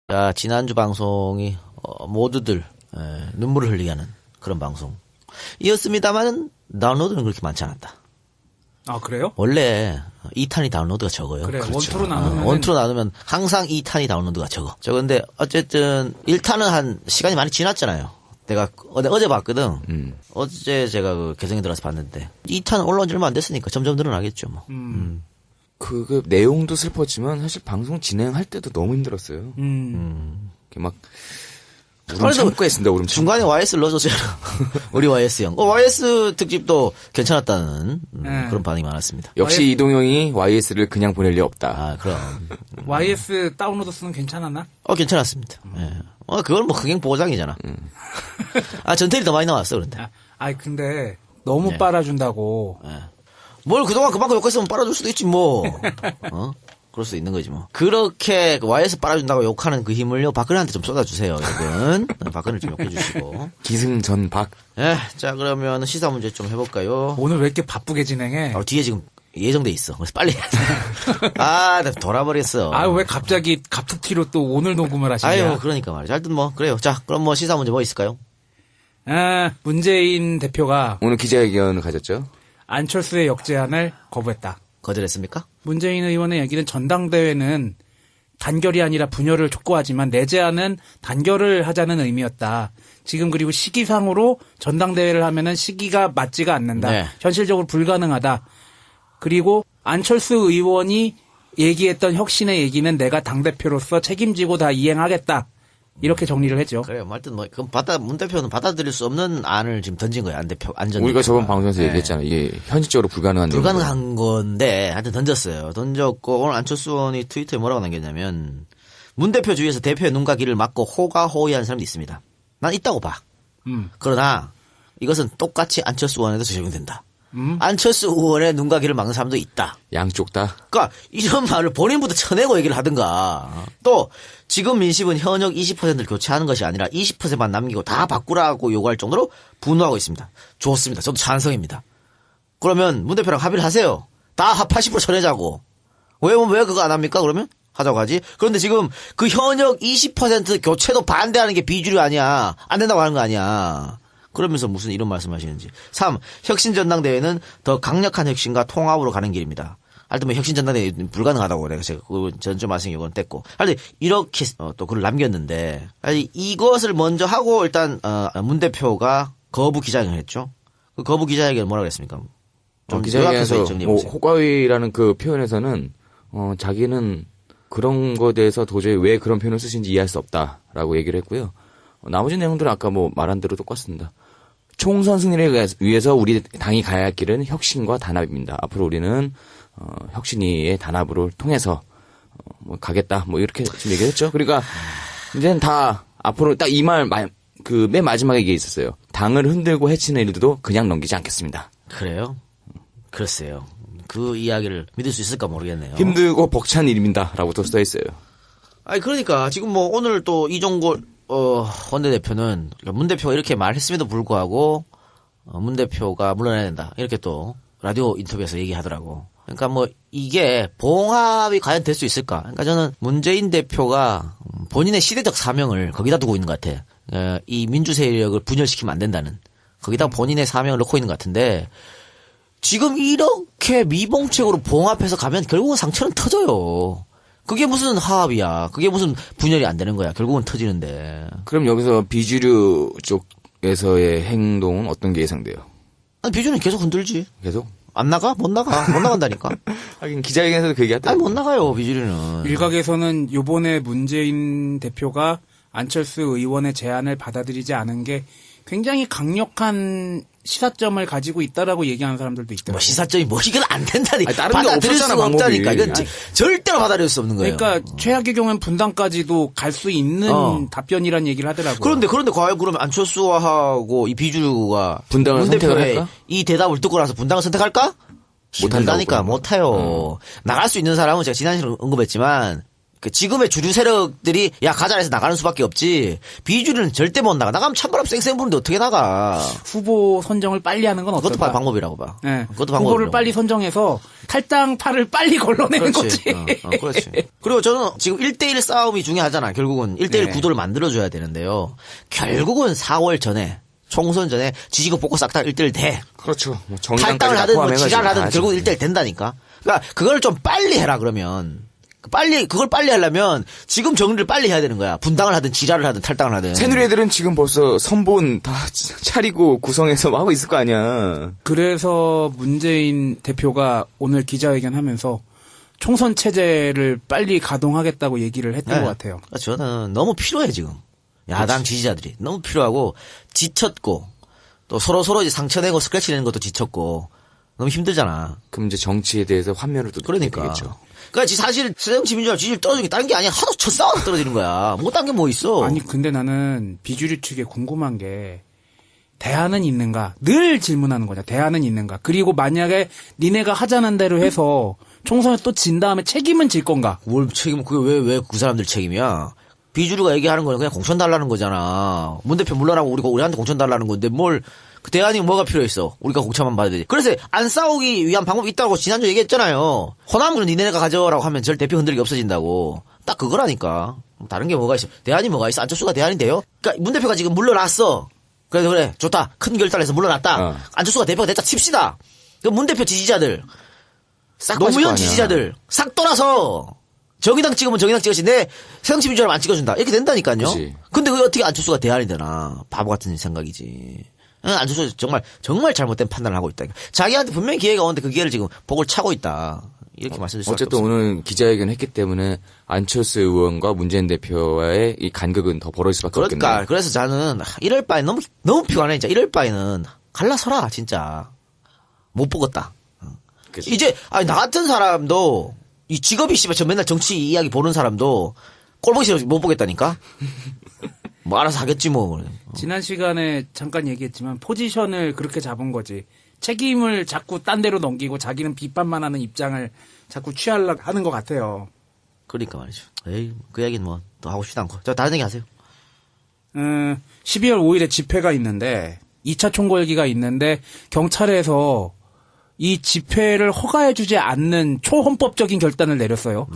자, 지난주 방송이 모두들 눈물을 흘리게 하는 그런 방송이었습니다만 다운로드는 그렇게 많지 않았다. 아, 그래요? 원래 2탄이 다운로드가 적어요. 그래, 그렇죠. 원투로 나누면 원투로 나누면 항상 2탄이 다운로드가 적은데 어쨌든 1탄은 한 시간이 많이 지났잖아요. 내가 어제 봤거든. 어제 제가 그 계정에 들어가서 봤는데 2탄 올라온 지 얼마 안 됐으니까 점점 늘어나겠죠 뭐. 그 내용도 슬펐지만 사실 방송 진행할 때도 너무 힘들었어요. 이렇게 막 울음 참고 했습니다. 울음 중간에 YS를 넣어줬잖아. 우리 YS 형. YS 특집도 괜찮았다는 그런 반응이 많았습니다. 역시 이동형이 YS를 그냥 보낼 리 없다. 아, 그럼. YS 다운로드 수는 괜찮았나? 괜찮았습니다. 예. 그건 뭐 흥행 보장이잖아. 전태일이 더 많이 나왔어, 그런데. 근데 너무 빨아준다고. 뭘 그동안 그만큼 욕했으면 빨아줄 수도 있지, 뭐. 그럴 수 있는 거지, 뭐. 그렇게 YS 빨아준다고 욕하는 그 힘을요, 박근혜한테 좀 쏟아주세요, 여러분. 박근혜를 좀 욕해주시고. 기승전박. 자, 그러면 시사 문제 좀 해볼까요? 오늘 왜 이렇게 바쁘게 진행해? 뒤에 지금 예정돼 있어. 그래서 빨리 해야 돼. 나 돌아버렸어. 왜 갑자기 갑툭튀로 또 오늘 녹음을 하시냐? 그러니까 말이죠. 하여튼 뭐, 그래요. 자, 그럼 뭐 시사 문제 뭐 있을까요? 문재인 대표가 오늘 기자회견을 가졌죠. 안철수의 역제안을 거부했다. 거절했습니까? 문재인 의원의 얘기는 전당대회는 단결이 아니라 분열을 촉구하지만 내 제안은 단결을 하자는 의미였다. 지금 그리고 시기상으로 전당대회를 하면은 시기가 맞지가 않는다. 네. 현실적으로 불가능하다. 그리고 안철수 의원이 얘기했던 혁신의 얘기는 내가 당대표로서 책임지고 다 이행하겠다. 이렇게 정리를 했죠. 그래요. 하여튼 뭐, 그럼 문 대표는 받아들일 수 없는 안을 지금 던진 거예요. 안전. 우리가 저번 방송에서 얘기했잖아요. 이게 현실적으로 불가능한 건데, 하여튼 던졌어요. 던졌고, 오늘 안철수 의원이 트위터에 뭐라고 남겼냐면, 문 대표 주위에서 대표의 눈과 귀를 막고 호가호위하는 사람도 있습니다. 난 있다고 봐. 그러나, 이것은 똑같이 안철수 의원에도 적용된다. 안철수 의원의 눈과 귀를 막는 사람도 있다. 양쪽 다. 그러니까 이런 말을 본인부터 쳐내고 얘기를 하든가. 또 지금 민심은 현역 20%를 교체하는 것이 아니라 20%만 남기고 다 바꾸라고 요구할 정도로 분노하고 있습니다. 좋습니다. 저도 찬성입니다. 그러면 문 대표랑 합의를 하세요. 다 80% 쳐내자고. 왜 그거 안 합니까? 그러면 하자고 하지. 그런데 지금 그 현역 20% 교체도 반대하는 게 비주류 아니야. 안 된다고 하는 거 아니야. 그러면서 무슨 이런 말씀하시는지. 3. 혁신전당대회는 더 강력한 혁신과 통합으로 가는 길입니다. 하여튼 뭐 혁신전당대회 불가능하다고 내가 제가 전주 말씀 이건 뗐고. 하여튼 이렇게 또 글을 남겼는데 이것을 먼저 하고 일단 문 대표가 거부 기자회견을 했죠. 그 거부 기자회견 뭐라고 했습니까? 좀 기자회견에서 호가위라는 그 표현에서는 자기는 그런 거에 대해서 도저히 왜 그런 표현을 쓰신지 이해할 수 없다라고 얘기를 했고요. 나머지 내용들은 아까 뭐 말한 대로 똑같습니다. 총선 승리를 위해서 우리 당이 가야 할 길은 혁신과 단합입니다. 앞으로 우리는 혁신위의 단합을 통해서 뭐 가겠다. 뭐 이렇게 지금 얘기했죠. 그러니까 이제는 다 앞으로 딱 이 말 그 맨 마지막에 얘기 있었어요. 당을 흔들고 해치는 일도 그냥 넘기지 않겠습니다. 그래요? 글쎄요. 그 이야기를 믿을 수 있을까 모르겠네요. 힘들고 벅찬 일입니다라고 또 써 있어요. 그러니까 지금 뭐 오늘 또 이종걸 원내대표는 문 대표가 이렇게 말했음에도 불구하고 문 대표가 물러나야 된다. 이렇게 또 라디오 인터뷰에서 얘기하더라고. 그러니까 뭐 이게 봉합이 과연 될 수 있을까? 그러니까 저는 문재인 대표가 본인의 시대적 사명을 거기다 두고 있는 것 같아. 이 민주 세력을 분열시키면 안 된다는. 거기다 본인의 사명을 넣고 있는 것 같은데 지금 이렇게 미봉책으로 봉합해서 가면 결국은 상처는 터져요. 그게 무슨 화합이야. 그게 무슨 분열이 안 되는 거야. 결국은 터지는데. 그럼 여기서 비주류 쪽에서의 행동은 어떤 게 예상돼요? 비주류는 계속 흔들지. 계속? 안 나가? 못 나가. 못 나간다니까. 하긴 기자회견에서도 그 얘기하더라고요. 못 나가요, 비주류는. 일각에서는 요번에 문재인 대표가 안철수 의원의 제안을 받아들이지 않은 게 굉장히 강력한 시사점을 가지고 있다라고 얘기하는 사람들도 있더라고요. 뭐 시사점이 이건 안 된다니까. 다른 게 받아들일 없었잖아, 수가 방법이. 없다니까. 이건 절대로 받아들일 수 없는 거예요. 그러니까 최악의 경우는 분당까지도 갈 수 있는 답변이란 얘기를 하더라고요. 그런데 과연 그러면 안철수하고 이 비주류가 분당을 선택을 할까? 이 대답을 듣고 나서 분당을 선택할까? 못한다니까 못해요. 나갈 수 있는 사람은 제가 지난 시간에 언급했지만 그 지금의 주류 세력들이 야 가자 해서 나가는 수밖에 없지 비주류는 절대 못 나가. 나가면 찬바람 쌩쌩 부는데 어떻게 나가. 후보 선정을 빨리 하는 건 어떨까? 그것도 방법이라고 봐. 네. 그것도 후보를 방법이라고. 빨리 선정해서 탈당파를 빨리 걸러내는 거지. 그렇지. 그리고 저는 지금 1대1 싸움이 중요하잖아. 결국은 1대1 네. 구도를 만들어줘야 되는데요. 결국은 4월 전에 총선 전에 지지고 뽑고 싹 다 1대1 돼. 그렇죠. 뭐 탈당을 하든 뭐 지랄을 하든 결국 1대1 된다니까. 그러니까 그걸 좀 빨리 해라 그러면. 그걸 빨리 하려면 지금 정리를 빨리 해야 되는 거야. 분당을 하든 지랄을 하든 탈당을 하든. 새누리 애들은 지금 벌써 선본 다 차리고 구성해서 하고 있을 거 아니야. 그래서 문재인 대표가 오늘 기자회견 하면서 총선 체제를 빨리 가동하겠다고 얘기를 했던 것 같아요. 저는 너무 필요해 지금. 야당 지지자들이 너무 필요하고 지쳤고 또 서로 이제 상처내고 스크래치 내는 것도 지쳤고 너무 힘들잖아. 그럼 이제 정치에 대해서 환멸을 또 그러니까. 되겠죠. 그러니까 사실 새정치민주화 지지율 떨어지는 게 다른 게 아니야. 하도 첫싸워서 떨어지는 거야. 못 딴 게 뭐 있어. 아니 근데 나는 비주류 측에 궁금한 게 대안은 있는가? 늘 질문하는 거냐. 대안은 있는가? 그리고 만약에 니네가 하자는 대로 해서 총선에 또 진 다음에 책임은 질 건가? 뭘 책임? 그게 왜 그 사람들 책임이야? 비주류가 얘기하는 거는 그냥 공천 달라는 거잖아. 문 대표 물러나고 우리한테 공천 달라는 건데 뭘 그 대안이 뭐가 필요했어? 우리가 공천만 받아야 되지. 그래서 안 싸우기 위한 방법이 있다고 지난주에 얘기했잖아요. 호남은 니네가 가져라고 하면 절 대표 흔들기 없어진다고. 딱 그거라니까. 다른 게 뭐가 있어? 대안이 뭐가 있어? 안철수가 대안인데요? 그러니까 문 대표가 지금 물러났어. 그래서 그래 좋다. 큰 결단해서 물러났다. 안철수가 대표가 됐다 칩시다. 그 문 대표 지지자들, 노무현 지지자들 싹 떠나서 정의당 찍으면 정의당 찍으시 내 새정치민주화를 안 찍어준다. 이렇게 된다니까요. 그치. 근데 왜 어떻게 안철수가 대안이 되나? 바보 같은 생각이지. 안철수 정말 잘못된 판단을 하고 있다. 자기한테 분명히 기회가 오는데 그 기회를 지금 복을 차고 있다. 이렇게 말씀드릴 수밖에 어쨌든 없습니다. 오늘 기자회견 했기 때문에 안철수 의원과 문재인 대표와의 이 간극은 더 벌어질 수밖에 없겠네요. 그러니까 그래서 저는 이럴 바에 너무 피곤해. 진짜 이럴 바에는 갈라서라 진짜. 못 보겠다. 그치. 이제 나 같은 사람도 이 직업이 씨발 저 맨날 정치 이야기 보는 사람도 꼴보기 싫어서 못 보겠다니까. 뭐 알아서 하겠지 뭐. 지난 시간에 잠깐 얘기했지만 포지션을 그렇게 잡은 거지. 책임을 자꾸 딴 데로 넘기고 자기는 비판만 하는 입장을 자꾸 취하려고 하는 것 같아요. 그러니까 말이죠. 에이 그 얘기는 뭐 또 하고 싶지도 않고. 저 다른 얘기 하세요. 12월 5일에 집회가 있는데 2차 총궐기가 있는데 경찰에서 이 집회를 허가해주지 않는 초헌법적인 결단을 내렸어요.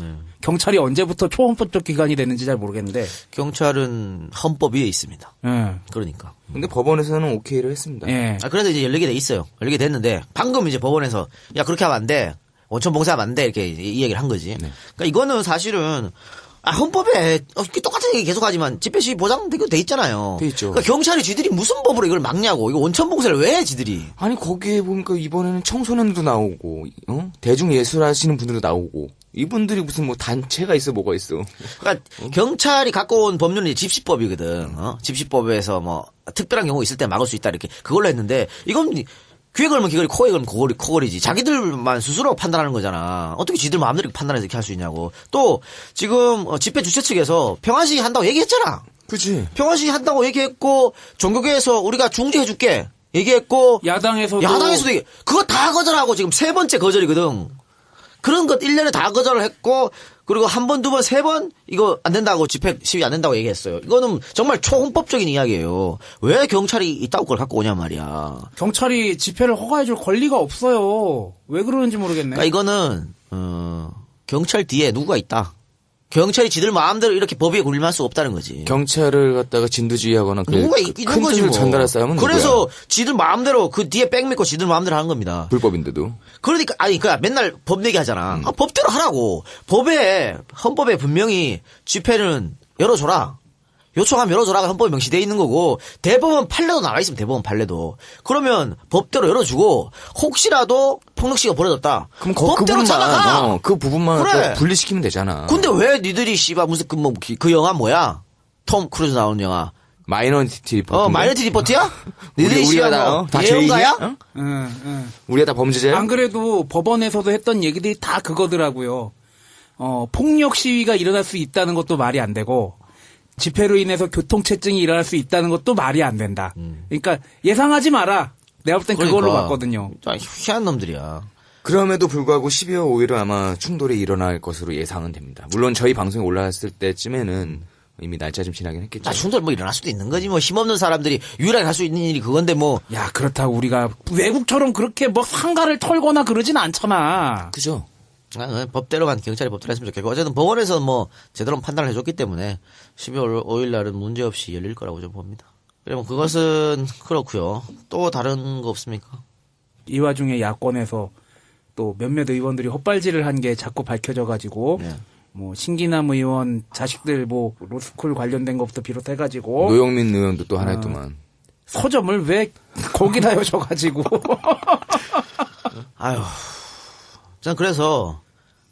경찰이 언제부터 초헌법적 기관이 됐는지 잘 모르겠는데. 경찰은 헌법 위에 있습니다. 예. 그러니까. 근데 법원에서는 오케이를 했습니다. 예. 그래서 이제 열리게 돼 있어요. 열리게 됐는데 방금 이제 법원에서 야 그렇게 하면 안 돼. 원천 봉쇄하면 안 돼. 이렇게 이 얘기를 한 거지. 그러니까 이거는 사실은 헌법에 똑같은 얘기 계속하지만 집회 시위 보장되고 돼 있잖아요. 돼 있죠. 그러니까 경찰이 지들이 무슨 법으로 이걸 막냐고. 이거 원천 봉쇄를 왜 해 지들이? 아니 거기에 보니까 이번에는 청소년도 나오고 대중 예술하시는 분들도 나오고 이분들이 무슨 뭐 단체가 있어 뭐가 있어. 그러니까 경찰이 갖고 온 법률은 이제 집시법이거든. 집시법에서 뭐 특별한 경우 있을 때 막을 수 있다 이렇게 그걸로 했는데 이건 귀에 걸면 귀걸이, 코에 걸면 코걸이지. 자기들만 스스로 판단하는 거잖아. 어떻게 지들 마음대로 판단해서 이렇게 할 수 있냐고. 또 지금 집회 주최 측에서 평화시위 한다고 얘기했잖아. 그치. 평화시위 한다고 얘기했고 종교계에서 우리가 중재해줄게 얘기했고 야당에서도 그거 다 거절하고 지금 세 번째 거절이거든. 그런 것 1년에 다 거절을 했고 그리고 한 번, 두 번, 세 번 이거 안 된다고 집회 시위 안 된다고 얘기했어요. 이거는 정말 초헌법적인 이야기예요. 왜 경찰이 이따구 걸 갖고 오냐 말이야. 경찰이 집회를 허가해줄 권리가 없어요. 왜 그러는지 모르겠네. 그러니까 이거는 경찰 뒤에 누구가 있다. 경찰이 지들 마음대로 이렇게 법에 굴림할 수 없다는 거지. 경찰을 갖다가 진두지휘하거나 누가 있는 큰 거지 뜻을 뭐. 전달할 사람은 그래서 누구야? 지들 마음대로 그 뒤에 백 믿고 지들 마음대로 하는 겁니다. 불법인데도. 그러니까 맨날 법 얘기하잖아. 법대로 하라고. 헌법에 분명히 집회는 열어줘라. 요청하면 열어줘라가 헌법에 명시되어 있는 거고 대법원 판례도 나와 있으면 대법원 판례도. 그러면 법대로 열어주고 혹시라도 폭력시가 벌어졌다. 그럼 법대로 잡아가. 그 부분만 그래. 또 분리시키면 되잖아. 근데 왜 니들이 씨발 무슨 그 영화 뭐야? 톰 크루즈 나오는 영화. 마이너리티 리포트. 마이너리티 리포트야? 니들이 우리가 씨발 다 예언가야? 죄인이야? 응. 우리가 다 범죄자야? 안 그래도 법원에서도 했던 얘기들이 다 그거더라고요. 폭력 시위가 일어날 수 있다는 것도 말이 안 되고 집회로 인해서 교통체증이 일어날 수 있다는 것도 말이 안 된다. 그러니까 예상하지 마라. 내가 볼 땐 그걸로 봤거든요. 희한한 놈들이야. 그럼에도 불구하고 12월 5일은 아마 충돌이 일어날 것으로 예상은 됩니다. 물론 저희 방송에 올라왔을 때쯤에는 이미 날짜 좀 지나긴 했겠죠. 나 충돌 뭐 일어날 수도 있는 거지. 뭐 힘없는 사람들이 유일하게 할 수 있는 일이 그건데 뭐. 야, 그렇다고 우리가 외국처럼 그렇게 뭐 상가를 털거나 그러진 않잖아. 그죠? 법대로만 경찰이 법대로 했으면 좋겠고 어쨌든 법원에서 뭐 제대로 판단을 해줬기 때문에 12월 5일 날은 문제없이 열릴 거라고 좀 봅니다. 그러면 그것은 그렇고요. 또 다른 거 없습니까? 이 와중에 야권에서 또 몇몇 의원들이 헛발질을 한 게 자꾸 밝혀져가지고 네. 뭐 신기남 의원 자식들 뭐 로스쿨 관련된 것부터 비롯해가지고 노영민 의원도 또 하나 있더만. 서점을 왜 거기다 여셔가지고 아유, 전 그래서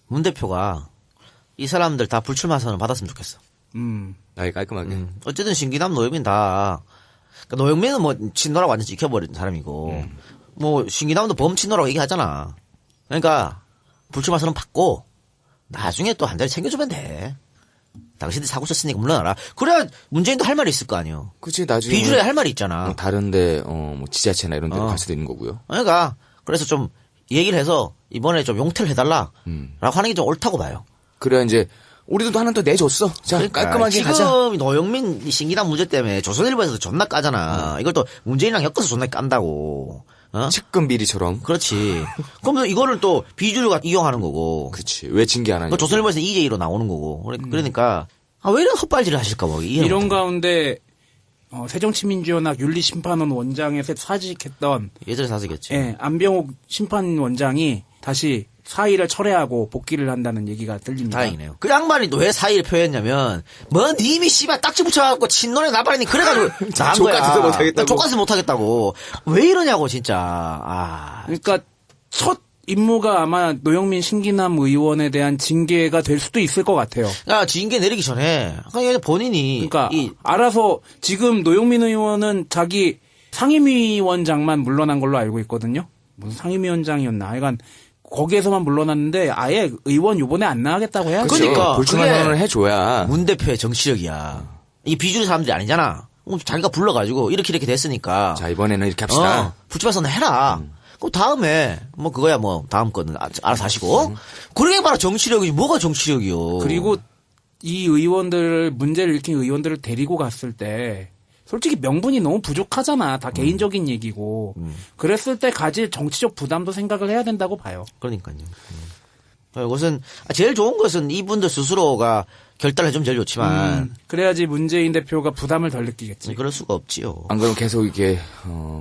문 대표가 이 사람들 다 불출마 선언을 받았으면 좋겠어. 아예 깔끔하게. 어쨌든 신기남 노영민 다. 그러니까 노영민은 뭐 친노라고 완전 찍혀버린 사람이고, 뭐 신기남도 범친노라고 얘기하잖아. 그러니까 불출마 선언 받고 나중에 또 한 자리 챙겨주면 돼. 당신들 사고 쳤으니까 물러나라. 그래야 문재인도 할 말이 있을 거 아니에요. 그치, 나중에. 비주류에 할 말이 있잖아. 뭐 다른데, 뭐 지자체나 이런 데로 갈 수도 있는 거고요. 그러니까 그래서 좀 얘기를 해서 이번에 좀 용퇴를 해달라라고 하는 게 좀 옳다고 봐요. 그래야 이제, 우리도 하나 또 내줬어. 자, 그러니까 깔끔하게 지금 가자. 노영민 신기남 문제 때문에 조선일보에서 존나 까잖아. 이걸 또 문재인이랑 엮어서 존나 깐다고. 어? 측근 비리처럼. 그렇지. 그러면 이거를 또 비주류가 이용하는 거고. 그치. 왜 징계 안 하냐. 조선일보에서 EJ로 나오는 거고. 그러니까 왜 이런 헛발질을 하실까 뭐. 이런 가운데 새정치민주연합 윤리심판원 원장에서 사직했던 예전에 사직했지. 예, 안병옥 심판원장이 다시 사의를 철회하고 복귀를 한다는 얘기가 들립니다. 다행이네요. 그 양반이 왜 사의를 표했냐면, 뭐, 님이 씨발 딱지 붙여갖고 친노래 나발이니 그래가지고 나한 거야. 족같아서 못하겠다고. 족같아서 못하겠다고. 왜 이러냐고, 진짜. 그러니까 첫 임무가 아마 노영민 신기남 의원에 대한 징계가 될 수도 있을 것 같아요. 야, 징계 내리기 전에, 그냥 본인이. 그러니까 알아서 지금 노영민 의원은 자기 상임위원장만 물러난 걸로 알고 있거든요. 무슨 상임위원장이었나. 하여간 거기에서만 물러났는데 아예 의원 요번에 안 나가겠다고 해야죠. 그러니까. 불출마 그게 선언을 해줘야. 문 대표의 정치력이야. 이 비주류 사람들이 아니잖아. 자기가 불러가지고 이렇게 됐으니까. 자, 이번에는 이렇게 합시다. 불출마 선언 해라. 그럼 다음에 뭐 그거야 뭐 다음 거는 알아서 하시고. 그게 바로 정치력이지. 뭐가 정치력이요. 그리고 이 의원들을 문제를 일으킨 의원들을 데리고 갔을 때 솔직히 명분이 너무 부족하잖아. 다 개인적인 얘기고. 그랬을 때 가질 정치적 부담도 생각을 해야 된다고 봐요. 그러니까요. 이것은 제일 좋은 것은 이분들 스스로가 결단을 해주면 제일 좋지만 그래야지 문재인 대표가 부담을 덜 느끼겠지. 그럴 수가 없지요. 안 그러면 계속 이게,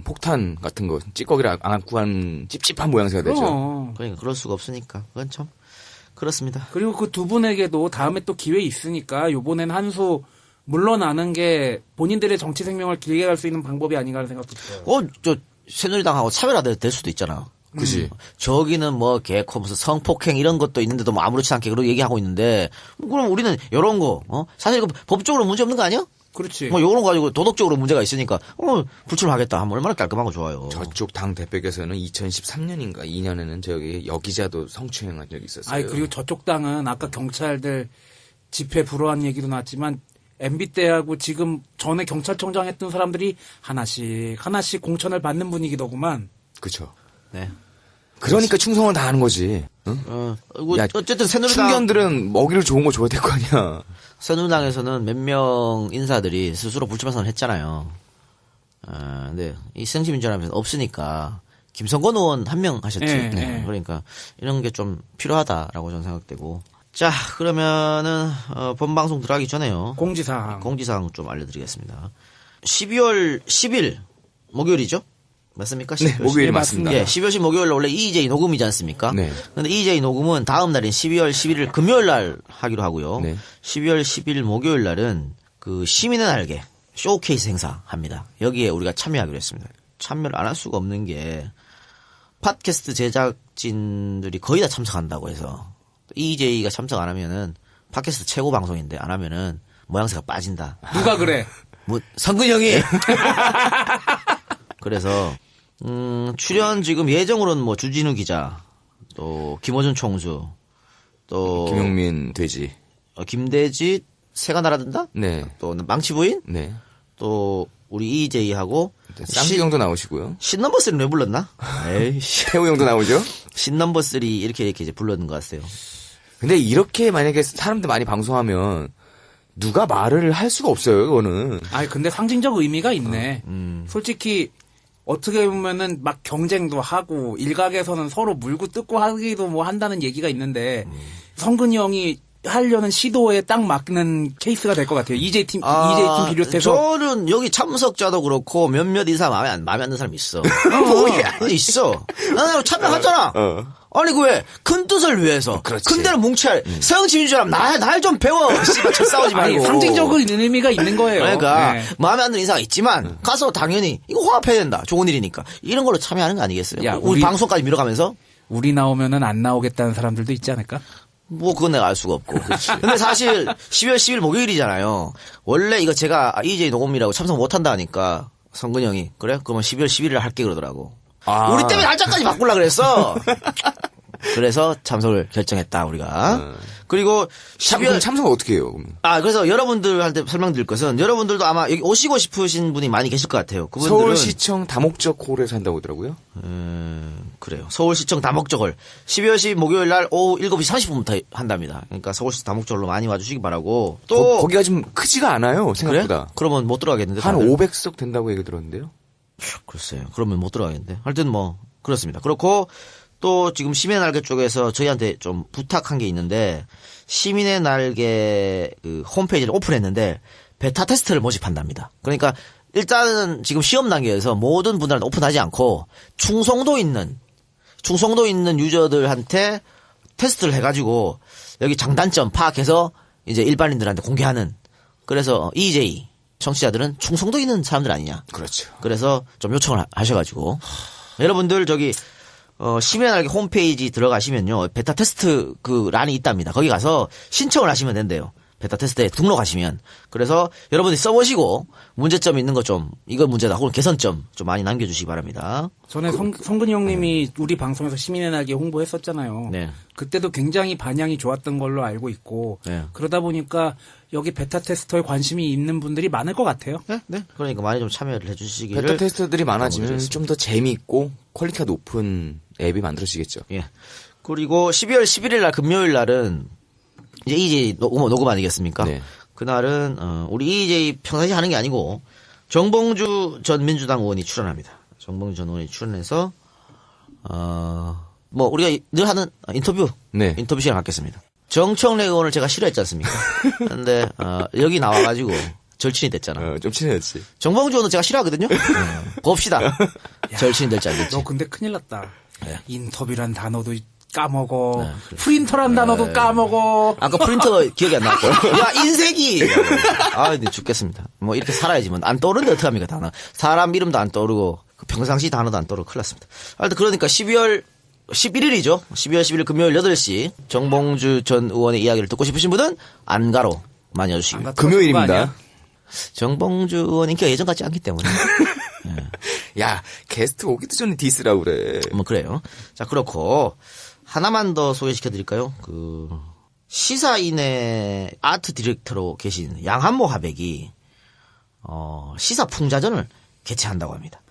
폭탄 같은 거, 찌꺼기를 안고 한 찝찝한 모양새가 되죠. 그럼. 그러니까 그럴 수가 없으니까 그건 참 그렇습니다. 그리고 그 두 분에게도 다음에 또 기회 있으니까 요번엔 한 수 물러나는 게 본인들의 정치 생명을 길게 갈 수 있는 방법이 아닌가 하는 생각도 들어요. 저 새누리당하고 차별화될 수도 있잖아. 그지. 저기는 뭐 개코 무슨 성폭행 이런 것도 있는데도 뭐 아무렇지 않게 그렇게 얘기하고 있는데 그럼 우리는 이런 거 사실 그 법적으로 문제 없는 거 아니야? 그렇지. 뭐 요런 거 가지고 도덕적으로 문제가 있으니까 불출하겠다 하면 얼마나 깔끔하고 좋아요. 저쪽 당 대표께서는 2013년인가 2년에는 저기 여기자도 성추행한 적이 있었어요. 아니 그리고 저쪽 당은 아까 경찰들 집회 불허한 얘기도 나왔지만 MB 때하고 지금 전에 경찰청장 했던 사람들이 하나씩 공천을 받는 분위기더구만. 그렇죠. 네. 그러니까 충성을 다하는 거지. 응? 야, 어쨌든 새누리당 충견들은 먹이를 좋은 거 줘야 될 거 아니야. 새누리당에서는 몇 명 인사들이 스스로 불출마 선언을 했잖아요. 근데 이 새정치민주연합에서 없으니까 김성건 의원 한 명 하셨지. 네, 네. 네. 그러니까 이런 게 좀 필요하다라고 저는 생각되고. 자, 그러면은 본 방송 들어가기 전에요. 공지사항. 공지사항 좀 알려드리겠습니다. 12월 10일 목요일이죠? 맞습니까? 네, 12월 목요일 10일. 맞습니다. 예, 12월 10일 목요일 날 원래 EJ 녹음이지 않습니까? 네. 근데 EJ 녹음은 다음 날인 12월 11일 금요일 날 하기로 하고요. 네. 12월 10일 목요일 날은 그 시민의 날개 쇼케이스 행사 합니다. 여기에 우리가 참여하기로 했습니다. 참여를 안 할 수가 없는 게 팟캐스트 제작진들이 거의 다 참석한다고 해서 EJ가 참석 안 하면은 팟캐스트 최고 방송인데 안 하면은 모양새가 빠진다. 누가 그래? 뭐 성근형이 그래서 출연 지금 예정으로는 뭐 주진우 기자, 또 김어준 총수, 또 김용민 돼지. 김대지 새가 날아든다? 네. 또 망치 부인? 네. 또 우리 EJ하고 쌍기 형도 나오시고요. 신넘버 3는 왜 불렀나? 에이씨. 태우 형도 나오죠. 신넘버 3 이렇게 이제 불렀는 것 같아요. 근데 이렇게 만약에 사람들 많이 방송하면 누가 말을 할 수가 없어요, 그거는. 아니 근데 상징적 의미가 있네. 솔직히 어떻게 보면은 막 경쟁도 하고 일각에서는 서로 물고 뜯고 하기도 뭐 한다는 얘기가 있는데 성근이 형이 하려는 시도에 딱 맞는 케이스가 될 것 같아요. EJ 팀 비롯해서. 저는 여기 참석자도 그렇고 몇몇 이상 마음에 안 드는 사람이 있어. 뭐야? 있어. 나 참여하잖아. 아니 그 왜 큰 뜻을 위해서 그렇지. 큰 데는 뭉쳐야 서영진이처럼 날 좀 배워. 씨발 저 싸우지 말고. 아니, 상징적인 의미가 있는 거예요. 그러니까 네. 마음에 안 드는 인사가 있지만 가서 당연히 이거 화합해야 된다. 좋은 일이니까 이런 걸로 참여하는 거 아니겠어요? 야, 우리 방송까지 밀어가면서 우리 나오면은 안 나오겠다는 사람들도 있지 않을까? 뭐 그건 내가 알 수가 없고. 근데 사실 12월 10일 목요일이잖아요. 원래 이거 제가 EJ 녹음이라고 참석 못한다 하니까 성근이 형이 그래? 그러면 12월 11일에 할게 그러더라고. 아. 우리 때문에 날짜까지 바꾸려고 그랬어. 그래서 참석을 결정했다 우리가. 그리고 12월 그럼 참석을 어떻게 해요? 그러면? 그래서 여러분들한테 설명드릴 것은 여러분들도 아마 여기 오시고 싶으신 분이 많이 계실 것 같아요. 그분들은 서울시청 다목적 홀에서 한다고 하더라고요. 그래요. 서울시청 다목적홀 12월 10일 목요일 날 오후 7시 30분부터 한답니다. 그러니까 서울시 다목적홀로 많이 와주시기 바라고. 또 거기가 좀 크지가 않아요, 그래? 생각보다. 그러면 못 들어가겠는데. 한 다들? 500석 된다고 얘기 들었는데요. 글쎄요. 그러면 못 들어가겠는데. 하여튼 뭐 그렇습니다. 그렇고 또 지금 시민의 날개 쪽에서 저희한테 좀 부탁한 게 있는데 시민의 날개 그 홈페이지를 오픈했는데 베타 테스트를 모집한답니다. 그러니까 일단은 지금 시험 단계에서 모든 분들한테 오픈하지 않고 충성도 있는 유저들한테 테스트를 해가지고 여기 장단점 파악해서 이제 일반인들한테 공개하는. 그래서 EJ 청취자들은 충성도 있는 사람들 아니냐. 그렇죠. 그래서 좀 요청을 하셔가지고 여러분들 저기 시민의 날개 홈페이지 들어가시면요 베타 테스트 그 란이 있답니다. 거기 가서 신청을 하시면 된대요. 베타 테스트에 등록하시면. 그래서 여러분들이 써보시고 문제점 있는 거 좀 이거 문제다 혹은 개선점 좀 많이 남겨주시기 바랍니다. 전에 성근이 형님이 우리 방송에서 시민의 날개 홍보했었잖아요. 네. 그때도 굉장히 반향이 좋았던 걸로 알고 있고 네. 그러다 보니까 여기 베타 테스터에 관심이 있는 분들이 많을 것 같아요. 네. 그러니까 많이 좀 참여를 해주시기를. 베타 테스트들이 많아지면 좀 더 재미있고 퀄리티가 높은 앱이 만들어지겠죠. 예. 그리고 12월 11일 날 금요일 날은 이제 EJ 녹음 아니겠습니까? 네. 그날은 우리 EJ 평상시 하는 게 아니고 정봉주 전 민주당 의원이 출연합니다. 정봉주 전 의원이 출연해서 뭐 우리가 늘 하는 인터뷰 시간 갖겠습니다. 정청래 의원을 제가 싫어했지 않습니까? 근데 여기 나와가지고 절친이 됐잖아. 좀 친해졌지. 정봉주 의원은 제가 싫어하거든요. 봅시다. 절친이 될지 안 될지. 너 근데 큰일 났다. 네. 인터뷰란 단어도 까먹어. 프린터란 단어도 까먹어. 아까 프린터 기억이 안 났고. 야, 인쇄기! 네, 죽겠습니다. 뭐, 이렇게 살아야지. 뭐, 안 떠오르는데 어떡합니까, 단어. 사람 이름도 안 떠오르고, 평상시 단어도 안 떠오르고, 큰일 났습니다. 하여튼, 그러니까 12월 11일이죠. 12월 11일 금요일 8시, 정봉주 전 의원의 이야기를 듣고 싶으신 분은 안가로 많이 와주시고요. 금요일입니다. 정봉주 의원 인기가 예전 같지 않기 때문에. 야, 게스트 오기도 전에 디스라고 그래. 뭐, 그래요. 자, 그렇고, 하나만 더 소개시켜 드릴까요? 시사인의 아트 디렉터로 계신 양한모 화백이, 시사 풍자전을 개최한다고 합니다.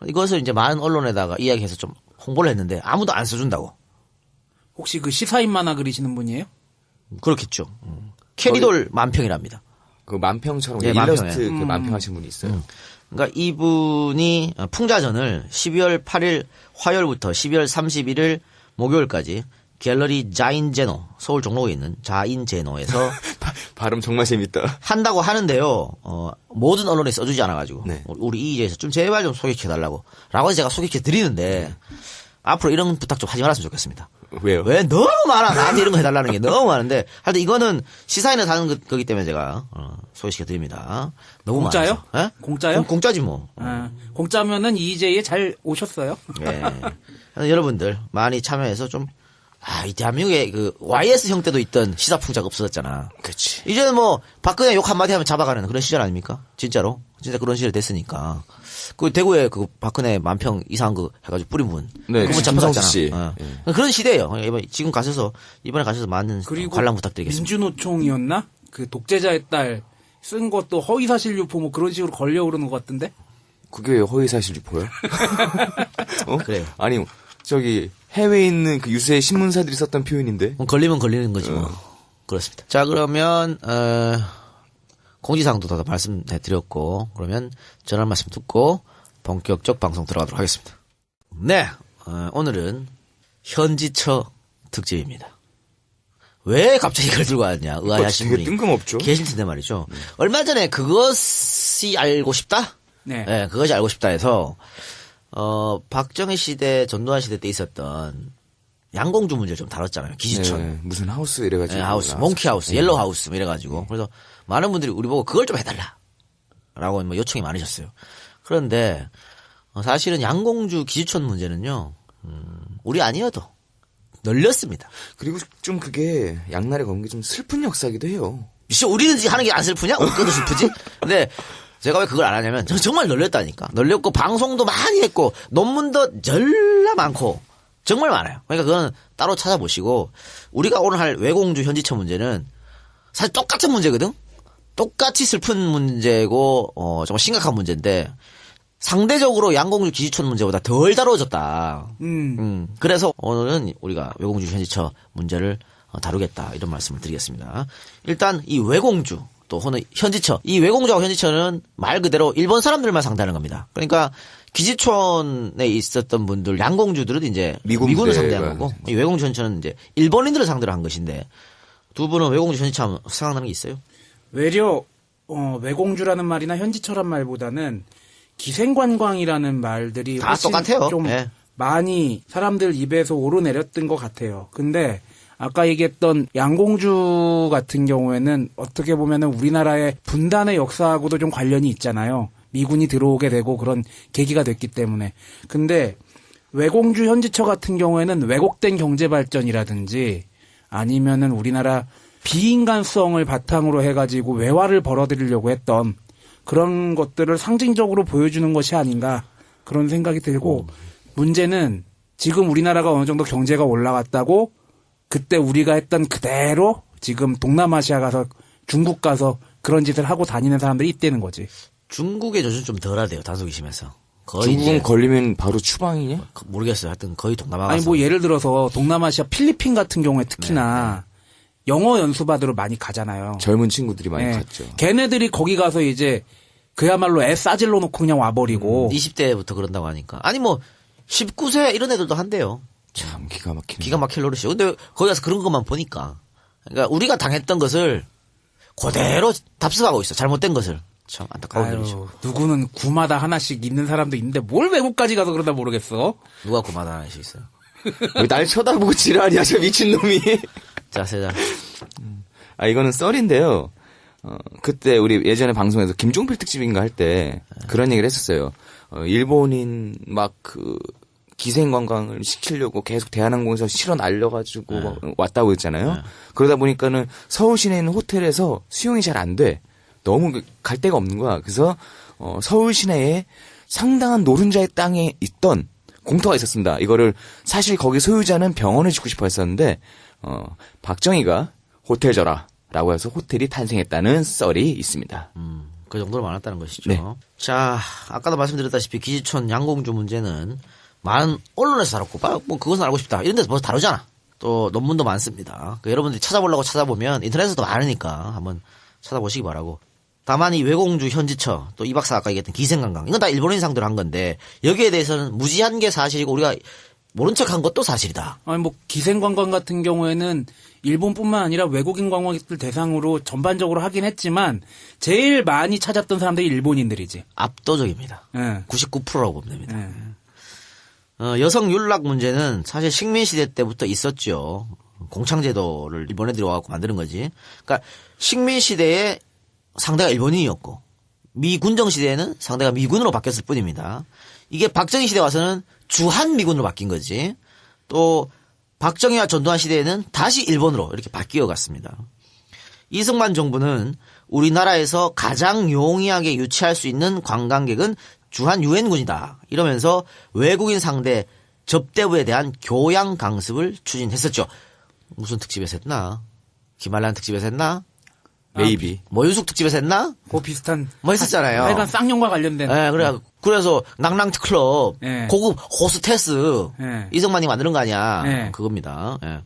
이것을 이제 많은 언론에다가 이야기해서 좀 홍보를 했는데 아무도 안 써준다고. 혹시 그 시사인 만화 그리시는 분이에요? 그렇겠죠. 캐리돌 만평이랍니다. 그 만평처럼 네, 일러스트 만평에. 그 만평 하신 분이 있어요. 그러니까 이분이 풍자전을 12월 8일 화요일부터 12월 31일 목요일까지 갤러리 자인제노 서울 종로에 있는 자인제노에서 발음 정말 재밌다. 한다고 하는데요. 모든 언론에 써주지 않아가지고 네. 우리 이제에서 좀 제발 좀 소개해달라고 라고 해서 제가 소개해드리는데 앞으로 이런 부탁 좀 하지 말았으면 좋겠습니다. 왜요? 왜 너무 많아. 나한테 이런 거 해달라는 게 너무 많은데 하여튼 이거는 시사인에서 하는 거기 때문에 제가 소개시켜드립니다. 너무 공짜요? 많아서. 예? 공짜요? 공짜지 뭐. 공짜면은 EJ에 잘 오셨어요. 예. 여러분들 많이 참여해서 좀 이 대한민국에 그 YS 형 때도 있던 시사풍자가 없어졌잖아. 그렇지. 이제는 뭐 박근혜 욕 한마디 하면 잡아가는 그런 시절 아닙니까? 진짜로. 진짜 그런 시절 됐으니까. 그 대구에 그 박근혜 만평 이상한 거 해가지고 뿌린 분. 네, 그분 김성수 잡혀갔잖아. 씨. 그런 시대예요. 지금 가셔서 이번에 가셔서 많은 그리고 관람 부탁드리겠습니다. 민주노총이었나? 그 독재자의 딸 쓴 것도 허위사실 유포 뭐 그런 식으로 걸려 오르는 것 같은데? 그게 왜 허위사실 유포요? 그래요. 아니 저기 해외에 있는 그 유수의 신문사들이 썼던 표현인데. 걸리면 걸리는 거지 뭐. 그렇습니다. 자, 그러면 공지사항도 더 말씀해드렸고, 그러면 전화 말씀 듣고 본격적 방송 들어가도록 하겠습니다. 네, 오늘은 현지처 특집입니다. 왜 갑자기 이걸 들고 왔냐 의아해하신 되게 분이 뜬금없죠. 계실 텐데 말이죠. 얼마 전에 그것이 알고 싶다? 네. 네, 그것이 알고 싶다 해서 박정희 시대, 전두환 시대 때 있었던 양공주 문제를 좀 다뤘잖아요. 기지촌. 네, 무슨 하우스 이래가지고. 네, 하우스, 몽키 하우스, 옐로우 하우스, 뭐 이래가지고. 그래서 많은 분들이 우리 보고 그걸 좀 해달라. 라고 뭐 요청이 많으셨어요. 그런데, 사실은 양공주 기지촌 문제는요, 우리 아니어도 널렸습니다. 그리고 좀 그게 양날의 검게 좀 슬픈 역사기도 해요. 우리는 하는 게 안 슬프냐? 그것도 슬프지? 근데 제가 왜 그걸 안 하냐면, 저는 정말 널렸다니까. 널렸고, 방송도 많이 했고, 논문도 전라 많고, 정말 많아요. 그러니까 그거는 따로 찾아보시고, 우리가 오늘 할 외공주 현지처 문제는 사실 똑같은 문제거든? 똑같이 슬픈 문제고, 정말 심각한 문제인데, 상대적으로 양공주 기지촌 문제보다 덜 다뤄졌다. 그래서 오늘은 우리가 외공주 현지처 문제를 다루겠다. 이런 말씀을 드리겠습니다. 일단 이 외공주, 또 혹은 현지처. 이 외공주하고 현지처는 말 그대로 일본 사람들만 상대하는 겁니다. 그러니까 기지촌에 있었던 분들, 양공주들은 이제 미군을 상대한 거고, 이 외공주 현지처는 이제 일본인들을 상대로 한 것인데, 두 분은 외공주 현지처 생각나는 게 있어요? 외려 외공주라는 말이나 현지처란 말보다는 기생관광이라는 말들이 다 훨씬 똑같아요. 좀 네. 많이 사람들 입에서 오르내렸던 것 같아요. 근데 아까 얘기했던 양공주 같은 경우에는 어떻게 보면은 우리나라의 분단의 역사하고도 좀 관련이 있잖아요. 미군이 들어오게 되고 그런 계기가 됐기 때문에. 근데 외공주 현지처 같은 경우에는 왜곡된 경제 발전이라든지 아니면은 우리나라 비인간성을 바탕으로 해가지고 외화를 벌어들이려고 했던 그런 것들을 상징적으로 보여주는 것이 아닌가 그런 생각이 들고 문제는 지금 우리나라가 어느 정도 경제가 올라갔다고 그때 우리가 했던 그대로 지금 동남아시아 가서 중국 가서 그런 짓을 하고 다니는 사람들이 있다는 거지. 중국의 조준 좀 덜하대요. 단속이 심해서. 거의 중국은 이제 걸리면 바로 추방이냐? 모르겠어요. 하여튼 거의 동남아 가서. 아니 뭐 예를 들어서 동남아시아 필리핀 같은 경우에 특히나 영어 연수받으러 많이 가잖아요. 젊은 친구들이 많이 네. 갔죠. 걔네들이 거기 가서 이제 그야말로 애 싸질러 놓고 그냥 와버리고 20대부터 그런다고 하니까. 아니 뭐 19세 이런 애들도 한대요. 참 기가 막히네. 기가 막힐 노릇이죠. 근데 거기 가서 그런 것만 보니까. 그러니까 우리가 당했던 것을 그대로 답습하고 있어. 잘못된 것을. 참 안타까운 일이죠. 아유, 누구는 구마다 하나씩 있는 사람도 있는데 뭘 외국까지 가서 그러다 모르겠어. 누가 구마다 하나씩 있어요. 왜 날 쳐다보고 지랄이야 저 미친놈이. 자, 세자. 아 이거는 썰인데요. 그때 우리 예전에 방송에서 김종필 특집인가 할 때 그런 얘기를 했었어요. 일본인 막 그 기생관광을 시키려고 계속 대한항공에서 실어 날려가지고 막 왔다고 했잖아요. 그러다 보니까는 서울 시내에 있는 호텔에서 수용이 잘 안 돼. 너무 갈 데가 없는 거야. 그래서 서울 시내에 상당한 노른자의 땅에 있던 공터가 있었습니다. 이거를 사실 거기 소유자는 병원을 짓고 싶어 했었는데 박정희가 호텔 줘라라고 해서 호텔이 탄생했다는 썰이 있습니다. 그 정도로 많았다는 것이죠. 네. 자, 아까도 말씀드렸다시피 기지촌 양공주 문제는 많은 언론에서 다뤘고, 뭐 그것은 알고 싶다. 이런 데서 벌써 다루잖아. 또 논문도 많습니다. 여러분들이 찾아보려고 찾아보면 인터넷에도 많으니까 한번 찾아보시기 바라고. 다만 이 외공주 현지처, 또 이 박사가 아까 얘기했던 기생관광, 이건 다 일본인 상대로 한 건데 여기에 대해서는 무지한 게 사실이고 우리가 모른 척한 것도 사실이다. 아니 뭐 기생관광 같은 경우에는 일본뿐만 아니라 외국인 관광객들 대상으로 전반적으로 하긴 했지만 제일 많이 찾았던 사람들이 일본인들이지. 압도적입니다. 예. 99%라고 보면 됩니다. 예. 여성 윤락 문제는 사실 식민시대 때부터 있었죠. 공창제도를 일본애들이 와갖고 만드는 거지. 그러니까 식민시대에 상대가 일본인이었고 미군정시대에는 상대가 미군으로 바뀌었을 뿐입니다. 이게 박정희 시대 와서는 주한미군으로 바뀐 거지. 또 박정희와 전두환 시대에는 다시 일본으로 이렇게 바뀌어 갔습니다. 이승만 정부는 우리나라에서 가장 용이하게 유치할 수 있는 관광객은 주한 유엔군이다. 이러면서 외국인 상대 접대부에 대한 교양 강습을 추진했었죠. 무슨 특집에서 했나? 김한란 특집에서 했나? 메이비. 모유숙 특집에서 했나? 그 비슷한. 뭐 했었잖아요. 하여간 쌍용과 관련된. 예, 그래서 낭랑트 클럽 예. 고급 호스테스 예. 이승만이 만드는 거 아니야? 예. 그겁니다. 예.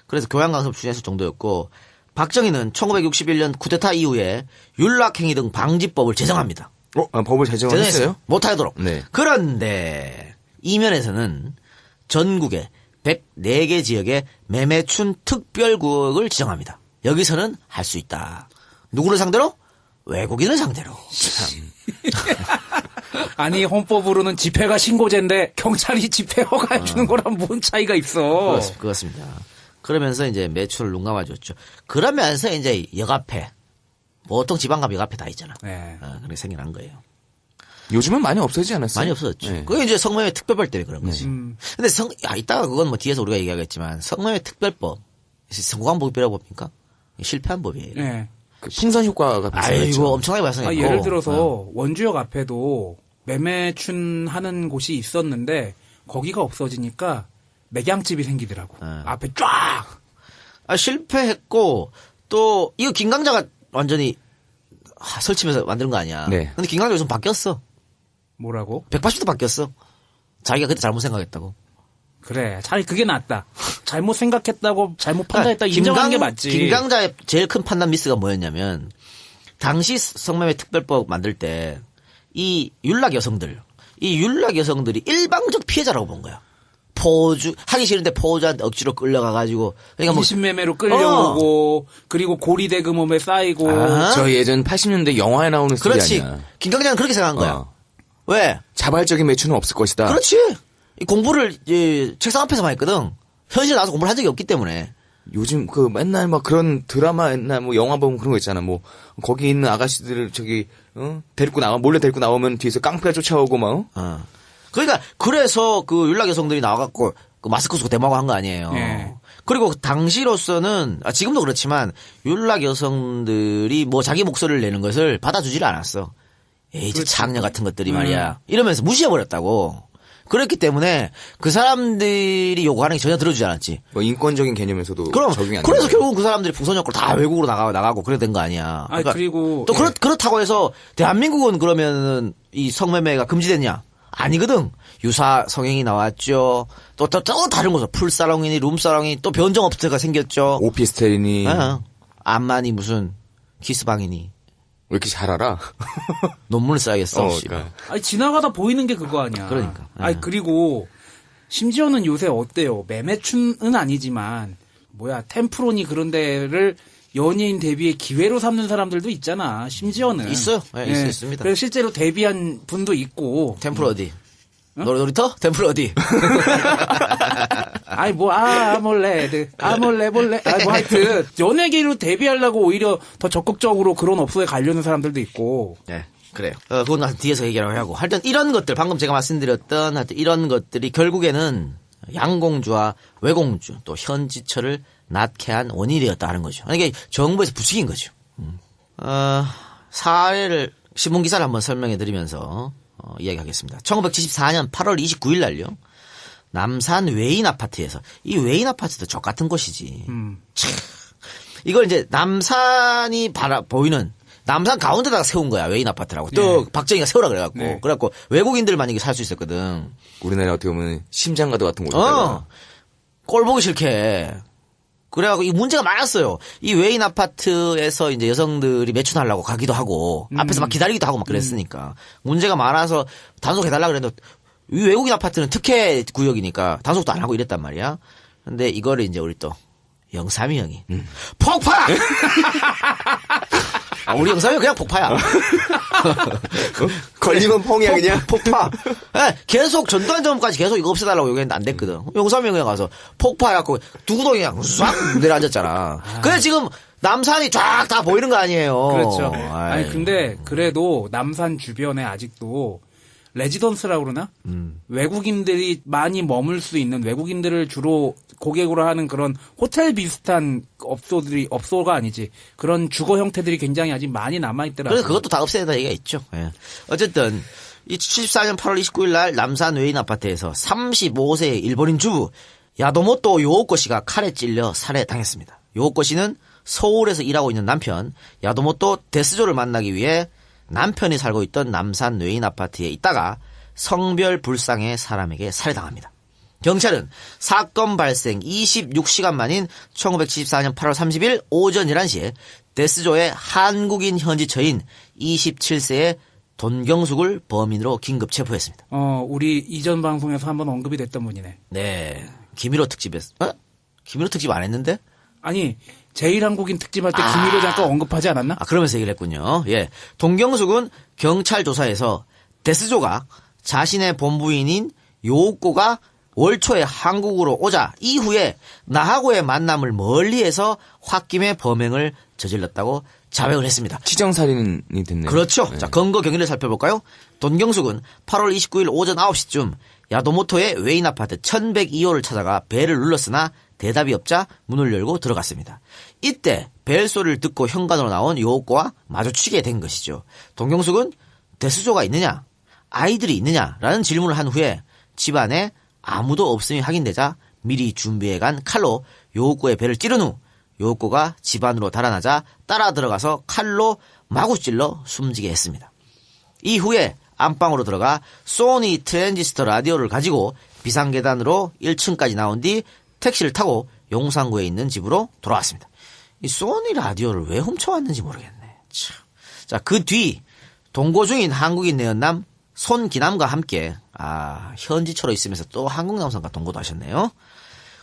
그래서 교양 강습 추진했을 정도였고 박정희는 1961년 쿠데타 이후에 윤락행위 등 방지법을 제정합니다. 법을 제정했어요? 못하도록. 네. 그런데 이면에서는 전국에 104개 지역에 매매춘 특별구역을 지정합니다. 여기서는 할 수 있다. 누구를 상대로? 외국인을 상대로. 아니 헌법으로는 집회가 신고제인데 경찰이 집회 허가해 주는 거랑 뭔 차이가 있어. 그렇습니다. 그러면서 이제 매출을 눈 감아줬죠. 그러면서 이제 여가패. 보통 지방감 여가패 다 있잖아. 네. 그렇게 생겨난 거예요. 요즘은 많이 없어지지 않았어요? 많이 없어졌죠. 네. 그게 이제 성매매 특별법 때문에 그런 거지. 근데 이따가 그건 뭐 뒤에서 우리가 얘기하겠지만 성매매 특별법, 성공한 법이라고 봅니까? 실패한 법이에요. 네. 그 풍선 효과가 발생했죠. 아이고 엄청나게 발생했고. 예를 들어서 원주역 앞에도 매매춘 하는 곳이 있었는데 거기가 없어지니까 맥양집이 생기더라고. 앞에 쫙. 실패했고 또 이거 김강자가 완전히 설치면서 만드는 거 아니야. 네. 근데 김강자 요즘 바뀌었어. 뭐라고? 180도 바뀌었어. 자기가 그때 잘못 생각했다고. 그래. 차라리 그게 낫다. 잘못 생각했다고 잘못 판단했다 인정하는 게 맞지. 김강자의 제일 큰 판단 미스가 뭐였냐면 당시 성매매 특별법 만들 때 이 윤락 여성들이 일방적 피해자라고 본 거야. 하기 싫은데 포주한테 억지로 끌려가가지고. 그러니까 뭐. 인신매매로 끌려오고, 그리고 고리대금험에 쌓이고. 저 예전 80년대 영화에 나오는 스토리 그렇지. 아니야. 김강자는 그렇게 생각한 거야. 왜? 자발적인 매출은 없을 것이다. 그렇지. 이 공부를 책상 앞에서만 했거든. 현실에 나와서 공부를 한 적이 없기 때문에. 요즘 그 맨날 막 그런 드라마 옛날 뭐 영화 보면 그런 거 있잖아. 뭐 거기 있는 아가씨들을 몰래 데리고 나오면 뒤에서 깡패가 쫓아오고 막. 그러니까 그래서 그 윤락 여성들이 나와갖고 그 마스크 쓰고 데모하고 한 거 아니에요. 네. 그리고 당시로서는 지금도 그렇지만 윤락 여성들이 뭐 자기 목소리를 내는 것을 받아주질 않았어. 에이 저 창녀 같은 것들이 말이야. 이러면서 무시해버렸다고. 그렇기 때문에 그 사람들이 요구하는 게 전혀 들어주지 않았지. 뭐 인권적인 개념에서도 그럼 적용이 안 그래서 되는 결국 그 사람들이 풍선역으로 다 외국으로 나가고 그래 된 거 아니야. 그러니까 그리고 또 그렇다고 해서 대한민국은 그러면은 이 성매매가 금지됐냐? 아니거든. 유사 성행이 나왔죠. 또 다른 곳으로 풀사롱이니 룸사롱이 또 변정업체가 생겼죠. 오피스텔이니. 암만이 무슨 키스방이니. 왜 이렇게 잘 알아? 논문을 써야겠어. 그러니까. 지나가다 보이는 게 그거 아니야. 그러니까. 그리고 심지어는 요새 어때요? 매매춘은 아니지만 템프로니 그런 데를 연예인 데뷔의 기회로 삼는 사람들도 있잖아. 심지어는. 있어요. 네, 있습니다. 그래서 실제로 데뷔한 분도 있고. 템플 어디? 놀이터? 템플 어디? 몰래. 하여튼, 연예계로 데뷔하려고 오히려 더 적극적으로 그런 업소에 가려는 사람들도 있고. 네, 그래요. 그건 뒤에서 얘기를 하고. 하여튼 이런 것들, 방금 제가 말씀드렸던 하여튼 이런 것들이 결국에는 양공주와 외공주, 또 현지처를 낳게 한 원인이 되었다 하는 거죠. 이게 정부에서 부추긴 거죠. 사례를, 신문기사를 한번 설명해 드리면서 이야기하겠습니다. 1974년 8월 29일 날요. 남산 외인 아파트에서, 이 외인 아파트도 적 같은 곳이지. 이걸 이제 남산이 보이는 남산 가운데다가 세운 거야. 외인 아파트라고. 또 박정희가 세우라 그래갖고. 네. 그래갖고 외국인들 만약에 살 수 있었거든. 우리나라 어떻게 보면 심장가도 같은 곳이잖아. 꼴 보기 싫게. 그래갖고 이 문제가 많았어요. 이 외인 아파트에서 이제 여성들이 매춘하려고 가기도 하고 앞에서 막 기다리기도 하고 막 그랬으니까 문제가 많아서 단속해달라 그랬는데 이 외국인 아파트는 특혜 구역이니까 단속도 안 하고 이랬단 말이야. 근데 이거를 이제 우리 또 영삼이 형이 폭파! 우리 영삼이 그냥 폭파야. 걸리면 펑이야 그냥. 폭파. 네, 계속 전두환 정부까지 계속 이거 없애달라고 요구했는데 안 됐거든. 영삼이 형이 가서 폭파해갖고 두구동이 그냥 싹 내려앉았잖아. 그래 지금 남산이 쫙 다 보이는 거 아니에요. 그렇죠. 근데 그래도 남산 주변에 아직도 레지던스라고 그러나? 외국인들이 많이 머물 수 있는 외국인들을 주로 고객으로 하는 그런 호텔 비슷한 업소가 아니지. 그런 주거 형태들이 굉장히 아직 많이 남아있더라고요. 그래서 그것도 다 없애야 된다 얘기가 있죠. 예. 어쨌든, 74년 8월 29일 날 남산 외인 아파트에서 35세 일본인 주부 야도모토 요오코 씨가 칼에 찔려 살해당했습니다. 요오코 씨는 서울에서 일하고 있는 남편 야도모토 데스조를 만나기 위해 남편이 살고 있던 남산 외인 아파트에 있다가 성별 불상의 사람에게 살해당합니다. 경찰은 사건 발생 26시간 만인 1974년 8월 30일 오전 11시에 데스조의 한국인 현지처인 27세의 돈경숙을 범인으로 긴급 체포했습니다. 우리 이전 방송에서 한번 언급이 됐던 분이네. 네. 김일호 특집에서, 김일호 특집 안 했는데? 아니, 제1한국인 특집할 때 김일호 잠깐 언급하지 않았나? 그러면서 얘기를 했군요. 예. 동경숙은 경찰 조사에서 데스조가 자신의 본부인인 요우코가 월 초에 한국으로 오자 이후에 나하고의 만남을 멀리해서 홧김에 범행을 저질렀다고 자백을 했습니다. 치정살인이 됐네요. 그렇죠. 네. 자, 근거 경위를 살펴볼까요? 돈경숙은 8월 29일 오전 9시쯤 야도모토의 외인 아파트 1102호를 찾아가 벨을 눌렀으나 대답이 없자 문을 열고 들어갔습니다. 이때 벨 소리를 듣고 현관으로 나온 요오코와 마주치게 된 것이죠. 돈경숙은 데스조가 있느냐? 아이들이 있느냐라는 질문을 한 후에 집안에 아무도 없음이 확인되자 미리 준비해간 칼로 요오코의 배를 찌른 후 요오코가 집 안으로 달아나자 따라 들어가서 칼로 마구 찔러 숨지게 했습니다. 이후에 안방으로 들어가 소니 트랜지스터 라디오를 가지고 비상계단으로 1층까지 나온 뒤 택시를 타고 용산구에 있는 집으로 돌아왔습니다. 이 소니 라디오를 왜 훔쳐왔는지 모르겠네. 참. 자, 그 뒤 동거 중인 한국인 내연남 손기남과 함께 현지초로 있으면서 또 한국 남성과 동거도 하셨네요.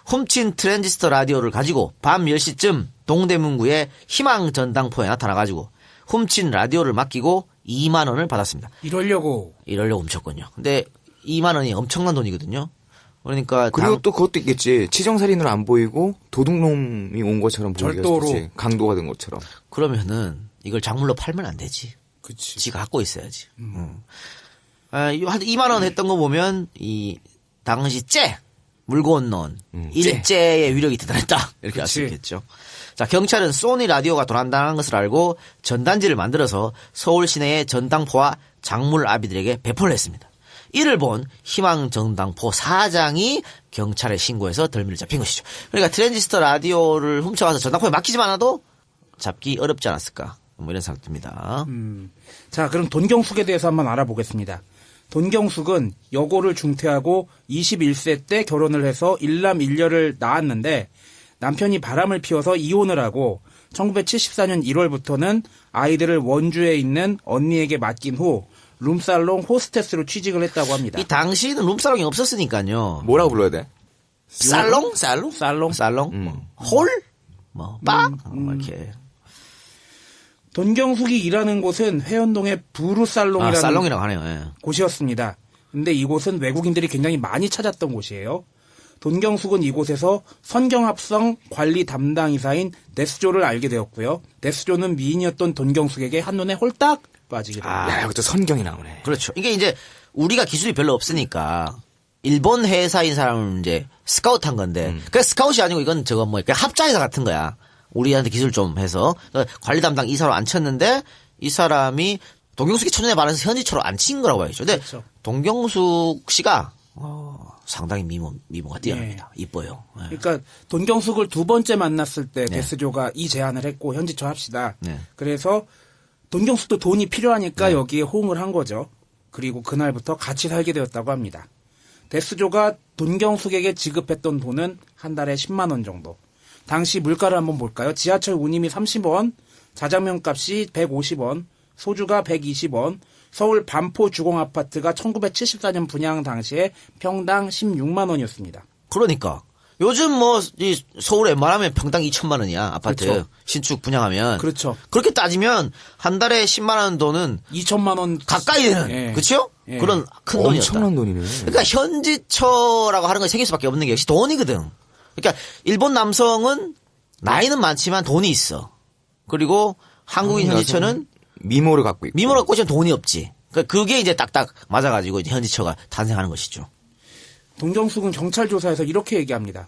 훔친 트랜지스터 라디오를 가지고 밤 10시쯤 동대문구의 희망전당포에 나타나가지고 훔친 라디오를 맡기고 2만 원을 받았습니다. 이러려고 훔쳤군요. 근데 2만 원이 엄청난 돈이거든요. 그러니까 그리고 또 그것도 있겠지. 치정살인으로 안 보이고 도둑놈이 온 것처럼 보이게 절도로. 했지. 강도가 된 것처럼. 그러면은 이걸 작물로 팔면 안 되지. 그치. 지가 갖고 있어야지. 한 2만 원 했던 거 보면 이 당시 물고 온 놈 일제의 위력이 대단했다 이렇게 알 수 그치. 있겠죠. 자, 경찰은 소니 라디오가 도난당한 것을 알고 전단지를 만들어서 서울 시내의 전당포와 작물 아비들에게 배포를 했습니다. 이를 본 희망전당포 사장이 경찰에 신고해서 덜미를 잡힌 것이죠. 그러니까 트랜지스터 라디오를 훔쳐가서 전당포에 맡기지만 않아도 잡기 어렵지 않았을까 뭐 이런 생각 듭니다. 자, 그럼 돈경숙에 대해서 한번 알아보겠습니다. 돈경숙은 여고를 중퇴하고 21세 때 결혼을 해서 일남 일녀를 낳았는데 남편이 바람을 피워서 이혼을 하고 1974년 1월부터는 아이들을 원주에 있는 언니에게 맡긴 후 룸살롱 호스테스로 취직을 했다고 합니다. 이 당시는 룸살롱이 없었으니까요. 뭐라고 불러야 돼? 살롱? 살롱? 홀? 빵? 이렇게. 돈경숙이 일하는 곳은 회원동의 부루살롱이라는 살롱이라고 하네요. 예. 곳이었습니다. 근데 이곳은 외국인들이 굉장히 많이 찾았던 곳이에요. 돈경숙은 이곳에서 선경합성 관리 담당이사인 데스조를 알게 되었고요. 데스조는 미인이었던 돈경숙에게 한눈에 홀딱 빠지게 됩니다. 야, 여기도 선경이 나오네. 그렇죠. 이게 이제 우리가 기술이 별로 없으니까 일본 회사인 사람을 이제 스카우트한 건데, 그 스카웃이 아니고 이건 그냥 합자회사 같은 거야. 우리한테 기술 좀 해서 관리 담당 이사로 앉혔는데 이 사람이 동경숙이 첫눈에 반해서 현지처럼 앉힌 거라고 봐야죠. 근데 그렇죠. 동경숙 씨가 상당히 미모가 뛰어납니다. 이뻐요. 예. 그러니까 돈경숙을 두 번째 만났을 때 데스조가 이 제안을 했고 현지처 합시다. 네. 그래서 돈경숙도 돈이 필요하니까 여기에 호응을 한 거죠. 그리고 그날부터 같이 살게 되었다고 합니다. 데스조가 돈경숙에게 지급했던 돈은 한 달에 10만 원 정도. 당시 물가를 한번 볼까요? 지하철 운임이 30원, 자장면 값이 150원, 소주가 120원, 서울 반포 주공 아파트가 1974년 분양 당시에 평당 16만 원이었습니다. 그러니까 요즘 이 서울에 웬만하면 평당 2천만 원이야 아파트 그렇죠. 신축 분양하면. 그렇죠. 그렇게 따지면 한 달에 10만 원 돈은 2천만 원 가까이 되는 예. 그렇죠? 예. 그런 큰 돈이었다. 엄청난 돈이네. 그러니까 현지처라고 하는 건 생길 수밖에 없는 게 역시 돈이거든. 그러니까 일본 남성은 나이는 많지만 돈이 있어. 그리고 한국인 현지처는 미모를 갖고 있고. 미모를 갖고 있지만 돈이 없지. 그러니까 그게 이제 딱딱 맞아가지고 이제 현지처가 탄생하는 것이죠. 동경숙은 경찰 조사에서 이렇게 얘기합니다.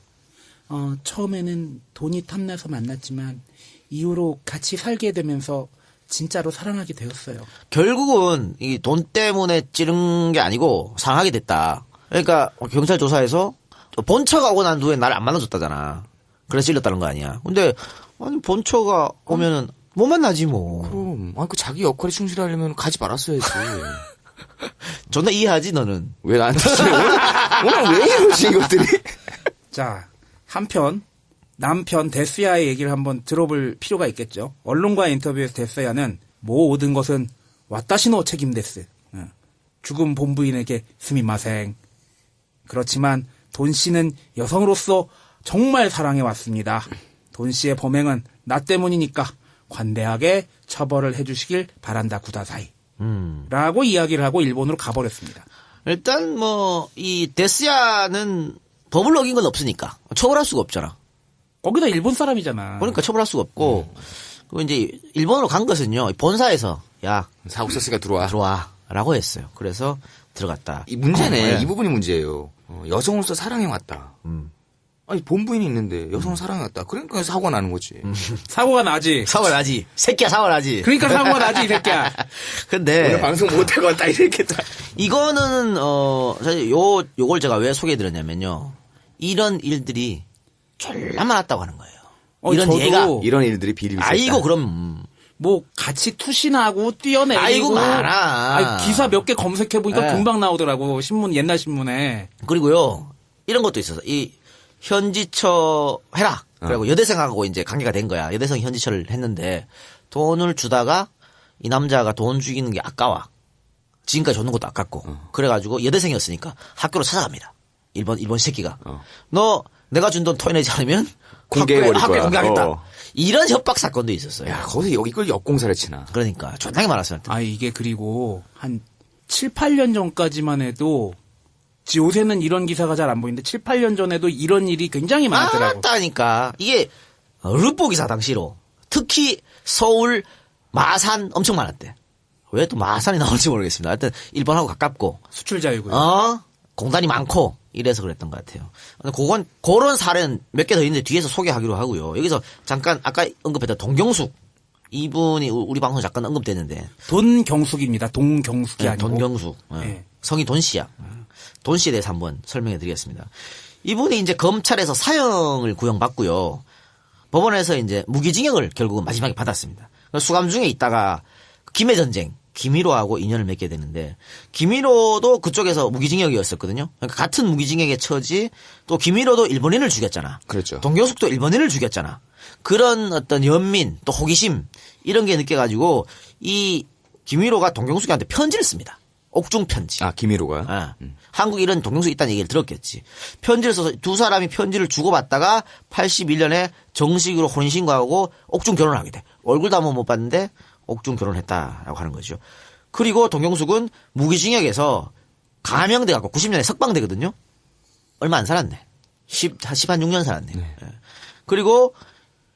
처음에는 돈이 탐나서 만났지만 이후로 같이 살게 되면서 진짜로 사랑하게 되었어요. 결국은 이 돈 때문에 찌른 게 아니고 사랑하게 됐다. 그러니까 경찰 조사에서 본처가 오고 난 후에 나를 안 만나줬다잖아. 그래서 찔렀다는 거 아니야. 근데 아니 본처가 오면은 못 만나지 뭐. 그럼 그 자기 역할에 충실하려면 가지 말았어야지. 존나 이해하지 너는. 왜 나한테 오늘 왜 이러지 이것들이? 자, 한편 남편 데스야의 얘기를 한번 들어볼 필요가 있겠죠. 언론과 인터뷰에서 데스야는 모든 것은 와타시노 책임 데스. 죽은 본부인에게 스미마생. 그렇지만 돈 씨는 여성으로서 정말 사랑해 왔습니다. 돈 씨의 범행은 나 때문이니까 관대하게 처벌을 해주시길 바란다 구다사이. 라고 이야기를 하고 일본으로 가버렸습니다. 일단 뭐 이 데스야는 법을 어긴 건 없으니까 처벌할 수가 없잖아. 거기다 일본 사람이잖아. 그러니까 처벌할 수가 없고 그리고 이제 일본으로 간 것은요 본사에서 야 사고 썼으니까 들어와라고 했어요. 그래서 들어갔다. 이 문제네. 네. 이 부분이 문제예요. 여성으로서 사랑해 왔다. 아니 본부인이 있는데 여성을 사랑해 왔다. 그러니까 사고가 나는 거지. 사고가 나지. 사고 나지. 새끼야 사고 나지. 그러니까 사고가 나지 이 새끼야. 근데 오늘 방송 못하고 왔다 이랬겠다. 이거는 사실 요걸 제가 왜 소개해드렸냐면요. 이런 일들이 졸라 많았다고 하는 거예요. 이런 저도 예가. 이런 일들이 비일비재다. 아이고 그럼 뭐 같이 투신하고 뛰어내리고. 아이고 많아. 아니, 기사 몇 개 검색해 보니까 네. 금방 나오더라고. 신문 옛날 신문에. 그리고요 이런 것도 있어서 이 현지처 해라. 그리고 여대생하고 이제 관계가 된 거야. 여대생 현지처를 했는데 돈을 주다가 이 남자가 돈 주기는 게 아까워. 지금까지 줬는 것도 아깝고. 그래가지고 여대생이었으니까 학교로 찾아갑니다. 일본 새끼가. 너 내가 준 돈 토해내지 않으면 공개해버릴 학교에 거야. 공개하겠다. 이런 협박 사건도 있었어요. 야, 거기서 이걸 역공사를 치나. 그러니까 존나게 많았어요. 아, 이게 그리고 한 7, 8년 전까지만 해도 요새는 이런 기사가 잘 안 보이는데 7, 8년 전에도 이런 일이 굉장히 많았더라고. 많다니까. 이게 르포 기사 당시로 특히 서울 마산 엄청 많았대. 왜 또 마산이 나올지 모르겠습니다. 하여튼 일본하고 가깝고 수출 자유고요. 공단이 많고 이래서 그랬던 것 같아요. 근데 그런 사례는 몇 개 더 있는데 뒤에서 소개하기로 하고요. 여기서 잠깐 아까 언급했던 동경숙 이분이 우리 방송 잠깐 언급됐는데 돈경숙입니다. 동경숙이 아니고. 돈경숙 네. 성이 돈 씨야. 돈 씨에 대해서 한번 설명해 드리겠습니다. 이분이 이제 검찰에서 사형을 구형받고요. 법원에서 이제 무기징역을 결국은 마지막에 받았습니다. 수감 중에 있다가 김해 전쟁 김일호하고 인연을 맺게 되는데 김일호도 그쪽에서 무기징역이었었거든요. 그러니까 같은 무기징역에 처지 또 김일호도 일본인을 죽였잖아. 그렇죠. 동경숙도 일본인을 죽였잖아. 그런 어떤 연민 또 호기심 이런 게 느껴가지고 이 김일호가 동경숙한테 편지를 씁니다. 옥중 편지. 아, 김일호가. 한국에 이런 동경숙이 있다는 얘기를 들었겠지. 편지를 써서 두 사람이 편지를 주고받다가 81년에 정식으로 혼인신고하고 옥중 결혼을 하게 돼. 얼굴도 한번 못 봤는데 옥중 결혼했다라고 하는 거죠. 그리고 동경숙은 무기징역에서 감형돼 갖고 90년에 석방되거든요. 얼마 안 살았네. 10한 6년 살았네. 네. 예. 그리고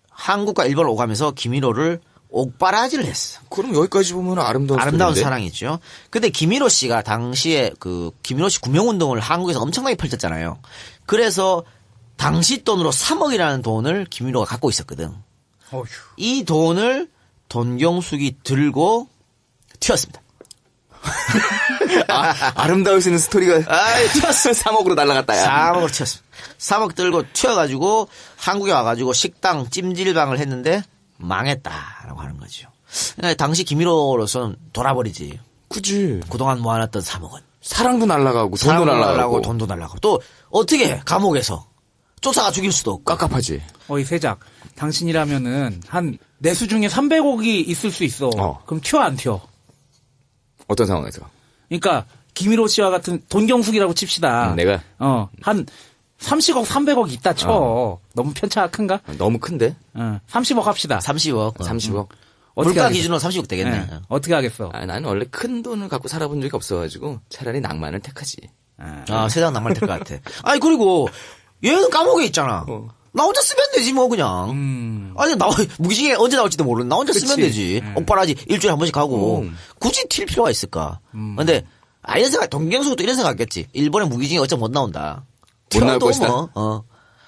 한국과 일본을 오가면서 김일호를 옥바라지를 했어. 그럼 여기까지 보면 아름다운 스토리인데? 사랑이죠. 근데 김일호 씨가 당시에 김일호 씨 구명운동을 한국에서 엄청나게 펼쳤잖아요. 그래서 당시 돈으로 3억이라는 돈을 김일호가 갖고 있었거든. 어휴. 이 돈을 돈경숙이 들고 튀었습니다. 아름다울 수 있는 스토리가. 튀었어. 3억으로 날아갔다, 야. 3억으로 튀었습니다. 3억 들고 튀어가지고 한국에 와가지고 식당 찜질방을 했는데 망했다라고 하는 거죠. 그러니까 당시 김일호로서는 돌아버리지. 그지. 그동안 모아놨던 3억은. 사랑도 날아가고, 돈도 사람도 날아가고. 돈도 날라가고. 또 어떻게 해? 감옥에서. 쫓아가 죽일 수도 없고. 깝깝하지. 이 세작. 당신이라면은 한 내수 중에 300억이 있을 수 있어. 그럼 튀어 안 튀어? 어떤 상황에서? 그러니까 김일호 씨와 같은 돈경숙이라고 칩시다. 내가? 한 30억, 300억 있다 쳐. 너무 편차가 큰가? 너무 큰데? 30억 합시다. 30억. 30억. 어떻게 물가 하겠어? 기준으로 30억 되겠네. 네. 어떻게 하겠어? 나는 원래 큰 돈을 갖고 살아본 적이 없어가지고 차라리 낭만을 택하지. 세상 낭만 될 것 같아. 아니, 그리고 얘는 감옥에 있잖아. 나 혼자 쓰면 되지, 뭐, 그냥. 아니, 무기징역 언제 나올지도 모르는 나 혼자 쓰면 되지. 옥바라지 일주일에 한 번씩 하고. 굳이 튈 필요가 있을까. 근데, 이런 생각, 동경숙도 이런 생각 했겠지. 일본의 무기징역 어차피 못 나온다. 못 나올 튀어도 것이다. 뭐,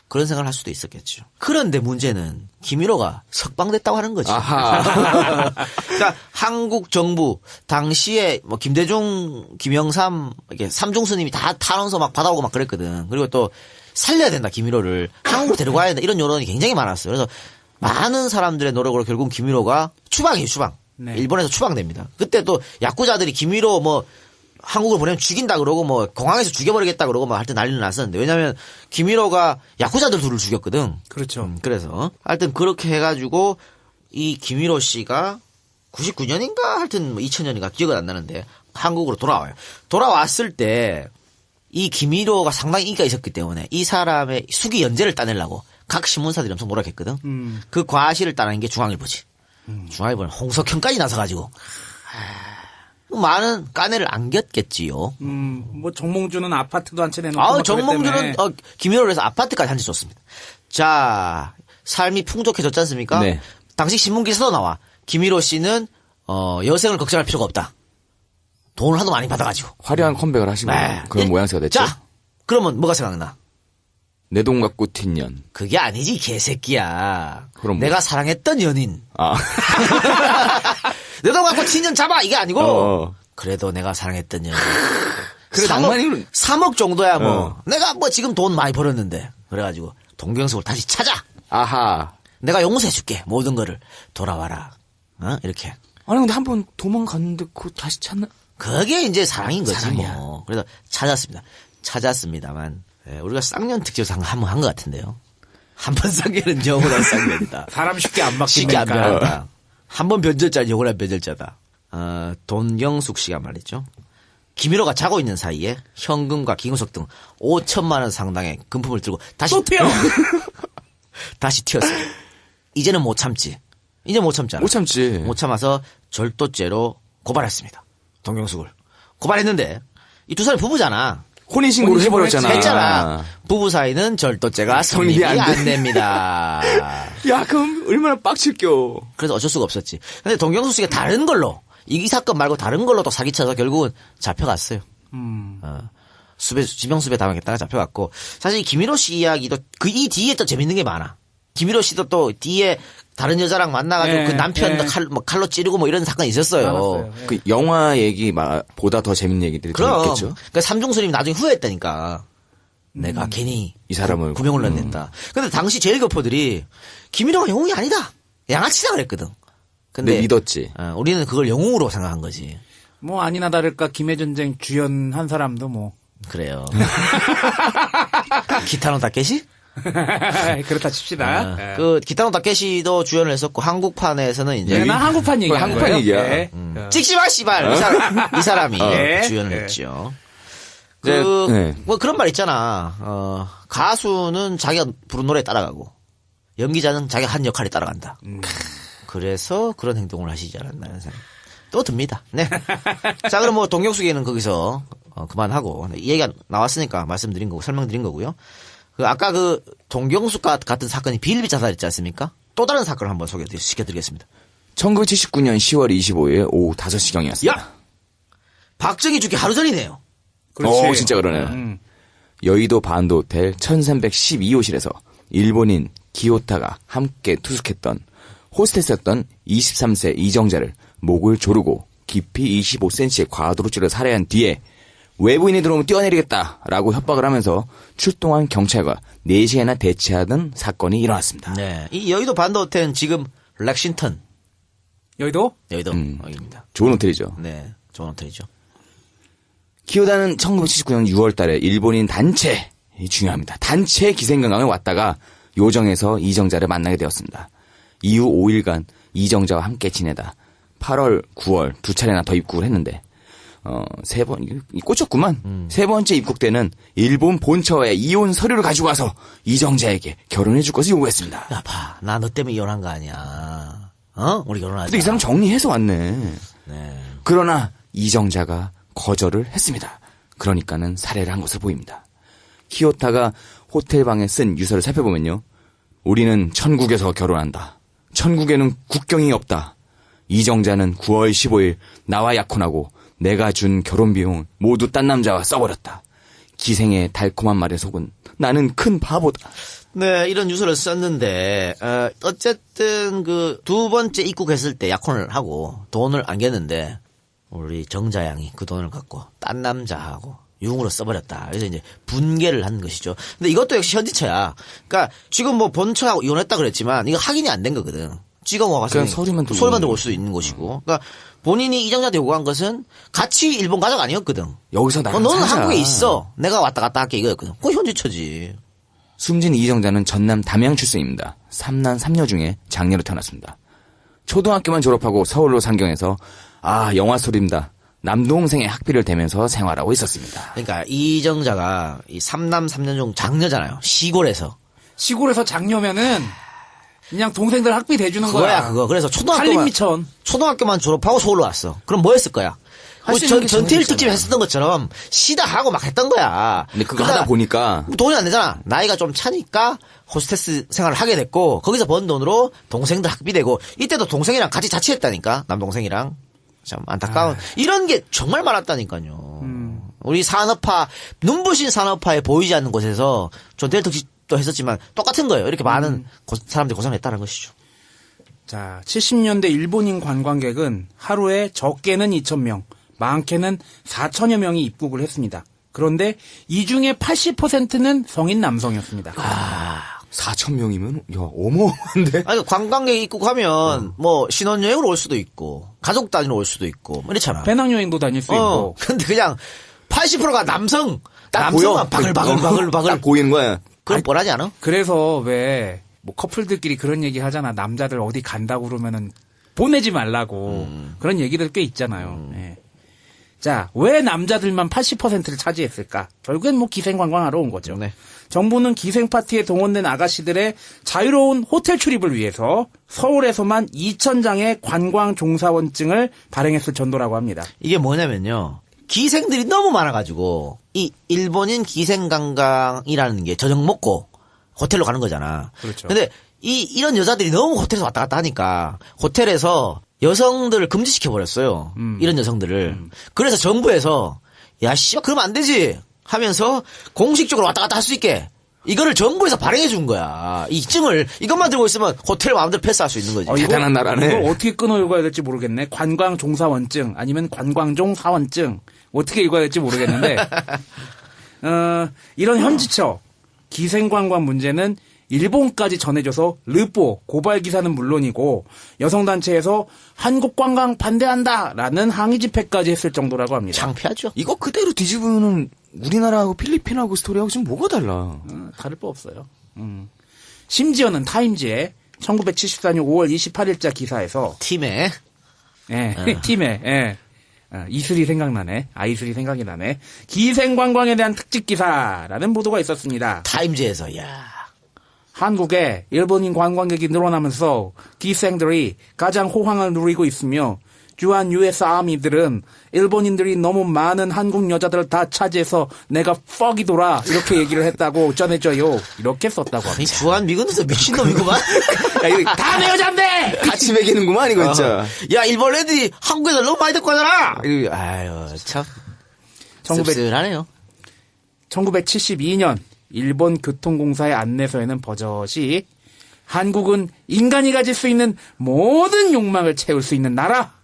그런 생각을 할 수도 있었겠죠. 그런데 문제는 김일호가 석방됐다고 하는 거지. 아하. 그러니까 한국 정부 당시에 뭐 김대중, 김영삼 이렇게 삼중 스님이 다 탄원서 막 받아오고 막 그랬거든. 그리고 또 살려야 된다, 김일호를. 한국으로 데리고 와야 된다. 이런 여론이 굉장히 많았어요. 그래서 많은 사람들의 노력으로 결국 김일호가 추방이에요, 추방. 네. 일본에서 추방됩니다. 그때 또 야쿠자들이 김일호 뭐 한국을 보내면 죽인다 그러고 뭐 공항에서 죽여버리겠다 그러고 뭐 하여튼 난리를 났었는데 왜냐면 김일호가 야쿠자들 둘을 죽였거든. 그렇죠. 그래서 하여튼 그렇게 해가지고 이 김일호 씨가 99년인가 하여튼 뭐 2000년인가 기억은 안 나는데 한국으로 돌아와요. 돌아왔을 때 이 김일호가 상당히 인기가 있었기 때문에 이 사람의 수기 연재를 따내려고 각 신문사들이 엄청 노력했거든. 그 과실을 따낸 게 중앙일보지. 중앙일보는 홍석현까지 나서가지고 많은 까내를 안겼겠지요. 뭐 정몽주는 아파트도 한 채 내놓고. 아, 막 정몽주는 그랬다며. 김일호를 해서 아파트까지 한 채 줬습니다. 자, 삶이 풍족해졌지 않습니까? 네. 당시 신문 기사도 나와. 김일호 씨는 여생을 걱정할 필요가 없다. 돈을 하도 많이 받아가지고. 화려한 컴백을 하신 거예요. 그런 모양새가 됐죠. 자, 그러면 뭐가 생각나? 내 돈 갖고 튄 년. 그게 아니지, 개새끼야. 그럼 뭐? 내가 사랑했던 연인. 아. 내 돈 갖고 친년 잡아! 이게 아니고. 어. 그래도 내가 사랑했던 연인. 그래, 낭만이 3억 정도야 뭐. 내가 뭐 지금 돈 많이 벌었는데. 그래가지고 동경석을 다시 찾아. 아하. 내가 용서해줄게. 모든 거를. 돌아와라. 이렇게. 아니, 근데 한 번 도망갔는데, 그거 다시 찾나? 그게 이제 사랑인 거지 사랑이야. 뭐. 그래서 찾았습니다. 찾았습니다만 우리가 쌍년 특집에서 한번 한 것 같은데요. 한 번 쌍년은 영원한 쌍년이다. 사람 쉽게 안 쉽게 안 바뀌니까. 변한다. 한 번 변절자 영원한 변절자다. 돈경숙 씨가 말이죠. 김일호가 자고 있는 사이에 현금과 기금속 등 5천만 원 상당의 금품을 들고 다시 또 튀어. 다시 튀었어요. 이제는 못 참지. 이제 못 참잖아. 못 참지. 못 참아서 절도죄로 고발했습니다. 동경숙을. 고발했는데 이 두 사람이 부부잖아. 혼인신고를 해버렸잖아. 했잖아. 부부 사이는 절도죄가 성립이 안 됩니다. 야, 그럼 얼마나 빡칠겨. 그래서 어쩔 수가 없었지. 근데 동경숙 씨가 다른 걸로 이 사건 말고 다른 걸로 또 사기쳐서 결국은 잡혀갔어요. 지명수배 당하겠다가 잡혀갔고 사실 이 김일호 씨 이야기도 이 뒤에 또 재밌는 게 많아. 김일호 씨도 또 뒤에 다른 여자랑 만나가지고 네, 그 남편 네. 칼로 찌르고 뭐 이런 사건이 있었어요. 많았어요. 그 영화 얘기 보다 더 재밌는 얘기들이 좀 그럼. 있겠죠. 그러니까 삼중수님이 나중에 후회했다니까. 내가 괜히 이 사람을 구명을 넣어냈다. 근데 당시 제일 교포들이 김일호가 영웅이 아니다. 양아치다 그랬거든. 근데 믿었지. 우리는 그걸 영웅으로 생각한 거지. 뭐 아니나 다를까 김해전쟁 주연한 사람도 뭐. 그래요. 기타노 다케시? 그렇다 칩시다. 예. 그 기타노 다케시도 주연을 했었고 한국판에서는 이제 나 한국판 얘기하는 한국판 거예요? 얘기야. 예. 찍지 마 씨발 이 사람이 예. 주연을 예. 했죠. 네, 네. 뭐 그런 말 있잖아. 가수는 자기가 부른 노래에 따라가고 연기자는 자기가 한 역할에 따라간다. 그래서 그런 행동을 하시지 않았나 하는 생각 또 듭니다. 네. 자, 그럼 뭐 동경숙 얘기는 거기서 그만하고 이 얘기가 나왔으니까 말씀드린 거고 설명드린 거고요. 아까 그 동경숙 같은 사건이 비일비 자살했지 않습니까? 또 다른 사건을 한번 소개시켜드리겠습니다. 1979년 10월 25일 오후 5시경이었습니다. 야! 박정희 죽기 하루 전이네요. 오, 진짜 그러네. 여의도 반도 호텔 1312호실에서 일본인 기요타가 함께 투숙했던 호스테스였던 23세 이정자를 목을 조르고 깊이 25cm의 과도로 찔러 살해한 뒤에 외부인이 들어오면 뛰어내리겠다라고 협박을 하면서 출동한 경찰과 4시간이나 대치하던 사건이 일어났습니다. 네. 이 여의도 반도 호텔은 지금 렉싱턴 여의도? 여의도입니다. 좋은 호텔이죠. 네. 좋은 호텔이죠. 기요다는 1979년 6월 달에 일본인 단체, 중요합니다. 단체 기생관광에 왔다가 요정에서 이정자를 만나게 되었습니다. 이후 5일간 이정자와 함께 지내다 8월, 9월 두 차례나 더 입국을 했는데 세 번, 꽂혔구만. 세 번째 입국 때는 일본 본처에 이혼 서류를 가지고 와서 이정자에게 결혼해 줄 것을 요구했습니다. 야, 봐. 나 너 때문에 이혼한 거 아니야. 우리 결혼하자. 근데 이 사람 정리해서 왔네. 네. 그러나 이정자가 거절을 했습니다. 그러니까는 살해를 한 것으로 보입니다. 키요타가 호텔방에 쓴 유서를 살펴보면요. 우리는 천국에서 결혼한다. 천국에는 국경이 없다. 이정자는 9월 15일 나와 약혼하고 내가 준 결혼 비용을 모두 딴 남자와 써버렸다. 기생의 달콤한 말에 속은 나는 큰 바보다. 네, 이런 유서를 썼는데 어쨌든 그 두 번째 입국했을 때 약혼을 하고 돈을 안겼는데 우리 정자양이 그 돈을 갖고 딴 남자하고 융으로 써버렸다. 그래서 이제 분개를 한 것이죠. 근데 이것도 역시 현지차야. 그러니까 지금 뭐 본청하고 이혼했다 그랬지만 이거 확인이 안 된 거거든. 찍어 와서 그냥 서류만 들고 들고 올 수도 있는 것이고. 그러니까 본인이 이정자한테 요구한 것은 같이 일본 가자가 아니었거든. 여기서 나랑 너는 살자. 한국에 있어. 내가 왔다 갔다 할게 이거였거든. 그거 현지차지. 숨진 이정자는 전남 담양 출생입니다. 3남 3녀 중에 장녀로 태어났습니다. 초등학교만 졸업하고 서울로 상경해서 영화 소리입니다. 남동생의 학비를 대면서 생활하고 있었습니다. 그러니까 이정자가 이 3남 3녀 중 장녀잖아요. 시골에서. 시골에서 장녀면은 그냥 동생들 학비 대주는 그거야 거야. 그거. 그래서 한림미천. 초등학교만 졸업하고 서울로 왔어. 그럼 뭐 했을 거야? 할수 있는 게 전태일 정해졌잖아. 특집 했었던 것처럼 시다 하고 막 했던 거야. 근데 그거 그러다 하다 보니까 돈이 안 되잖아. 나이가 좀 차니까 호스테스 생활을 하게 됐고 거기서 번 돈으로 동생들 학비 되고 이때도 동생이랑 같이 자취했다니까. 남동생이랑. 참 안타까운 이런 게 정말 많았다니까요. 우리 산업화 눈부신 산업화에 보이지 않는 곳에서 전태일 특집도 했었지만 똑같은 거예요. 이렇게 많은 사람들이 고생했다는 것이죠. 자, 70년대 일본인 관광객은 하루에 적게는 2,000명, 많게는 4,000여 명이 입국을 했습니다. 그런데 이 중에 80%는 성인 남성이었습니다. 4,000명이면 어마어마한데. 아니 관광객 입국하면 뭐 신혼여행으로 올 수도 있고 가족 단위로 올 수도 있고 뭐 이렇잖아. 배낭여행도 다닐 수 있고. 근데 그냥 80%가 남성. 딱 남성만 보여. 바글바글. 딱 보이는 거야. 그럼 뻔하지 않아? 그래서 왜 뭐 커플들끼리 그런 얘기 하잖아. 남자들 어디 간다고 그러면은 보내지 말라고. 그런 얘기들 꽤 있잖아요. 예. 자, 왜 남자들만 80%를 차지했을까? 결국엔 뭐 기생관광하러 온 거죠. 네. 정부는 기생파티에 동원된 아가씨들의 자유로운 호텔 출입을 위해서 서울에서만 2,000장의 관광종사원증을 발행했을 정도라고 합니다. 이게 뭐냐면요. 기생들이 너무 많아가지고 이 일본인 기생관광이라는 게 저녁 먹고 호텔로 가는 거잖아. 그렇죠. 근데 이런 여자들이 너무 호텔에서 왔다 갔다 하니까 호텔에서 여성들을 금지시켜 버렸어요. 이런 여성들을. 그래서 정부에서 야 씨발 그러면 안 되지 하면서 공식적으로 왔다 갔다 할 수 있게 이거를 정부에서 발행해 준 거야. 이 증을 이것만 들고 있으면 호텔 마음대로 패스할 수 있는 거지. 대단한 나라네. 이걸 어떻게 끊어 읽어야 될지 모르겠네. 관광종사원증 아니면 관광종사원증 어떻게 읽어야 될지 모르겠는데 이런 현지처 기생관광 문제는 일본까지 전해져서 르포 고발 기사는 물론이고 여성단체에서 한국 관광 반대한다라는 항의 집회까지 했을 정도라고 합니다. 창피하죠. 이거 그대로 뒤집으면 우리나라하고 필리핀하고 스토리하고 지금 뭐가 달라? 다를 바 없어요. 심지어는 타임지에 1974년 5월 28일자 기사에서 팀에 팀에 이슬이 생각나네. 이슬이 생각이 나네. 기생관광에 대한 특집 기사라는 보도가 있었습니다. 타임즈에서 야 한국에 일본인 관광객이 늘어나면서 기생들이 가장 호황을 누리고 있으며 주한 US 아미들은 일본인들이 너무 많은 한국 여자들을 다 차지해서 내가 퍽이더라 이렇게 얘기를 했다고 전해져요. 이렇게 썼다고 이 합니다. 주한 미군에서 미친놈이구만. 야, 이거 다 내 여잔데! 같이 매기는구만 이거 진짜. 야 일본 애들이 한국에서 너무 많이 데리고 가잖아. 아유 참 1900 씁쓸하네요. 1972년 일본 교통공사의 안내서에는 버젓이 한국은 인간이 가질 수 있는 모든 욕망을 채울 수 있는 나라.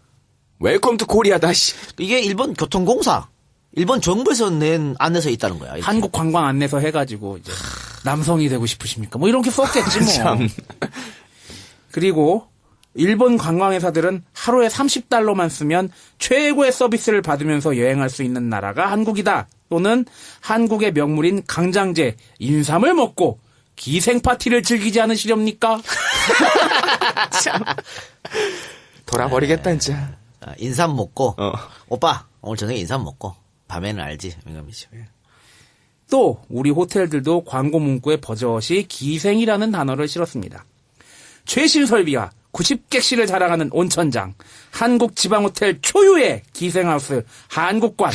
웰컴 투 코리아다. 씨. 이게 일본 교통공사, 일본 정부에서 낸 안내서에 있다는 거야. 이렇게. 한국 관광 안내서 해가지고 이제 남성이 되고 싶으십니까? 뭐 이런 게 썼겠지 뭐. 참. 그리고 일본 관광회사들은 하루에 30달러만 쓰면 최고의 서비스를 받으면서 여행할 수 있는 나라가 한국이다. 또는 한국의 명물인 강장제, 인삼을 먹고 기생파티를 즐기지 않으시렵니까? 참. 돌아버리겠다 진짜. 인삼 먹고 오빠 오늘 저녁에 인삼 먹고 밤에는 알지 민감이죠. 또 우리 호텔들도 광고 문구에 버젓이 기생이라는 단어를 실었습니다. 최신 설비와 90객실을 자랑하는 온천장, 한국 지방호텔 초유의 기생하우스 한국관,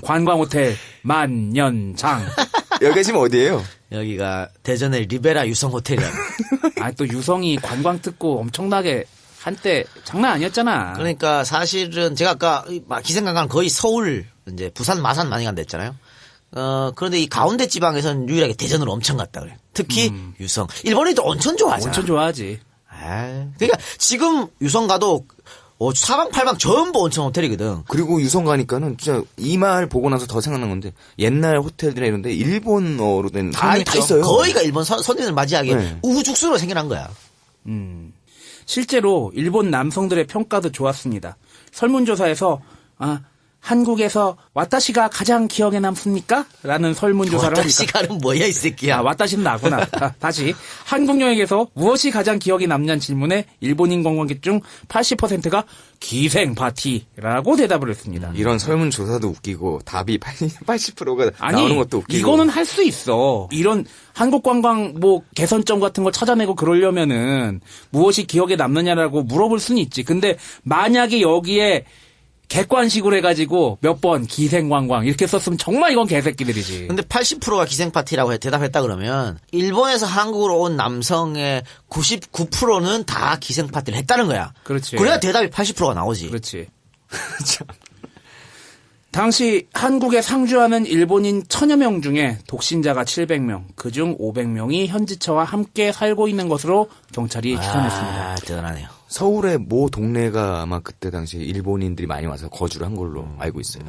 관광호텔 만년장. 여기가 지금 어디예요? 여기가 대전의 리베라 유성 호텔이야. 또 유성이 관광 듣고 엄청나게 한때 장난 아니었잖아. 그러니까 사실은 제가 아까 기생관광 거의 서울 이제 부산 마산 많이 간다 했잖아요. 그런데 이 가운데 지방에서는 유일하게 대전으로 엄청 갔다 그래. 특히 유성. 일본인도 온천 좋아하잖아. 온천 좋아하지. 그러니까 지금 유성 가도 사방팔방 전부 온천 호텔이거든. 그리고 유성 가니까는 진짜 이 말 보고 나서 더 생각난 건데 옛날 호텔이나 이런 데 일본어로 된 다 성명이 다 있어요. 거의가 일본 손님을 맞이하기에 네. 우후죽순으로 생겨난 거야. 실제로 일본 남성들의 평가도 좋았습니다. 설문조사에서 한국에서 와타시가 가장 기억에 남습니까? 라는 설문조사를 하니까 와타시가는 뭐야 이 새끼야. 와타시는 나구나. 다시 한국 여행에서 무엇이 가장 기억에 남냐는 질문에 일본인 관광객 중 80%가 기생 파티라고 대답을 했습니다. 이런 설문조사도 웃기고 답이 80%가 아니, 나오는 것도 웃기고. 이거는 할 수 있어. 이런 한국 관광 개선점 같은 걸 찾아내고 그러려면은 무엇이 기억에 남느냐라고 물어볼 수는 있지. 근데 만약에 여기에 객관식으로 해가지고 몇 번 기생관광 이렇게 썼으면 정말 이건 개새끼들이지. 근데 80%가 기생파티라고 대답했다 그러면 일본에서 한국으로 온 남성의 99%는 다 기생파티를 했다는 거야. 그렇지. 그래야 대답이 80%가 나오지. 그렇지. 당시 한국에 상주하는 일본인 1000여 명 중에 독신자가 700명, 그중 500명이 현지처와 함께 살고 있는 것으로 경찰이 추산했습니다. 대단하네요. 서울의 모 동네가 아마 그때 당시 일본인들이 많이 와서 거주를 한 걸로 알고 있어요.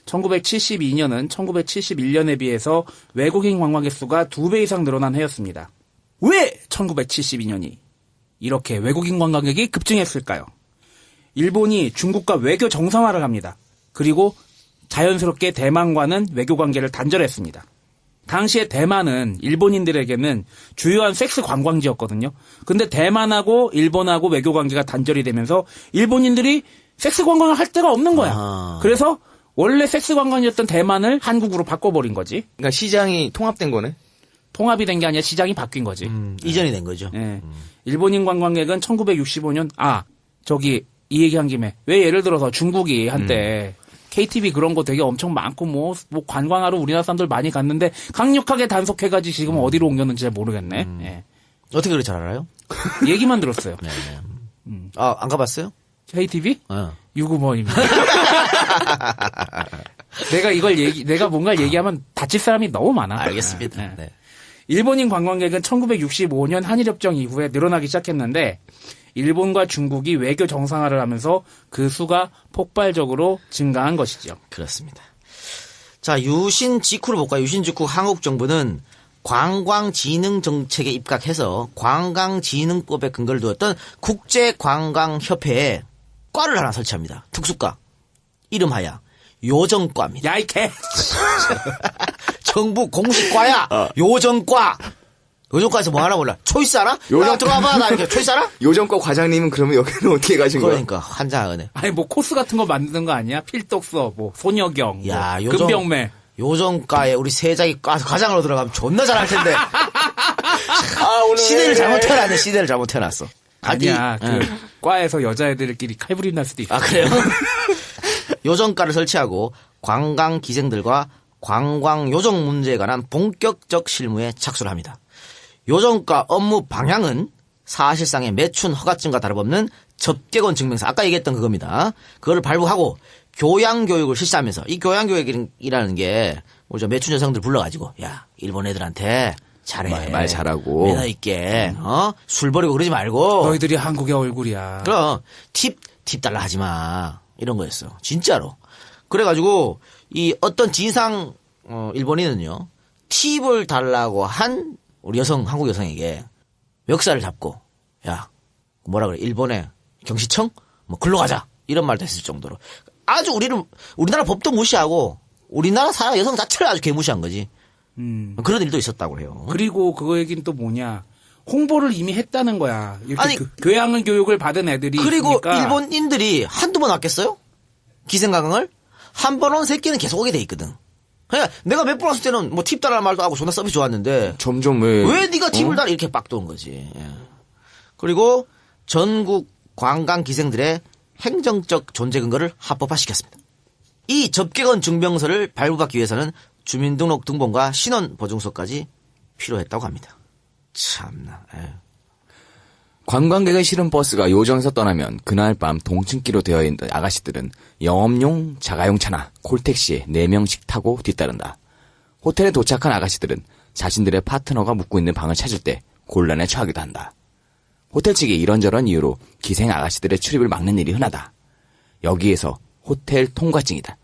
1972년은 1971년에 비해서 외국인 관광객 수가 2배 이상 늘어난 해였습니다. 왜 1972년이 이렇게 외국인 관광객이 급증했을까요? 일본이 중국과 외교 정상화를 합니다. 그리고 자연스럽게 대만과는 외교 관계를 단절했습니다. 당시에 대만은 일본인들에게는 주요한 섹스 관광지였거든요. 근데 대만하고 일본하고 외교 관계가 단절이 되면서 일본인들이 섹스 관광을 할 데가 없는 거야. 그래서 원래 섹스 관광이었던 대만을 한국으로 바꿔버린 거지. 그러니까 시장이 통합된 거네. 통합이 된 게 아니라 시장이 바뀐 거지. 이전이 된 거죠. 예. 일본인 관광객은 1965년 이 얘기한 김에 왜 예를 들어서 중국이 한때 KTV 그런 거 되게 엄청 많고 뭐 관광하러 우리나라 사람들 많이 갔는데 강력하게 단속해가지고 지금 어디로 옮겼는지 잘 모르겠네. 예. 어떻게 그렇게 잘 알아요? 얘기만 들었어요. 네. 안 가봤어요? KTV? 어. 유구먼입니다. 내가 뭔가를 얘기하면 다칠 사람이 너무 많아. 알겠습니다. 예. 네. 일본인 관광객은 1965년 한일협정 이후에 늘어나기 시작했는데 일본과 중국이 외교 정상화를 하면서 그 수가 폭발적으로 증가한 것이죠. 그렇습니다. 자, 유신 직후를 볼까요? 유신 직후 한국 정부는 관광진흥정책에 입각해서 관광진흥법에 근거를 두었던 국제관광협회에 과를 하나 설치합니다. 특수과. 이름하여 요정과입니다. 야, 이 개! 정부 공식과야. 요정과. 요정과에서 뭐 하나 몰라. 초이스 알아? 요정- 들어와봐. 나 이렇게 초이스 알아? 요정과 과장님은 그러면 여기는 어떻게 가신 거예요? 그러니까 환장하네. 아니, 코스 같은 거 만드는 거 아니야? 필독서, 소녀경, 야, 금병매. 요정과에 우리 세작이 과장으로 들어가면 존나 잘할 텐데. 시대를 잘못 태어났네. 시대를 잘못 태어났어. 아니야, 예. 과에서 여자애들끼리 칼부림 날 수도 있어. 아, 그래요? 요정과를 설치하고 관광 기생들과 관광 요정 문제에 관한 본격적 실무에 착수를 합니다. 요정과 업무 방향은 사실상의 매춘 허가증과 다름없는 접객원 증명서, 아까 얘기했던 그겁니다. 그걸 발부하고 교양교육을 실시하면서, 이 교양교육이라는 게 우리 매춘 여성들 불러가지고, 야, 일본 애들한테 잘해. 말 잘하고. 매너 있게, 술 버리고 그러지 말고. 너희들이 한국의 얼굴이야. 그럼 팁 달라 하지 마. 이런 거였어. 진짜로. 그래가지고 이 어떤 진상 일본인은요, 팁을 달라고 한 우리 한국 여성에게 멱살을 잡고, 야, 뭐라 그래, 일본의 경시청? 뭐 글로 가자. 이런 말도 했을 정도로 아주 우리나라 법도 무시하고 우리나라 여성 자체를 아주 개무시한 거지. 그런 일도 있었다고 해요. 그리고 그거 얘기는 또 뭐냐. 홍보를 이미 했다는 거야. 이렇게 아니, 교양을 교육을 받은 애들이 그리고 있으니까. 일본인들이 한두 번 왔겠어요? 기생관광을? 한 번 온 새끼는 계속 오게 돼 있거든. 그러니까 내가 몇 번 왔을 때는 뭐 팁 달라는 말도 하고 존나 서비스 좋았는데 점점 왜 네가 팁을 달아 이렇게 빡도는 거지. 예. 그리고 전국 관광 기생들의 행정적 존재 근거를 합법화시켰습니다. 이 접객원 증명서를 발부받기 위해서는 주민등록 등본과 신원 보증서까지 필요했다고 합니다. 참나. 예. 관광객을 실은 버스가 요정에서 떠나면 그날 밤 동층기로 되어 있는 아가씨들은 영업용 자가용 차나 콜택시에 4명씩 타고 뒤따른다. 호텔에 도착한 아가씨들은 자신들의 파트너가 묵고 있는 방을 찾을 때 곤란에 처하기도 한다. 호텔 측이 이런저런 이유로 기생 아가씨들의 출입을 막는 일이 흔하다. 여기에서 호텔 통과증이다.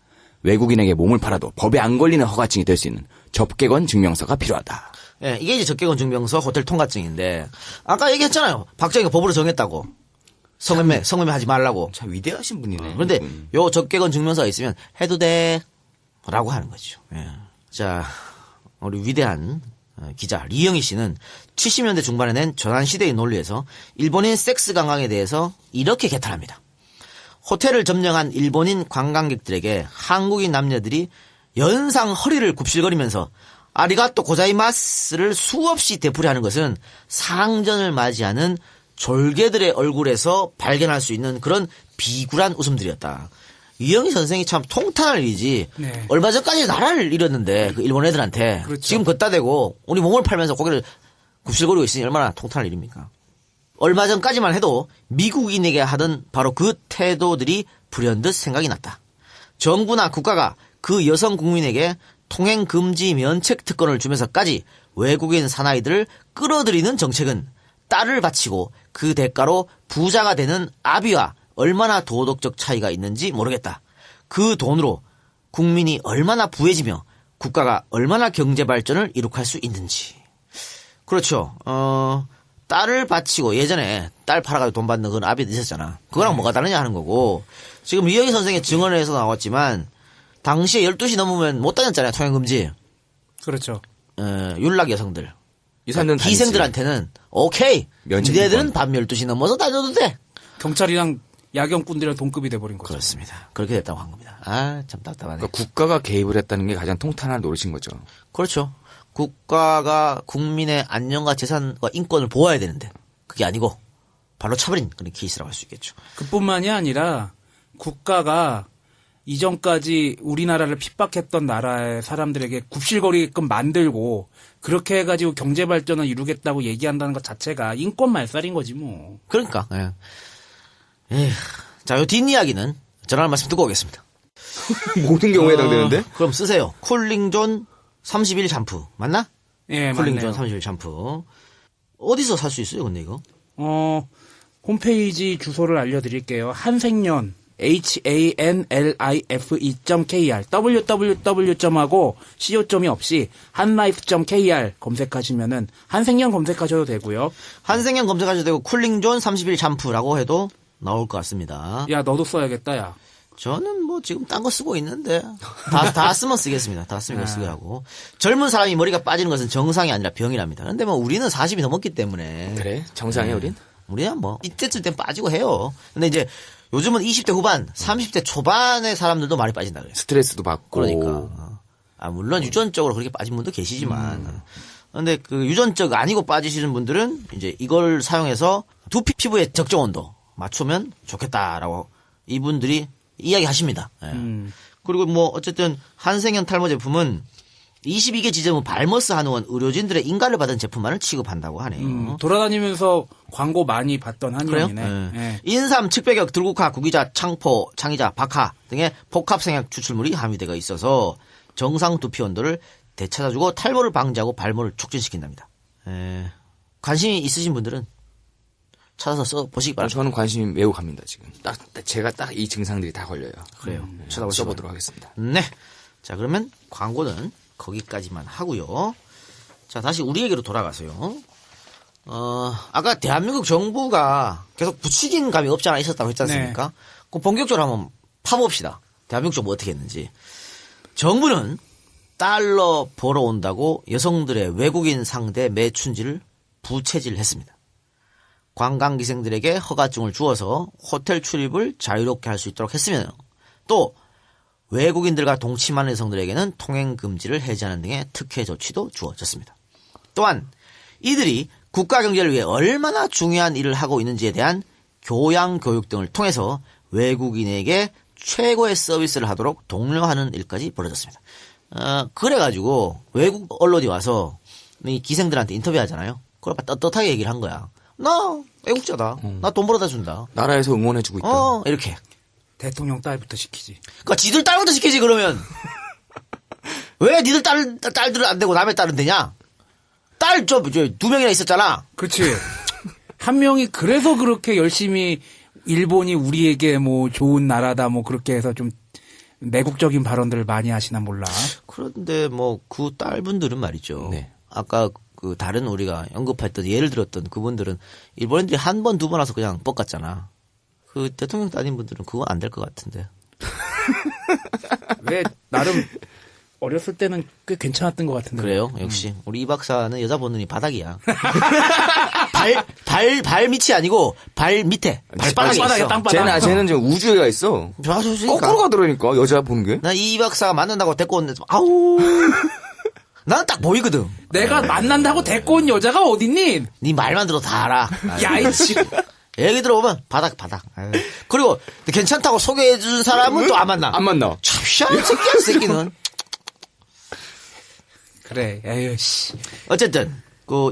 외국인에게 몸을 팔아도 법에 안 걸리는 허가증이 될 수 있는 접객원 증명서가 필요하다. 예, 이게 이제 접객원 증명서 호텔 통과증인데 아까 얘기했잖아요. 박정희가 법으로 정했다고. 성매매 하지 말라고. 참 위대하신 분이네. 그런데 이분. 요 접객원 증명서가 있으면 해도 돼 라고 하는 거죠. 예. 자, 우리 위대한 기자 리영희 씨는 70년대 중반에 낸 조선시대의 논리에서 일본인 섹스 관광에 대해서 이렇게 개탄합니다. 호텔을 점령한 일본인 관광객들에게 한국인 남녀들이 연상 허리를 굽실거리면서 아리가또 고자이마스를 수없이 되풀이하는 것은 상전을 맞이하는 졸개들의 얼굴에서 발견할 수 있는 그런 비굴한 웃음들이었다. 이영희 선생이 참 통탄할 일이지. 네. 얼마 전까지 나라를 잃었는데 그 일본 애들한테 그렇죠. 지금 걷다 대고 우리 몸을 팔면서 고개를 굽실거리고 있으니 얼마나 통탄할 일입니까? 얼마 전까지만 해도 미국인에게 하던 바로 그 태도들이 불현듯 생각이 났다. 정부나 국가가 그 여성 국민에게 통행 금지 면책 특권을 주면서까지 외국인 사나이들을 끌어들이는 정책은 딸을 바치고 그 대가로 부자가 되는 아비와 얼마나 도덕적 차이가 있는지 모르겠다. 그 돈으로 국민이 얼마나 부해지며 국가가 얼마나 경제 발전을 이룩할 수 있는지. 그렇죠. 딸을 바치고 예전에 딸 팔아가지고 돈 받는 그런 아비도 있었잖아. 그거랑 뭐가 다르냐 하는 거고. 지금 리영희 선생의 증언에서 나왔지만 당시에 12시 넘으면 못 다녔잖아요. 통행금지. 그렇죠. 윤락 여성들. 유산은 기생들한테는 오케이. 면책이건. 니네들은 밤 12시 넘어서 다녀도 돼. 경찰이랑 야경꾼들이랑 동급이 돼버린 거죠. 그렇습니다. 그렇게 됐다고 한 겁니다. 아, 참 답답하네. 그러니까 국가가 개입을 했다는 게 가장 통탄한 노릇인 거죠. 그렇죠. 국가가 국민의 안녕과 재산과 인권을 보호해야 되는데 그게 아니고 발로 차버린 그런 케이스라고 할 수 있겠죠. 그뿐만이 아니라 국가가 이전까지 우리나라를 핍박했던 나라의 사람들에게 굽실거리게끔 만들고 그렇게 해가지고 경제 발전을 이루겠다고 얘기한다는 것 자체가 인권 말살인 거지 뭐. 그러니까. 예. 에휴. 자, 요 뒷이야기는 전화를 말씀 듣고 오겠습니다. 모든 경우에 해당되는데? 그럼 쓰세요. 쿨링존 31 샴푸. 맞나? 예, 쿨링존 맞네요. 31 샴푸. 어디서 살 수 있어요, 근데 이거? 홈페이지 주소를 알려드릴게요. 한생년 hanlife.kr www.하고 co.이 없이 한라이프.kr 검색하시면은 한생년 검색하셔도 되고요. 한생년 검색하셔도 되고 쿨링존 31 샴푸라고 해도 나올 것 같습니다. 야 너도 써야겠다 야. 저는 뭐 지금 딴 거 쓰고 있는데 다 쓰면 쓰겠습니다. 다 쓰면 쓰게 하고 젊은 사람이 머리가 빠지는 것은 정상이 아니라 병이랍니다. 그런데 뭐 우리는 40이 넘었기 때문에 그래? 정상이야, 우린? 우리야 뭐 이때쯤 땐 빠지고 해요. 근데 이제 요즘은 20대 후반, 30대 초반의 사람들도 많이 빠진다 그래요. 스트레스도 받고. 그러니까 물론 유전적으로 그렇게 빠진 분도 계시지만 근데 그 유전적 아니고 빠지시는 분들은 이제 이걸 사용해서 두피 피부의 적정 온도 맞추면 좋겠다라고 이분들이 이야기하십니다. 예. 그리고 뭐 어쨌든 한생연 탈모 제품은 22개 지점은 발머스 한의원 의료진들의 인가를 받은 제품만을 취급한다고 하네요. 돌아다니면서 광고 많이 봤던 그래요? 한의원이네. 예. 인삼, 측백역, 들국화, 구기자, 창포, 창이자, 박하 등의 복합생약 추출물이 함유되어 있어서 정상 두피 온도를 되찾아주고 탈모를 방지하고 발모를 촉진시킨답니다. 관심이 있으신 분들은 찾아서 써보시기 바랍니다. 저는 관심이 매우 갑니다, 지금. 제가 딱 이 증상들이 다 걸려요. 그래요. 써보도록 하겠습니다. 네. 자, 그러면 광고는 거기까지만 하고요. 자, 다시 우리에게로 돌아가세요. 아까 대한민국 정부가 계속 부추긴 감이 없지 않아 있었다고 했지 않습니까? 그럼 본격적으로 한번 파봅시다. 대한민국 정부 어떻게 했는지. 정부는 달러 벌어온다고 여성들의 외국인 상대 매춘지를 부채질했습니다. 관광기생들에게 허가증을 주어서 호텔 출입을 자유롭게 할 수 있도록 했으며 또 외국인들과 동침하는 여성들에게는 통행 금지를 해제하는 등의 특혜 조치도 주어졌습니다. 또한 이들이 국가 경제를 위해 얼마나 중요한 일을 하고 있는지에 대한 교양 교육 등을 통해서 외국인에게 최고의 서비스를 하도록 독려하는 일까지 벌어졌습니다. 그래가지고 외국 언론이 와서 이 기생들한테 인터뷰하잖아요. 그걸 떳떳하게 얘기를 한 거야. 나 애국자다. 나 돈 벌어다 준다. 나라에서 응원해주고 있다. 이렇게. 대통령 딸부터 시키지. 그러니까 지들 딸부터 시키지 그러면. 왜 니들 딸들은 안 되고 남의 딸은 되냐? 딸 좀 2명이나 있었잖아. 그렇지. 한 명이 그래서 그렇게 열심히 일본이 우리에게 뭐 좋은 나라다 뭐 그렇게 해서 좀 내국적인 발언들을 많이 하시나 몰라. 그런데 뭐 그 딸분들은 말이죠. 네. 아까 그 다른 우리가 언급했던 예를 들었던 그분들은 일본인들이 한 번, 두 번 와서 그냥 뻑갔잖아. 그 대통령 따님분들은 그거 안 될 것 같은데. 왜 나름 어렸을 때는 꽤 괜찮았던 것 같은데. 그래요? 역시 우리 이 박사는 여자 보는 이 바닥이야. 발 밑이 아니고 발 밑에 발바닥에 발바닥에 있어. 땅바닥. 쟤는 지금 우주에 가 있어. 좋아졌으니까. 거꾸로 가더라니까 여자 보는 게. 나 이 박사가 만난다고 데리고 온데 아우. 나는 딱 보이거든. 내가 만난다고 데리고 온 여자가 어딨니? 네 말만 들어도 다 알아. 야, 이씨. 얘기 들어보면 바닥. 아유. 그리고 괜찮다고 소개해준 사람은 또 안 만나. 안 만나. 참 희한한 새끼야, 이 새끼는. 그래, 에휴, 씨. 어쨌든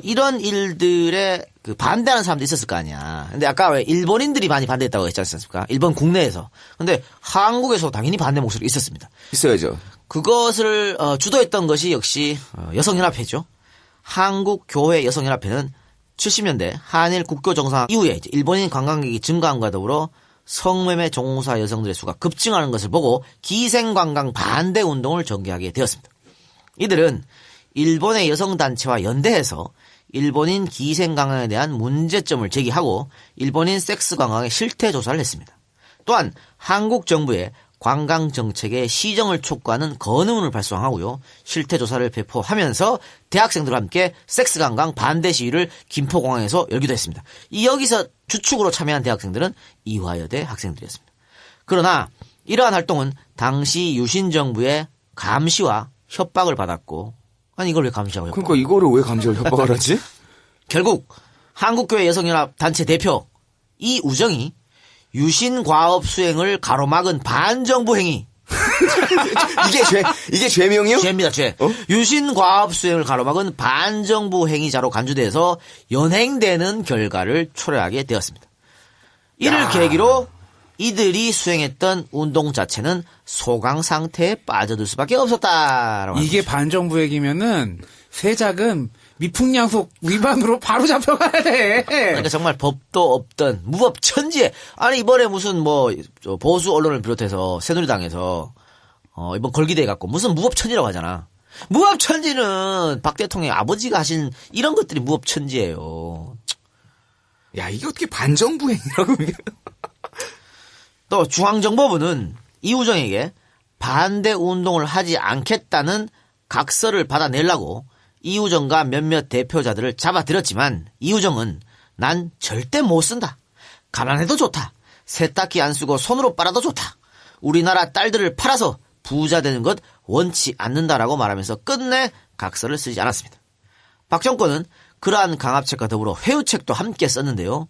이런 일들에 반대하는 사람도 있었을 거 아니야. 근데 아까 왜 일본인들이 많이 반대했다고 했지 않습니까? 일본 국내에서. 근데 한국에서 당연히 반대 목소리 있었습니다. 있어야죠. 그것을 주도했던 것이 역시 여성연합회죠. 한국교회 여성연합회는 70년대 한일 국교 정상 이후에 이제 일본인 관광객이 증가함과 더불어 성매매 종사 여성들의 수가 급증하는 것을 보고 기생관광 반대 운동을 전개하게 되었습니다. 이들은 일본의 여성단체와 연대해서 일본인 기생관광에 대한 문제점을 제기하고 일본인 섹스관광의 실태조사를 했습니다. 또한 한국 정부의 관광정책에 시정을 촉구하는 건의문을 발송하고요. 실태조사를 배포하면서 대학생들과 함께 섹스관광 반대 시위를 김포공항에서 열기도 했습니다. 여기서 주축으로 참여한 대학생들은 이화여대 학생들이었습니다. 그러나 이러한 활동은 당시 유신 정부의 감시와 협박을 받았고 아니 이걸 왜 감시하고 협박? 그러니까 이거를 왜 감시를 협박을 하지? 결국 한국교회 여성연합 단체 대표 이우정이 유신 과업 수행을 가로막은 반정부 행위. 이게 죄명이요? 죄입니다, 죄. 유신 과업 수행을 가로막은 반정부 행위자로 간주돼서 연행되는 결과를 초래하게 되었습니다. 이를 계기로 이들이 수행했던 운동 자체는 소강 상태에 빠져들 수밖에 없었다라고. 이게 반정부 얘기면은 세작은 미풍양속 위반으로 바로 잡혀가야 돼. 그러니까 정말 법도 없던 무법천지에 아니 이번에 무슨 뭐 보수 언론을 비롯해서 새누리당에서 이번 걸기대 갖고 무슨 무법천지라고 하잖아. 무법천지는 박 대통령의 아버지가 하신 이런 것들이 무법천지예요. 야 이게 어떻게 반정부 행위라고? 또 중앙정보부는 이우정에게 반대 운동을 하지 않겠다는 각서를 받아내려고 이우정과 몇몇 대표자들을 잡아들였지만 이우정은 난 절대 못 쓴다. 가난해도 좋다. 세탁기 안 쓰고 손으로 빨아도 좋다. 우리나라 딸들을 팔아서 부자 되는 것 원치 않는다라고 말하면서 끝내 각서를 쓰지 않았습니다. 박 정권은 그러한 강압책과 더불어 회유책도 함께 썼는데요.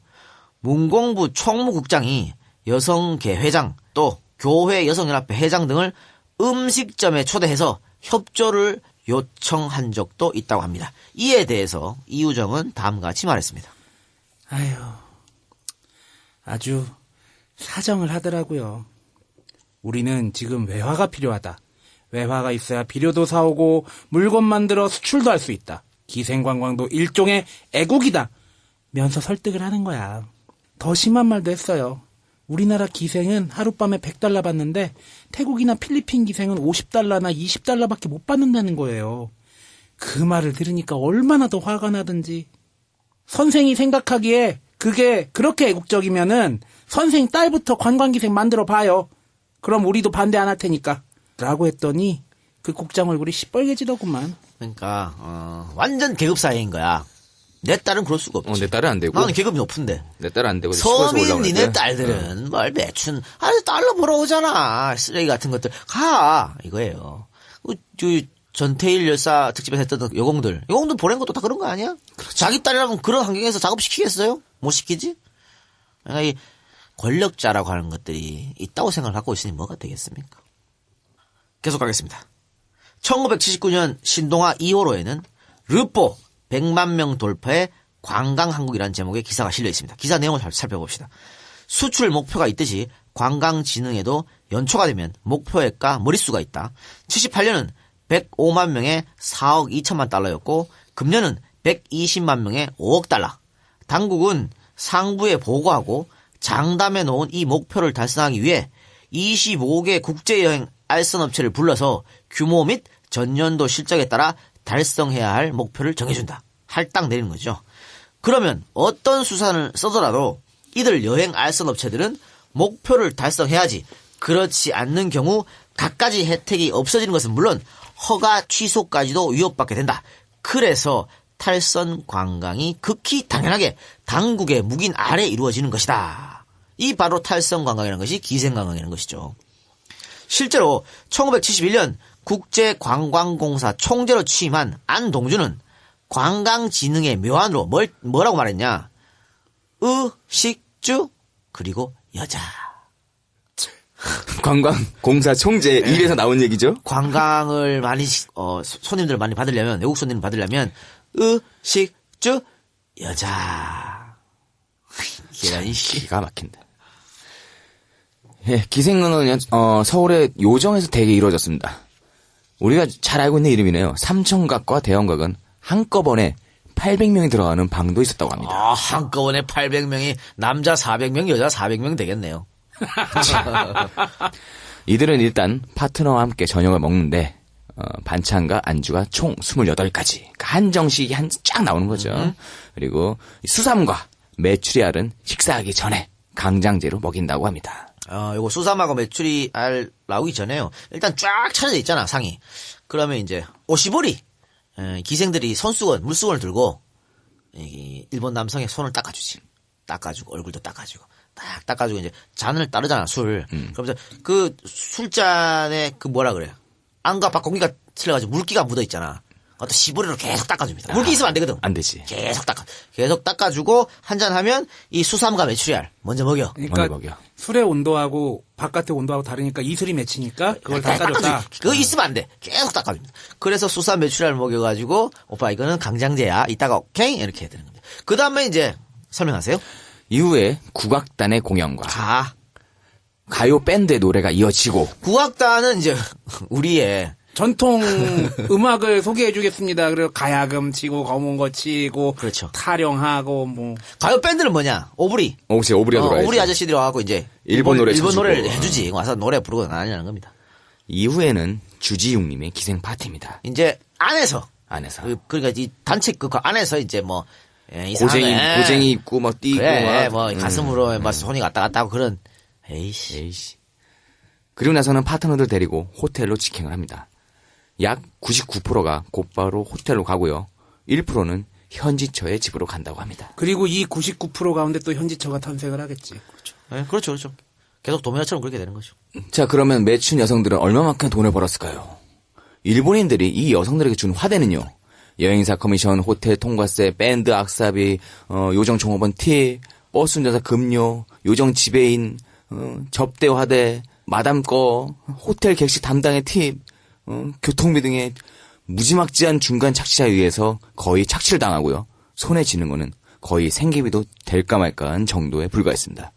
문공부 총무국장이 여성계 회장 또 교회 여성연합회 회장 등을 음식점에 초대해서 협조를 요청한 적도 있다고 합니다. 이에 대해서 이우정은 다음과 같이 말했습니다. 아유, 아주 사정을 하더라고요. 우리는 지금 외화가 필요하다. 외화가 있어야 비료도 사오고 물건 만들어 수출도 할 수 있다. 기생관광도 일종의 애국이다. 면서 설득을 하는 거야. 더 심한 말도 했어요. 우리나라 기생은 하룻밤에 100달러 받는데 태국이나 필리핀 기생은 50달러나 20달러밖에 못 받는다는 거예요. 그 말을 들으니까 얼마나 더 화가 나든지. 선생이 생각하기에 그게 그렇게 애국적이면은 선생 딸부터 관광기생 만들어 봐요. 그럼 우리도 반대 안 할 테니까. 라고 했더니 그 국장 얼굴이 시뻘개지더구만. 그러니까 완전 계급 사회인 거야. 내 딸은 그럴 수가 없지. 내 딸은 안 되고. 나는 계급이 높은데. 내 딸은 안 되고. 서민 니네 딸들은 뭘 매춘 달러 벌어 오잖아. 쓰레기 같은 것들 가 이거예요. 전태일 열사 특집에서 했던 여공들 보낸 것도 다 그런 거 아니야? 그렇죠. 자기 딸이라면 그런 환경에서 작업시키겠어요? 못 시키지? 그러니까 이 권력자라고 하는 것들이 있다고 생각을 갖고 있으니 뭐가 되겠습니까? 계속 가겠습니다. 1979년 신동아 2호로에는 르뽀 100만 명 돌파의 관광한국이라는 제목의 기사가 실려 있습니다. 기사 내용을 살펴봅시다. 수출 목표가 있듯이 관광진흥에도 연초가 되면 목표액과 머릿수가 있다. 78년은 105만 명에 4억 2천만 달러였고 금년은 120만 명에 5억 달러. 당국은 상부에 보고하고 장담해 놓은 이 목표를 달성하기 위해 25개 국제여행 알선업체를 불러서 규모 및 전년도 실적에 따라 달성해야 할 목표를 정해준다. 할당 내리는 거죠. 그러면 어떤 수산을 써더라도 이들 여행 알선업체들은 목표를 달성해야지. 그렇지 않는 경우 갖가지 혜택이 없어지는 것은 물론 허가 취소까지도 위협받게 된다. 그래서 탈선 관광이 극히 당연하게 당국의 묵인 아래 이루어지는 것이다. 이 바로 탈선 관광이라는 것이 기생관광이라는 것이죠. 실제로 1971년 국제관광공사 총재로 취임한 안동주는 관광진흥의 묘안으로 뭐라고 말했냐? 식주 그리고 여자. 관광공사 총재 입에서 나온 얘기죠? 관광을 많이 손님들 많이 받으려면 외국 손님 받으려면 식주 여자. 계란이 기가 막힌다. 예, 기생로는 서울의 요정에서 대개 이루어졌습니다. 우리가 잘 알고 있는 이름이네요. 삼청각과 대형각은 한꺼번에 800명이 들어가는 방도 있었다고 합니다. 아, 한꺼번에 800명이 남자 400명, 여자 400명 되겠네요. 이들은 일단 파트너와 함께 저녁을 먹는데 반찬과 안주가 총 28가지. 그러니까 한정식이 쫙 나오는 거죠. 그리고 수삼과 메추리알은 식사하기 전에 강장제로 먹인다고 합니다. 요거 수삼하고 메추리알 나오기 전에요. 일단 쫙 차려져 있잖아, 상이. 그러면 이제 오시보리 기생들이 물수건을 들고 일본 남성의 손을 닦아주지. 닦아주고 얼굴도 닦아주고 딱 닦아주고 이제 잔을 따르잖아, 술. 그러면서 그 술잔에 그 뭐라 그래? 안과 밖 공기가 틀려가지고 물기가 묻어 있잖아. 어떤 시보리로 계속 닦아줍니다. 물기 있으면 안 되거든. 안 되지. 계속 닦아주고 한잔 하면 이 수삼과 메추리알 먼저 먹여. 그러니까 먹여. 술의 온도하고 바깥의 온도하고 다르니까 이슬이 맺히니까 그걸 닦아줬다. 그거 있으면 안 돼. 계속 닦아줍니다. 그래서 수삼 메추리알 먹여가지고 오빠 이거는 강장제야. 이따가 오케이 이렇게 해야 되는 겁니다. 그 다음에 이제 설명하세요. 이후에 국악단의 공연과 가요 밴드의 노래가 이어지고 국악단은 이제 우리의 전통 음악을 소개해주겠습니다. 그리고 가야금 치고 거문거 치고 그렇죠. 타령하고 뭐 가요 밴드는 뭐냐? 오브리. 오브리가 들어와야죠. 오브리 아저씨들이 와갖고 이제 일본 노래를 해주지. 와서 노래 부르고 나뉘는 겁니다. 이후에는 주지웅님의 기생 파티입니다. 이제 안에서 그러니까 이 단체 그 안에서 이제 뭐 고쟁이 입고 막 뛰고 그래, 막 뭐 가슴으로 막 손이 왔다 갔다 하고 그런 에이씨. 그리고 나서는 파트너들 데리고 호텔로 직행을 합니다. 약 99%가 곧바로 호텔로 가고요. 1%는 현지처의 집으로 간다고 합니다. 그리고 이 99% 가운데 또 현지처가 탄생을 하겠지. 그렇죠. 네, 그렇죠. 계속 도매처럼 그렇게 되는 거죠. 자, 그러면 매춘 여성들은 얼마만큼 돈을 벌었을까요? 일본인들이 이 여성들에게 준 화대는요. 여행사 커미션, 호텔 통과세, 밴드 악사비, 요정 종업원 팁, 버스 운전사 급료, 요정 지배인, 접대 화대, 마담 거, 호텔 객실 담당의 팁, 교통비 등의 무지막지한 중간 착취자에 의해서 거의 착취를 당하고요. 손에 쥐는 거는 거의 생계비도 될까 말까한 정도에 불과했습니다.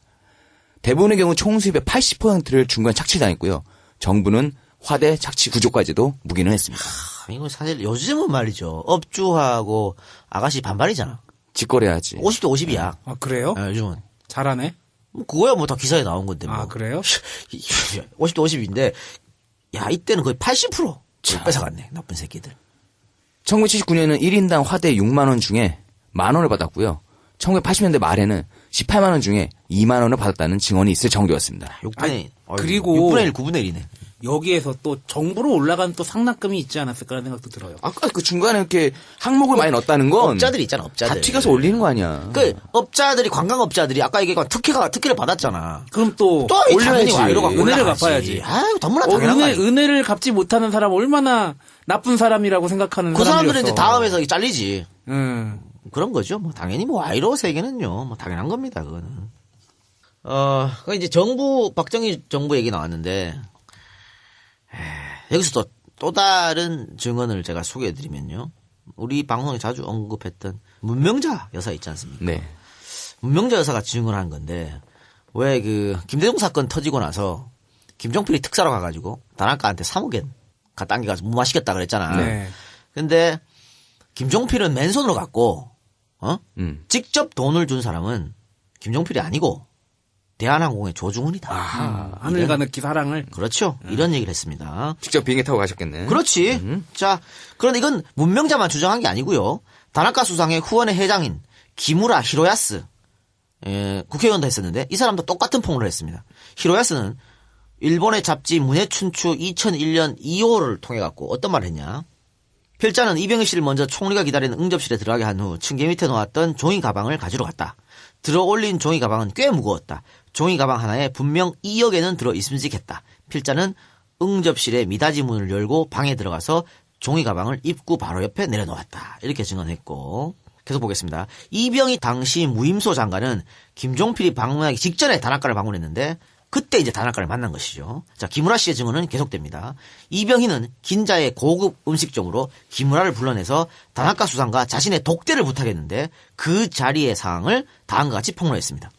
대부분의 경우 총 수입의 80%를 중간 착취당했고요. 정부는 화대 착취 구조까지도 묵인을 했습니다. 이거 사실 요즘은 말이죠. 업주하고 아가씨 반반이잖아. 직거래하지. 50대 50이야. 아 그래요? 요즘은. 잘하네. 그거야 뭐 다 기사에 나온 건데 뭐. 아 그래요? 50대 50인데 야 이때는 거의 80% 뺏어갔네. 나쁜 새끼들. 1979년에는 1인당 화대 6만 원 중에 만 원을 받았고요. 1980년대 말에는 18만 원 중에 2만 원을 받았다는 증언이 있을 정도였습니다. 6분의 그리고 6분의 1, 9분의 1이네. 여기에서 또 정부로 올라간 또 상납금이 있지 않았을까라는 생각도 들어요. 아까 그 중간에 이렇게 항목을 많이 넣었다는 건 업자들 있잖아, 업자들. 다 튀겨서 올리는 거 아니야. 그 업자들이 관광업자들이 아까 얘기한 특혜를 받았잖아. 그럼 또 올려야지. 와이로가 은혜를 갚아야지. 아유, 너무나 당연한 거야. 은혜를 갚지 못하는 사람 얼마나 나쁜 사람이라고 생각하는 그 사람들은 이제 사람들이었어. 다음에서 잘리지. 응. 그런 거죠. 뭐 당연히 뭐 와이로 세계는요. 뭐 당연한 겁니다. 그거는. 그 이제 박정희 정부 얘기 나왔는데 여기서 또 다른 증언을 제가 소개해드리면요. 우리 방송에 자주 언급했던 문명자 여사 있지 않습니까? 네. 문명자 여사가 증언한 건데 왜 그 김대중 사건 터지고 나서 김종필이 특사로 가가지고 단학가한테 3억엔 갖다 당겨가서 못 마시겠다 그랬잖아. 네. 근데 김종필은 맨손으로 갔고 직접 돈을 준 사람은 김종필이 아니고 대한항공의 조중훈이다. 하늘과 느끼 사랑을. 그렇죠. 이런 얘기를 했습니다. 직접 비행기 타고 가셨겠네. 그렇지. 자, 그런데 이건 문명자만 주장한 게 아니고요. 다나카 수상의 후원의 회장인 기무라 히로야스 국회의원도 했었는데 이 사람도 똑같은 폭로를 했습니다. 히로야스는 일본의 잡지 문해춘추 2001년 2호를 통해 갖고 어떤 말을 했냐. 필자는 이병희 씨를 먼저 총리가 기다리는 응접실에 들어가게 한 후 층계 밑에 놓았던 종이 가방을 가지러 갔다. 들어 올린 종이 가방은 꽤 무거웠다. 종이 가방 하나에 분명 2억엔은 들어 있음직했다. 필자는 응접실의 미닫이 문을 열고 방에 들어가서 종이 가방을 입구 바로 옆에 내려놓았다. 이렇게 증언했고 계속 보겠습니다. 이병희 당시 무임소 장관은 김종필이 방문하기 직전에 다나카를 방문했는데 그때 이제 다나카를 만난 것이죠. 자, 기무라 씨의 증언은 계속됩니다. 이병희는 긴자의 고급 음식점으로 기무라를 불러내서 다나카 수상과 자신의 독대를 부탁했는데 그 자리의 상황을 다음과 같이 폭로했습니다.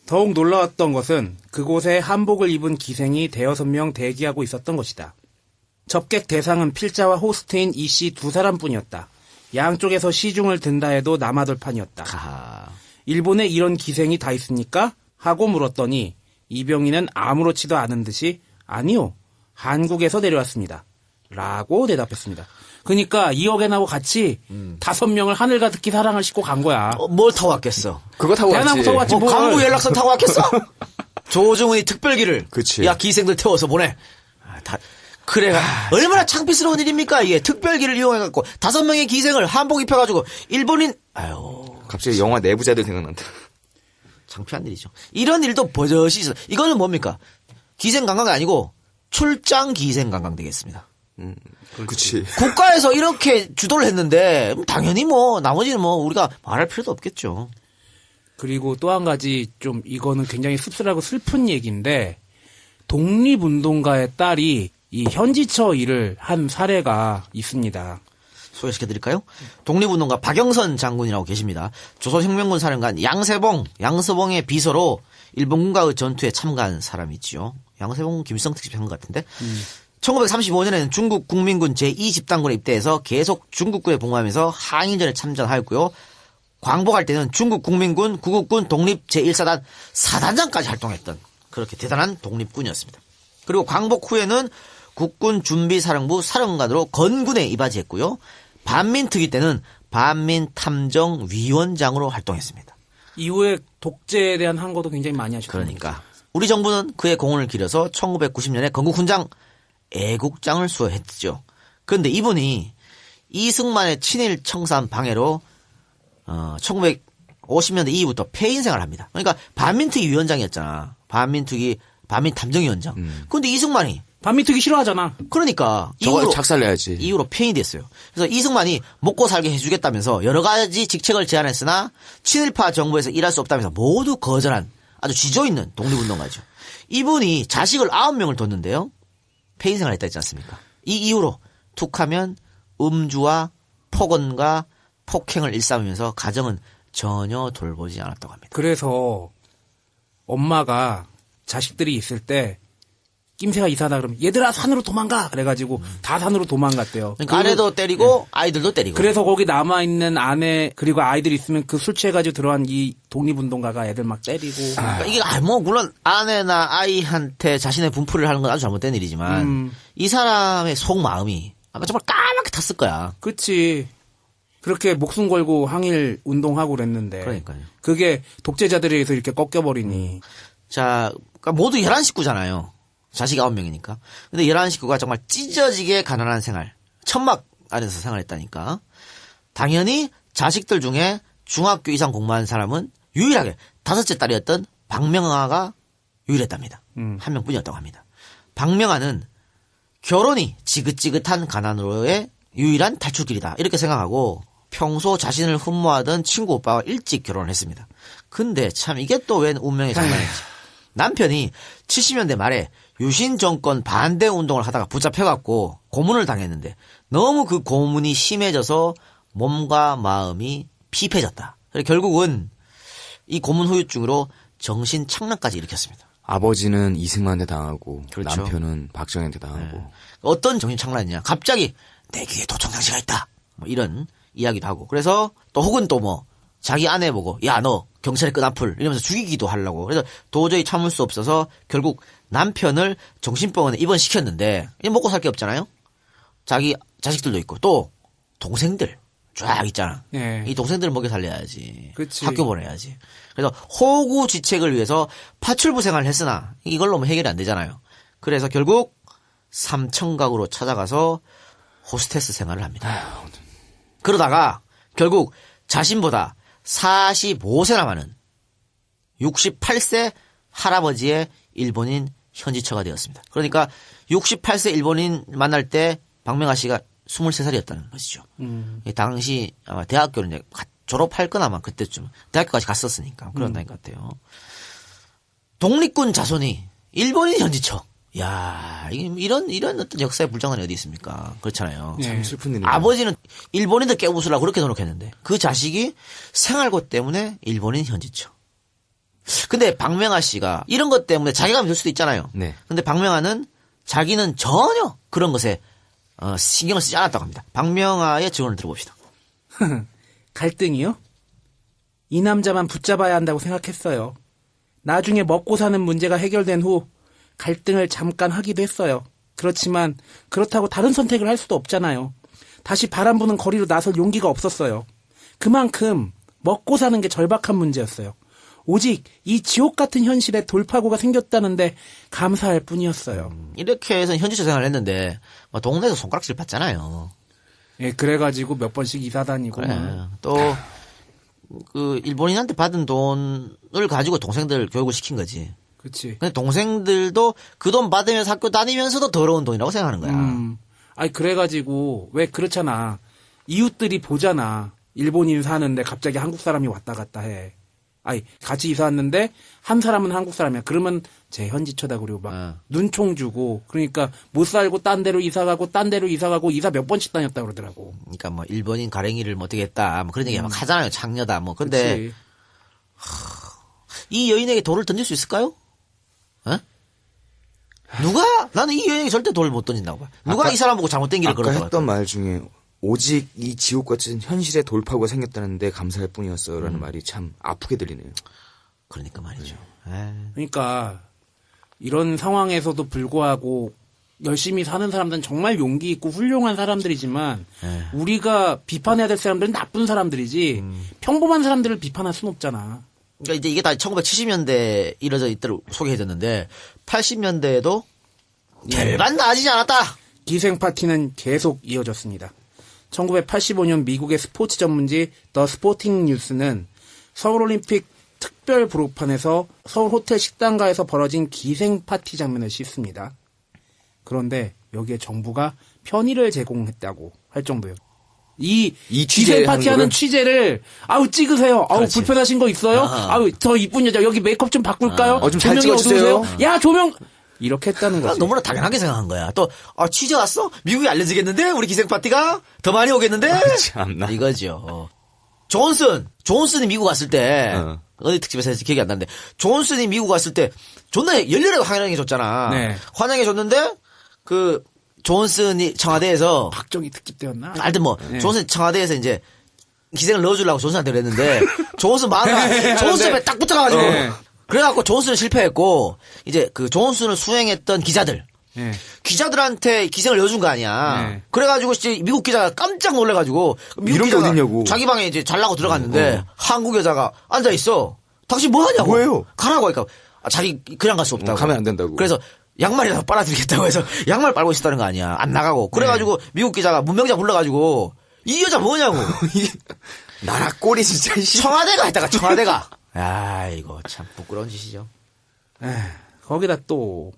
더욱 놀라웠던 것은 그곳에 한복을 입은 기생이 대여섯 명 대기하고 있었던 것이다. 접객 대상은 필자와 호스트인 이 씨 두 사람뿐이었다. 양쪽에서 시중을 든다 해도 남아돌 판이었다. 하하. 일본에 이런 기생이 다 있습니까? 하고 물었더니 이병희는 아무렇지도 않은 듯이 아니요. 한국에서 내려왔습니다. 라고 대답했습니다. 그러니까 2억엔하고 같이 5명을 하늘과 듣기 사랑을 싣고 간 거야. 뭘 타고 왔겠어? 그거 타고 대한항공 갔지. 타고 왔지. 뭐 광부 연락선 타고 왔겠어? 조정훈이 특별기를 그치. 야 기생들 태워서 보내. 그래 얼마나 창피스러운 일입니까 이게. 특별기를 이용해갖고 5명의 기생을 한복 입혀가지고 일본인 갑자기 영화 내부자들 생각난다. 창피한 일이죠. 이런 일도 버젓이 있어. 이거는 뭡니까? 기생 관광이 아니고 출장 기생 관광 되겠습니다. 그치. 국가에서 이렇게 주도를 했는데 당연히 뭐 나머지는 뭐 우리가 말할 필요도 없겠죠. 그리고 또 한 가지 좀 이거는 굉장히 씁쓸하고 슬픈 얘기인데 독립운동가의 딸이 이 현지처 일을 한 사례가 있습니다. 소개시켜드릴까요? 독립운동가 박영선 장군이라고 계십니다. 조선혁명군 사령관 양서봉의 비서로 일본군과의 전투에 참가한 사람이지요. 양서봉 김일성 특집 한 것 같은데. 1935년에는 중국 국민군 제2집단군에 입대해서 계속 중국군에 복무하면서 항일전에 참전하였고요. 광복할 때는 중국 국민군 구국군 독립 제1사단 사단장까지 활동했던 그렇게 대단한 독립군이었습니다. 그리고 광복 후에는 국군 준비사령부 사령관으로 건군에 이바지했고요. 반민특위 때는 반민탐정위원장으로 활동했습니다. 이후에 독재에 대한 항거도 굉장히 많이 하셨죠. 그러니까 우리 정부는 그의 공헌을 기려서 1990년에 건국훈장 애국장을 수여했죠. 그런데 이분이 이승만의 친일 청산 방해로 1950년대 이후부터 폐인생활을 합니다. 그러니까 반민특위 위원장이었잖아. 반민탐정위원장. 그런데 이승만이 반민특위 싫어하잖아. 그러니까 저걸 착살내야지. 이후로 폐인이 됐어요. 그래서 이승만이 먹고 살게 해주겠다면서 여러 가지 직책을 제안했으나 친일파 정부에서 일할 수 없다면서 모두 거절한 아주 지조 있는 독립운동가죠. 이분이 자식을 9명을 뒀는데요. 폐인생활을 했다 했지 않습니까? 이 이후로 툭하면 음주와 폭언과 폭행을 일삼으면서 가정은 전혀 돌보지 않았다고 합니다. 그래서 엄마가 자식들이 있을 때 낌새가 이상하다 그러면 얘들아 산으로 도망가 그래가지고 다 산으로 도망갔대요. 그러니까 아내도 때리고 아이들도 때리고. 그래서 거기 남아있는 아내 그리고 아이들이 있으면 그 술 취해가지고 들어간 이 독립운동가가 애들 막 때리고. 그러니까 이게 뭐 물론 아내나 아이한테 자신의 분풀이를 하는 건 아주 잘못된 일이지만 이 사람의 속마음이 아마 정말 까맣게 탔을 거야. 그치. 그렇게 목숨 걸고 항일 운동하고 그랬는데. 그러니까요. 그게 독재자들에 의해서 이렇게 꺾여버리니. 자, 그러니까 모두 11식구잖아요. 자식 9명이니까. 근데 11식구가 정말 찢어지게 가난한 생활. 천막 안에서 생활했다니까. 당연히 자식들 중에 중학교 이상 공부한 사람은 유일하게 5째 딸이었던 박명아가 유일했답니다. 한 명뿐이었다고 합니다. 박명아는 결혼이 지긋지긋한 가난으로의 유일한 탈출길이다. 이렇게 생각하고 평소 자신을 흠모하던 친구 오빠와 일찍 결혼을 했습니다. 근데 참 이게 또 웬 운명의 장난인지. 남편이 70년대 말에 유신 정권 반대 운동을 하다가 붙잡혀갖고 고문을 당했는데 너무 그 고문이 심해져서 몸과 마음이 피폐해졌다. 그래서 결국은 이 고문 후유증으로 정신 착란까지 일으켰습니다. 아버지는 이승만한테 당하고 그렇죠. 남편은 박정희한테 당하고. 네. 어떤 정신 착란이냐. 갑자기 내 귀에 도청장치가 있다. 뭐 이런 이야기도 하고. 그래서 또 혹은 또 뭐 자기 아내 보고 야 너 경찰에 끈앞을 이러면서 죽이기도 하려고. 그래서 도저히 참을 수 없어서 결국 남편을 정신병원에 입원시켰는데 이제 먹고 살 게 없잖아요. 자기 자식들도 있고 또 동생들 쫙 있잖아. 네. 이 동생들을 먹여 살려야지. 그치. 학교 보내야지. 그래서 호구지책을 위해서 파출부 생활을 했으나 이걸로 뭐 해결이 안 되잖아요. 그래서 결국 삼청각으로 찾아가서 호스테스 생활을 합니다. 그러다가 결국 자신보다 45세나 많은 68세 할아버지의 일본인 현지처가 되었습니다. 그러니까 68세 일본인 만날 때 박명아 씨가 23살이었다는 것이죠. 당시 아마 대학교를 이제 졸업할 건 아마 그때쯤 대학교까지 갔었으니까 그런다는 것 같아요. 독립군 자손이 일본인 현지처. 야, 이런 어떤 역사의 불장난이 어디 있습니까? 그렇잖아요. 참 슬픈 일이에요. 아버지는 일본인들 깨부수려고 그렇게 노력했는데 그 자식이 생활고 때문에 일본인 현지처. 근데 박명아 씨가 이런 것 때문에 자괴감이 들 수도 있잖아요. 네. 근데 박명아는 자기는 전혀 그런 것에 신경을 쓰지 않았다고 합니다. 박명아의 증언을 들어봅시다. 갈등이요? 이 남자만 붙잡아야 한다고 생각했어요. 나중에 먹고 사는 문제가 해결된 후 갈등을 잠깐 하기도 했어요. 그렇지만 그렇다고 다른 선택을 할 수도 없잖아요. 다시 바람 부는 거리로 나설 용기가 없었어요. 그만큼 먹고 사는 게 절박한 문제였어요. 오직 이 지옥 같은 현실에 돌파구가 생겼다는데 감사할 뿐이었어요. 이렇게 해서 현지처 생활을 했는데 동네에서 손가락질 받잖아요. 예, 그래가지고 몇 번씩 이사 다니고. 그래. 또 그 일본인한테 받은 돈을 가지고 동생들 교육을 시킨 거지. 그치. 근데 동생들도 그 돈 받으면서 학교 다니면서도 더러운 돈이라고 생각하는 거야. 아니, 그래가지고, 왜 그렇잖아. 이웃들이 보잖아. 일본인 사는데 갑자기 한국 사람이 왔다 갔다 해. 아니, 같이 이사 왔는데, 한 사람은 한국 사람이야. 그러면 제 현지처다. 그리고 막, 눈총 주고, 그러니까 못 살고 딴 데로 이사 가고, 딴 데로 이사 가고, 이사 몇 번씩 다녔다 그러더라고. 그러니까 뭐 일본인 가랭이를 뭐 어떻게 했다. 뭐 그런 얘기 막 하잖아요. 장녀다. 뭐. 근데 그치. 이 여인에게 돌을 던질 수 있을까요? 어? 누가? 나는 이 여인에게 절대 돌을 못 던진다고 봐. 누가 이 사람 보고 잘못된 길을 아까 걸었다고 했던 말 중에 오직 이 지옥 같은 현실에 돌파구가 생겼다는데 감사할 뿐이었어요라는 말이 참 아프게 들리네요. 그러니까 말이죠. 그러니까, 이런 상황에서도 불구하고, 열심히 사는 사람들은 정말 용기 있고 훌륭한 사람들이지만 우리가 비판해야 될 사람들은 나쁜 사람들이지 평범한 사람들을 비판할 수는 없잖아. 그러니까 이제 이게 다 1970년대에 이뤄져 있도록 소개해줬는데 80년대에도 절반 나아지지 않았다. 기생 파티는 계속 이어졌습니다. 1985년 미국의 스포츠 전문지 더 스포팅 뉴스는 서울올림픽 특별 부록판에서 서울 호텔 식당가에서 벌어진 기생 파티 장면을 싣습니다. 그런데 여기에 정부가 편의를 제공했다고 할 정도예요. 이 기생 파티하는 취재를 찍으세요. 그렇지. 불편하신 거 있어요? 더 이쁜 여자 여기 메이크업 좀 바꿀까요? 좀 잘 조명이 찍어주세요. 어두우세요? 야 조명 이렇게 했다는 거지. 너무나 당연하게 생각한 거야. 또 취재 왔어? 미국에 알려지겠는데? 우리 기생 파티가 더 많이 오겠는데? 참나. 이거죠. 존슨이 미국 갔을 때 어디 특집에서 했지 기억이 안 나는데 존슨이 미국 갔을 때 존나 열렬하게 환영해 줬잖아. 네. 환영해 줬는데 그 존슨이 청와대에서 박정희 특집 때였나? 하여튼 뭐 네. 존슨 청와대에서 이제 기생을 넣어주려고 존슨한테 그랬는데 존슨 존슨에 딱 붙어가지고 네. 그래갖고 존슨은 실패했고 이제 그 존슨을 수행했던 기자들 네. 기자들한테 기생을 넣어준 거 아니야. 네. 그래가지고 이제 미국 기자가 깜짝 놀래가지고 미국 이런 게 기자가 어딨냐고. 자기 방에 이제 잘라고 들어갔는데 한국 여자가 앉아 있어. 당신 뭐 하냐고. 뭐예요? 가라고 하니까 자기 그냥 갈 수 없다고. 가면 안 된다고. 그래서 양말이라도 빨아드리겠다고 해서 양말 빨고 있었다는 거 아니야. 안 나가고. 그래가지고 미국 기자가 문명자 불러가지고 이 여자 뭐냐고. 나라 꼴이 진짜 청와대가 했다가 청와대가. 야 이거 참 부끄러운 짓이죠. 거기다 또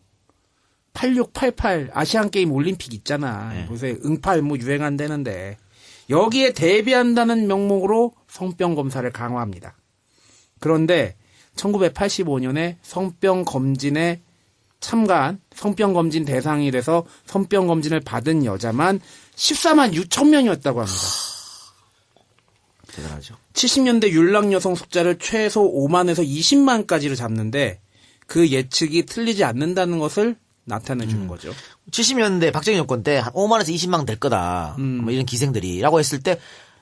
8688 아시안게임 올림픽 있잖아. 요새 응팔 뭐 유행한다는데 여기에 대비한다는 명목으로 성병 검사를 강화합니다. 그런데 1985년에 성병 검진에 참가한 성병 검진 대상이 돼서 성병 검진을 받은 여자만 14만 6천 명이었다고 합니다. 대단하죠. 70년대 율락 여성 숫자를 최소 5만에서 20만까지로 잡는데 그 예측이 틀리지 않는다는 것을 나타내 주는 거죠. 70년대 박정희 정권 때 한 5만에서 20만 될 거다. 뭐 이런 기생들이라고 했을 때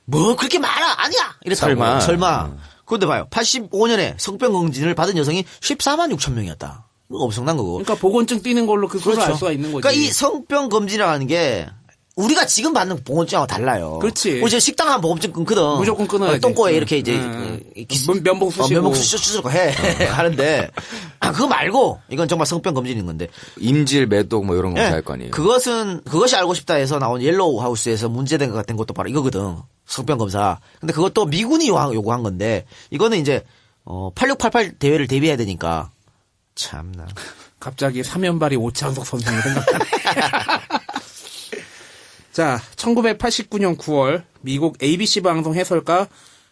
뭐 그렇게 많아? 아니야. 이랬다고. 설마. 그런데 봐요. 85년에 성병 검진을 받은 여성이 14만 6천 명이었다. 이거 엄청난 거고. 그러니까 보건증 띄는 걸로 그걸 그렇죠. 알 수가 있는 거지. 그러니까 이 성병 검진이라는 게 우리가 지금 받는 보건증하고 달라요. 그렇지. 우리 식당 가면 보건증 끊거든. 무조건 끊어야지. 똥꼬에 이렇게 이제 면봉 쑤시고. 면봉 쑤시고 해 하는데 그거 말고 이건 정말 성병 검진인 건데 인질, 매독 뭐 이런 거 할 거 아니에요. 그것이 알고 싶다 해서 나온 옐로우 하우스에서 문제된 것 같은 것도 바로 이거거든. 성병 검사. 근데 그것도 미군이 요구한 건데 이거는 이제 8688 대회를 대비해야 되니까 참나. 갑자기 사면발이 오창석 선생이 생각나네. 자, 1989년 9월 미국 ABC 방송 해설가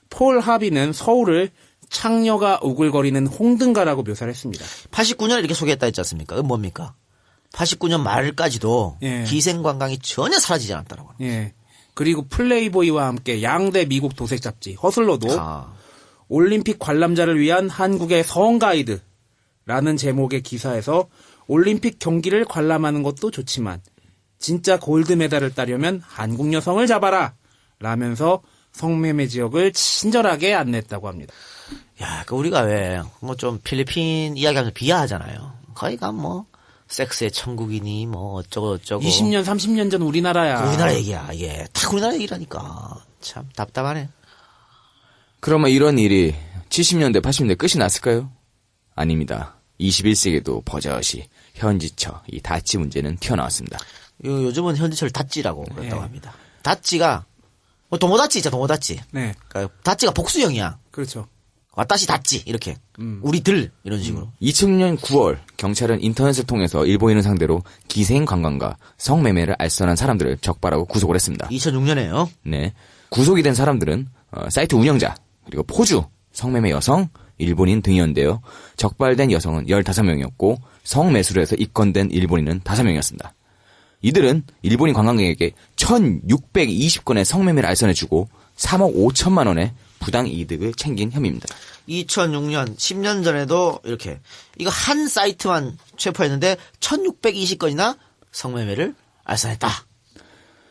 폴 하비는 서울을 창녀가 우글거리는 홍등가라고 묘사를 했습니다. 89년에 이렇게 소개했다 했지 않습니까? 그건 뭡니까? 89년 말까지도 예. 기생관광이 전혀 사라지지 않았다라고. 예. 그리고 플레이보이와 함께 양대 미국 도색 잡지 허슬러도 올림픽 관람자를 위한 한국의 성 가이드라는 제목의 기사에서 올림픽 경기를 관람하는 것도 좋지만 진짜 골드메달을 따려면 한국 여성을 잡아라 라면서 성매매 지역을 친절하게 안냈다고 합니다. 야, 그 우리가 왜 뭐 좀 필리핀 이야기하면서 비하하잖아요. 거기가 뭐 섹스의 천국이니 뭐 어쩌고 20년 30년 전 우리나라야. 우리나라 얘기야. 이게 다 우리나라 얘기라니까. 참 답답하네. 그러면 이런 일이 70년대, 80년대 끝이 났을까요? 아닙니다. 21세기에도 버젓이 현지처, 이 다찌 문제는 튀어나왔습니다. 요즘은 현지철 다찌라고 그랬다고 합니다. 다찌가 도모다찌 있잖아, 도모다찌. 네. 그러니까 다찌가 복수형이야. 그렇죠. 와타시 다찌 이렇게. 우리들 이런 식으로. 2000년 9월 경찰은 인터넷을 통해서 일본인을 상대로 기생 관광과 성매매를 알선한 사람들을 적발하고 구속을 했습니다. 2006년에요. 네. 구속이 된 사람들은 사이트 운영자, 그리고 포주, 성매매 여성, 일본인 등이었는데요. 적발된 여성은 15명이었고 성매수를 해서 입건된 일본인은 5명이었습니다. 이들은 일본인 관광객에게 1620건의 성매매를 알선해주고 3억 5천만 원의 부당 이득을 챙긴 혐의입니다. 2006년 10년 전에도 이렇게 이거 한 사이트만 체포했는데 1620건이나 성매매를 알선했다.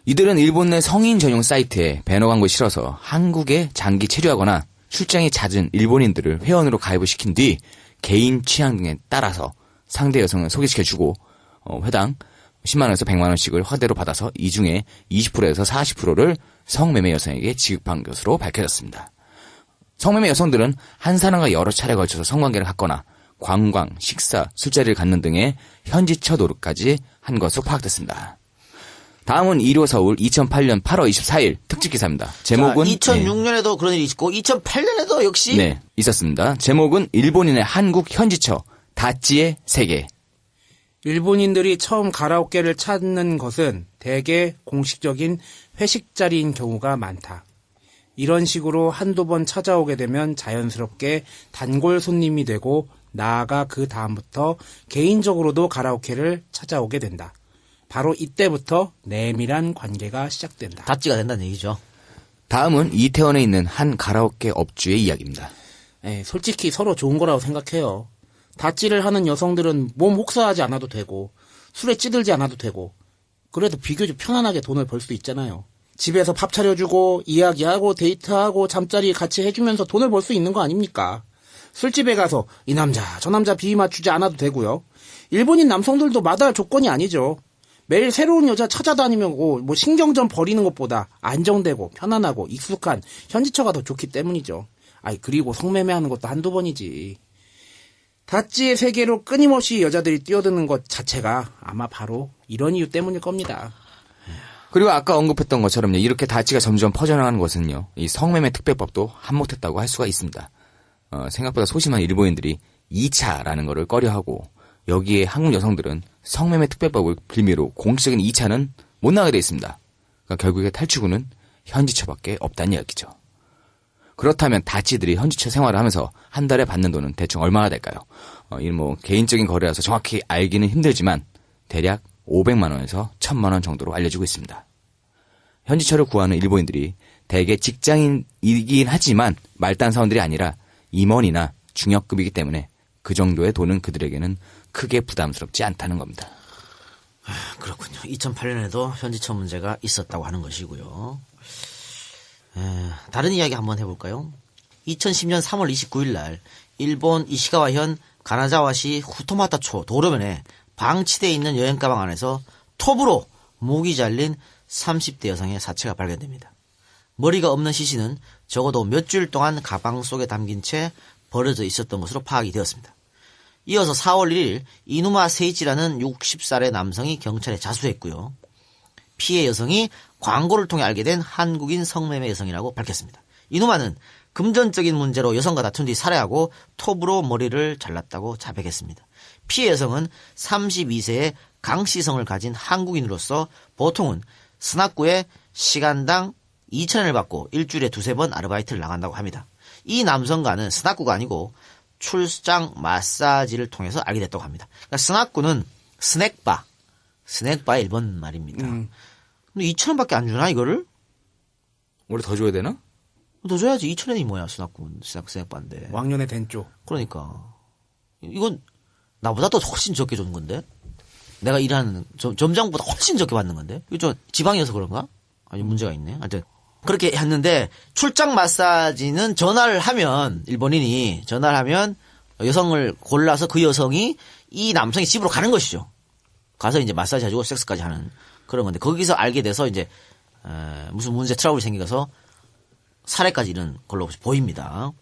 이들은 일본 내 성인 전용 사이트에 배너 광고를 실어서 한국에 장기 체류하거나 출장이 잦은 일본인들을 회원으로 가입을 시킨 뒤 개인 취향 등에 따라서 상대 여성을 소개시켜주고 회당 10만 원에서 100만 원씩을 화대로 받아서 이 중에 20%에서 40%를 성매매 여성에게 지급한 것으로 밝혀졌습니다. 성매매 여성들은 한 사람과 여러 차례 걸쳐서 성관계를 갖거나 관광, 식사, 술자리를 갖는 등의 현지처 노릇까지 한 것으로 파악됐습니다. 다음은 1호 서울 2008년 8월 24일 특집 기사입니다. 제목은 2006년에도 그런 일이 있고 2008년에도 역시 네, 있었습니다. 제목은 일본인의 한국 현지처 다찌의 세계. 일본인들이 처음 가라오케를 찾는 것은 대개 공식적인 회식 자리인 경우가 많다. 이런 식으로 한두 번 찾아오게 되면 자연스럽게 단골 손님이 되고 나아가 그 다음부터 개인적으로도 가라오케를 찾아오게 된다. 바로 이때부터 내밀한 관계가 시작된다. 다찌가 된다는 얘기죠. 다음은 이태원에 있는 한 가라오케 업주의 이야기입니다. 솔직히 서로 좋은 거라고 생각해요. 다찌를 하는 여성들은 몸 혹사하지 않아도 되고 술에 찌들지 않아도 되고 그래도 비교적 편안하게 돈을 벌 수 있잖아요. 집에서 밥 차려주고 이야기하고 데이트하고 잠자리 같이 해주면서 돈을 벌 수 있는 거 아닙니까? 술집에 가서 이 남자 저 남자 비위 맞추지 않아도 되고요. 일본인 남성들도 마다할 조건이 아니죠. 매일 새로운 여자 찾아다니면 뭐 신경전 버리는 것보다 안정되고 편안하고 익숙한 현지처가 더 좋기 때문이죠. 그리고 성매매하는 것도 한두 번이지. 다찌의 세계로 끊임없이 여자들이 뛰어드는 것 자체가 아마 바로 이런 이유 때문일 겁니다. 그리고 아까 언급했던 것처럼요. 이렇게 다찌가 점점 퍼져나가는 것은요. 이 성매매 특별법도 한몫했다고 할 수가 있습니다. 생각보다 소심한 일본인들이 2차라는 거를 꺼려하고 여기에 한국 여성들은 성매매 특별법을 빌미로 공식적인 2차는 못 나가게 돼 있습니다. 그러니까 결국에 탈출구는 현지처밖에 없다는 이야기죠. 그렇다면 다찌들이 현지처 생활을 하면서 한 달에 받는 돈은 대충 얼마나 될까요? 이는 개인적인 거래라서 정확히 알기는 힘들지만 대략 500만 원에서 1000만 원 정도로 알려지고 있습니다. 현지처를 구하는 일본인들이 대개 직장인이긴 하지만 말단 사원들이 아니라 임원이나 중역급이기 때문에 그 정도의 돈은 그들에게는 크게 부담스럽지 않다는 겁니다. 그렇군요. 2008년에도 현지처 문제가 있었다고 하는 것이고요. 다른 이야기 한번 해볼까요? 2010년 3월 29일 날 일본 이시가와현 가나자와시 후토마타초 도로면에 방치되어 있는 여행 가방 안에서 톱으로 목이 잘린 30대 여성의 사체가 발견됩니다. 머리가 없는 시신은 적어도 몇 주일 동안 가방 속에 담긴 채 버려져 있었던 것으로 파악이 되었습니다. 이어서 4월 1일 이누마 세이치라는 60살의 남성이 경찰에 자수했고요. 피해 여성이 광고를 통해 알게 된 한국인 성매매 여성이라고 밝혔습니다. 이누마는 금전적인 문제로 여성과 다툰 뒤 살해하고 톱으로 머리를 잘랐다고 자백했습니다. 피해 여성은 32세의 강씨성을 가진 한국인으로서 보통은 스나쿠에 시간당 2,000엔을 받고 일주일에 2-3번 아르바이트를 나간다고 합니다. 이 남성과는 스나쿠가 아니고 출장 마사지를 통해서 알게 됐다고 합니다. 그러니까 스나쿠는 스낵바의 일본 말입니다. 근데 2,000원밖에 안 주나 이거를? 원래 더 줘야 되나? 더 줘야지. 2,000원이 뭐야 스낵바인데. 왕년의 된조. 그러니까 이건 나보다 더 훨씬 적게 주는 건데. 내가 일하는 점장보다 훨씬 적게 받는 건데. 이거 좀 지방이어서 그런가? 아니 문제가 있네. 하여튼 그렇게 했는데 출장 마사지는 전화를 하면 일본인이 전화를 하면 여성을 골라서 그 여성이 이 남성의 집으로 가는 것이죠. 가서 이제 마사지 해주고 섹스까지 하는 그런 건데 거기서 알게 돼서 이제 무슨 문제 트러블이 생겨서 살해까지 이른 걸로 보입니다.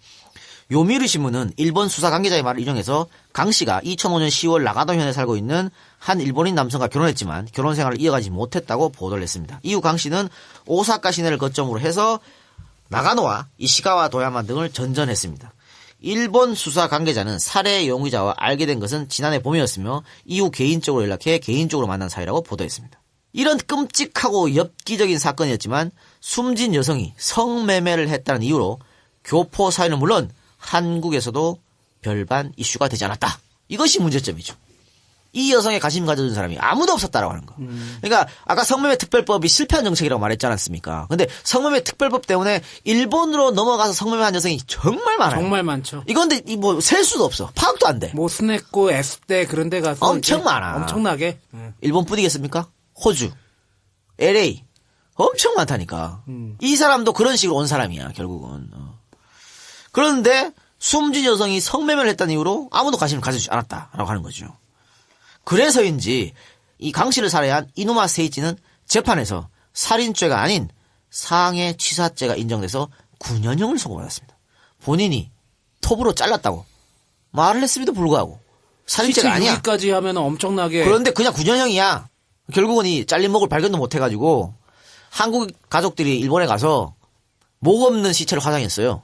요미우리 신문은 일본 수사 관계자의 말을 인용해서 강 씨가 2005년 10월 나가도현에 살고 있는 한 일본인 남성과 결혼했지만 결혼 생활을 이어가지 못했다고 보도를 했습니다. 이후 강 씨는 오사카 시내를 거점으로 해서 나가노와 이시가와 도야마 등을 전전했습니다. 일본 수사 관계자는 살해 용의자와 알게 된 것은 지난해 봄이었으며 이후 개인적으로 연락해 개인적으로 만난 사이라고 보도했습니다. 이런 끔찍하고 엽기적인 사건이었지만 숨진 여성이 성매매를 했다는 이유로 교포 사회는 물론 한국에서도 별반 이슈가 되지 않았다. 이것이 문제점이죠. 이 여성의 관심 가져준 사람이 아무도 없었다라고 하는 거. 그러니까 아까 성매매 특별법이 실패한 정책이라고 말했지 않았습니까? 근데 성매매 특별법 때문에 일본으로 넘어가서 성매매한 여성이 정말 많아요. 정말 많죠. 이건데 뭐 셀 수도 없어. 파악도 안 돼. 뭐 스낵고 S대 그런 데 가서 엄청 많아. 엄청나게. 일본 뿐이겠습니까? 호주, LA 엄청 많다니까. 이 사람도 그런 식으로 온 사람이야 결국은. 그런데 숨진 여성이 성매매를 했다는 이유로 아무도 관심을 가져주지 않았다라고 하는 거죠. 그래서인지 이 강 씨를 살해한 이누마 세이치는 재판에서 살인죄가 아닌 상해 치사죄가 인정돼서 9년형을 선고받았습니다. 본인이 톱으로 잘랐다고 말을 했음에도 불구하고 살인죄가 아니야. 여기까지 하면 엄청나게. 그런데 그냥 9년형이야. 결국은 이 잘린 목을 발견도 못해가지고 한국 가족들이 일본에 가서 목 없는 시체를 화장했어요.